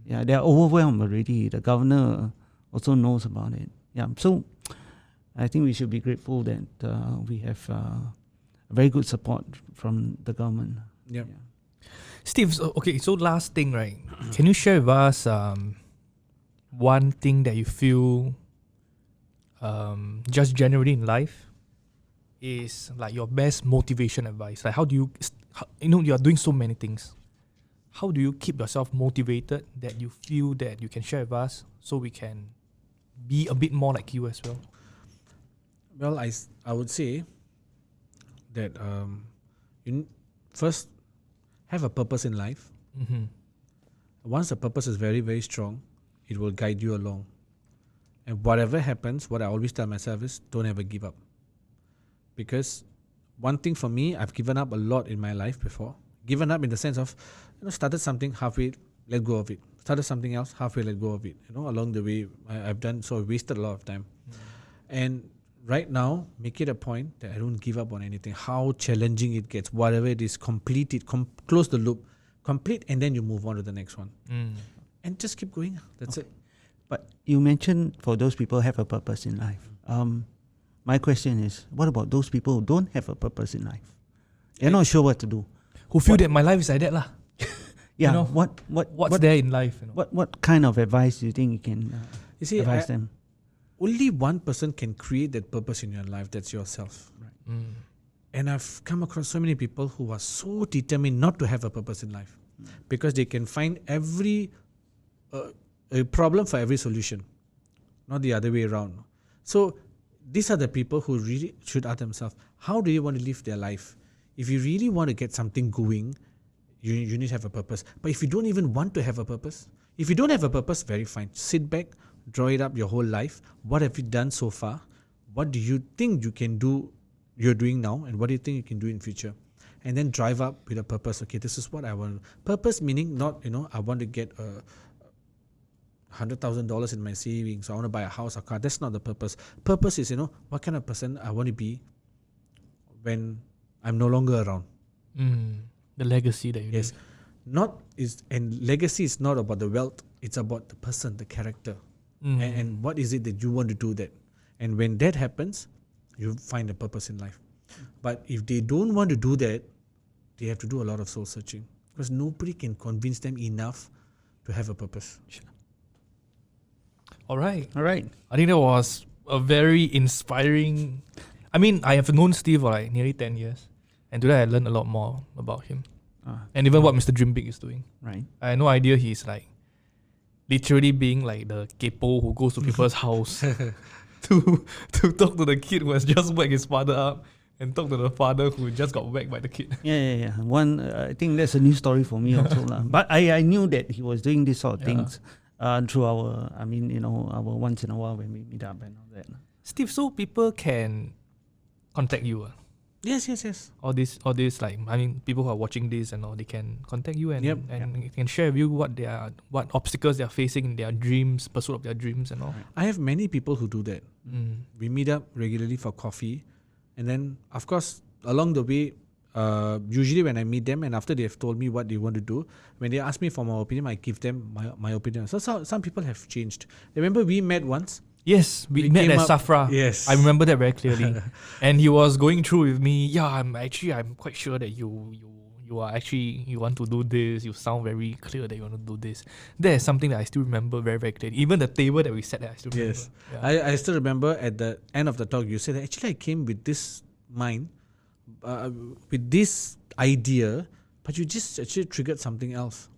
Yeah, they're overwhelmed already. The governor also knows about it. Yeah, so I think we should be grateful that we have very good support from the government. Yep. Yeah. Steve, so last thing, right? Can you share with us one thing that you feel just generally in life is like your best motivation advice? Like how do you, you are doing so many things. How do you keep yourself motivated that you feel that you can share with us so we can be a bit more like you as well? Well, I would say that you first have a purpose in life. Once the purpose is very, very strong, it will guide you along. And whatever happens, what I always tell myself is don't ever give up. Because one thing for me, I've given up a lot in my life before. Given up in the sense of, started something halfway, let go of it. Started something else, halfway, let go of it. Along the way, I've done, so I wasted a lot of time. And right now, make it a point that I don't give up on anything. How challenging it gets, whatever it is, complete it, close the loop, complete, and then you move on to the next one. And just keep going. That's it. But you mentioned for those people who have a purpose in life. My question is, what about those people who don't have a purpose in life? They're not sure what to do. Who feel that my life is like that lah. Yeah. You know, what's there in life? You know? What kind of advice do you think you can You see, advise them? only one person can create that purpose in your life. That's yourself. Right. And I've come across so many people who are so determined not to have a purpose in life because they can find every a problem for every solution, not the other way around. So these are the people who really should ask themselves, how do you want to live their life? If you really want to get something going, you need to have a purpose. But if you don't even want to have a purpose, if you don't have a purpose, very fine. Sit back, draw it up your whole life. What have you done so far? What do you think you can do, you're doing now, and what do you think you can do in future? And then drive up with a purpose. Okay, this is what I want. Purpose meaning not, I want to get $100,000 in my savings, so I want to buy a house or car. That's not the purpose. Purpose is, what kind of person I want to be when I'm no longer around. The legacy that you Yes. And legacy is not about the wealth, it's about the person, the character. And what is it that you want to do that? And when that happens, you find a purpose in life. But if they don't want to do that, they have to do a lot of soul searching because nobody can convince them enough to have a purpose. Sure. All right. I think that was a very inspiring. I mean, I have known Steve for like nearly 10 years. And today I learned a lot more about him. And even what Mr. Dream Big is doing. Right. I had no idea he's like literally being like the kepo who goes to people's house to talk to the kid who has just whacked his father up and talk to the father who just got whacked by the kid. Yeah. One, I think that's a new story for me also. But I knew that he was doing this sort of things through our, our once in a while when we meet up and all that. Steve, so people can contact you. Yes. All this, like, people who are watching this and all, they can contact you and can share with you what obstacles they are facing in their dreams, pursuit of their dreams and all. I have many people who do that. We meet up regularly for coffee, and then of course along the way, usually when I meet them and after they have told me what they want to do, when they ask me for my opinion, I give them my opinion. So some people have changed. Remember we met once. Yes, we met at Safra. Yes. I remember that very clearly. And he was going through with me, I'm quite sure that you want to do this. You sound very clear that you want to do this. That is something that I still remember very, very clearly. Even the table that we sat at, I still remember. Yes. Yeah. I still remember at the end of the talk, you said, actually I came with this mind, with this idea, but you just actually triggered something else.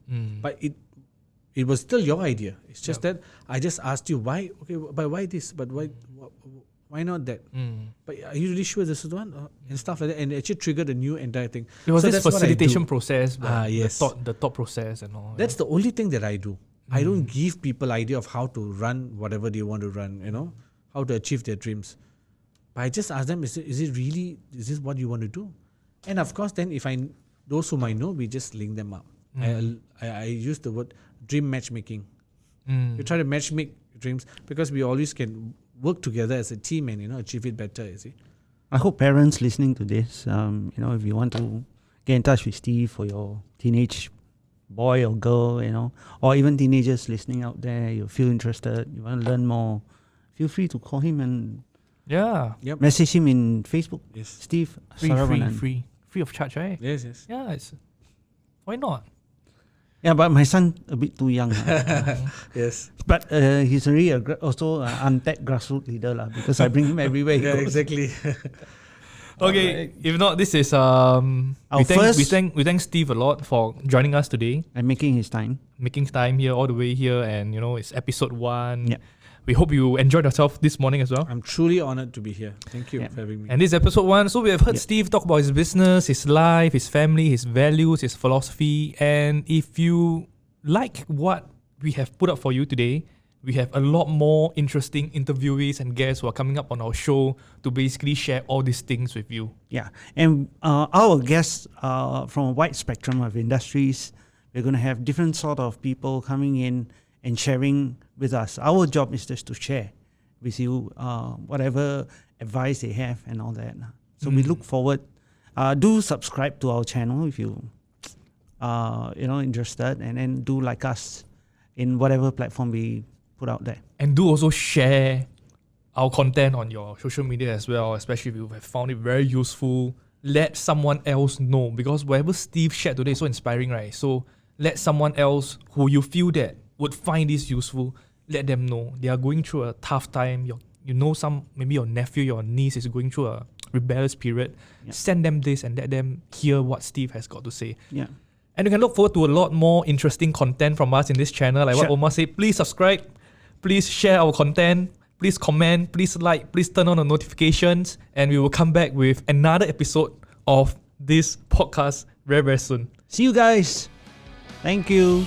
But it was still your idea. It's just that I just asked you why. Okay, but why this? But why not that? But are you really sure this is the one? And stuff like that. And it actually triggered a new entire thing. It was this facilitation process, yes. the thought process and all. That's the only thing that I do. I don't give people idea of how to run whatever they want to run. How to achieve their dreams. But I just ask them, is this what you want to do? And of course, then if those whom I know, we just link them up. I use the word dream matchmaking. We try to matchmake dreams because we always can work together as a team and achieve it better. You see. I hope parents listening to this, if you want to get in touch with Steve for your teenage boy or girl, or even teenagers listening out there, you feel interested, you want to learn more, feel free to call him and message him in Facebook. Yes. Steve Saravanan. Free of charge, right? Yes. Yeah, why not? Yeah, but my son a bit too young. Yes. But he's really also an untapped grassroots leader because I bring him everywhere. Yeah, exactly. Okay, right. If not, this is we thank Steve a lot for joining us today and making his time. Making time here all the way here, and it's episode 1. Yeah. We hope you enjoyed yourself this morning as well. I'm truly honored to be here. Thank you for having me. And this is episode 1. So we have heard Steve talk about his business, his life, his family, his values, his philosophy. And if you like what we have put up for you today, we have a lot more interesting interviewees and guests who are coming up on our show to basically share all these things with you. Yeah. And our guests from a wide spectrum of industries. We're going to have different sort of people coming in and sharing with us. Our job is just to share with you whatever advice they have and all that. So we look forward. Do subscribe to our channel if you interested, and then do like us in whatever platform we put out there. And do also share our content on your social media as well, especially if you have found it very useful. Let someone else know, because whatever Steve shared today is so inspiring, right? So let someone else who you feel that would find this useful, let them know. They are going through a tough time. Maybe your nephew, your niece is going through a rebellious period. Yeah. Send them this and let them hear what Steve has got to say. Yeah. And you can look forward to a lot more interesting content from us in this channel. Like what Omer said, please subscribe, please share our content, please comment, please like, please turn on the notifications, and we will come back with another episode of this podcast very, very soon. See you guys. Thank you.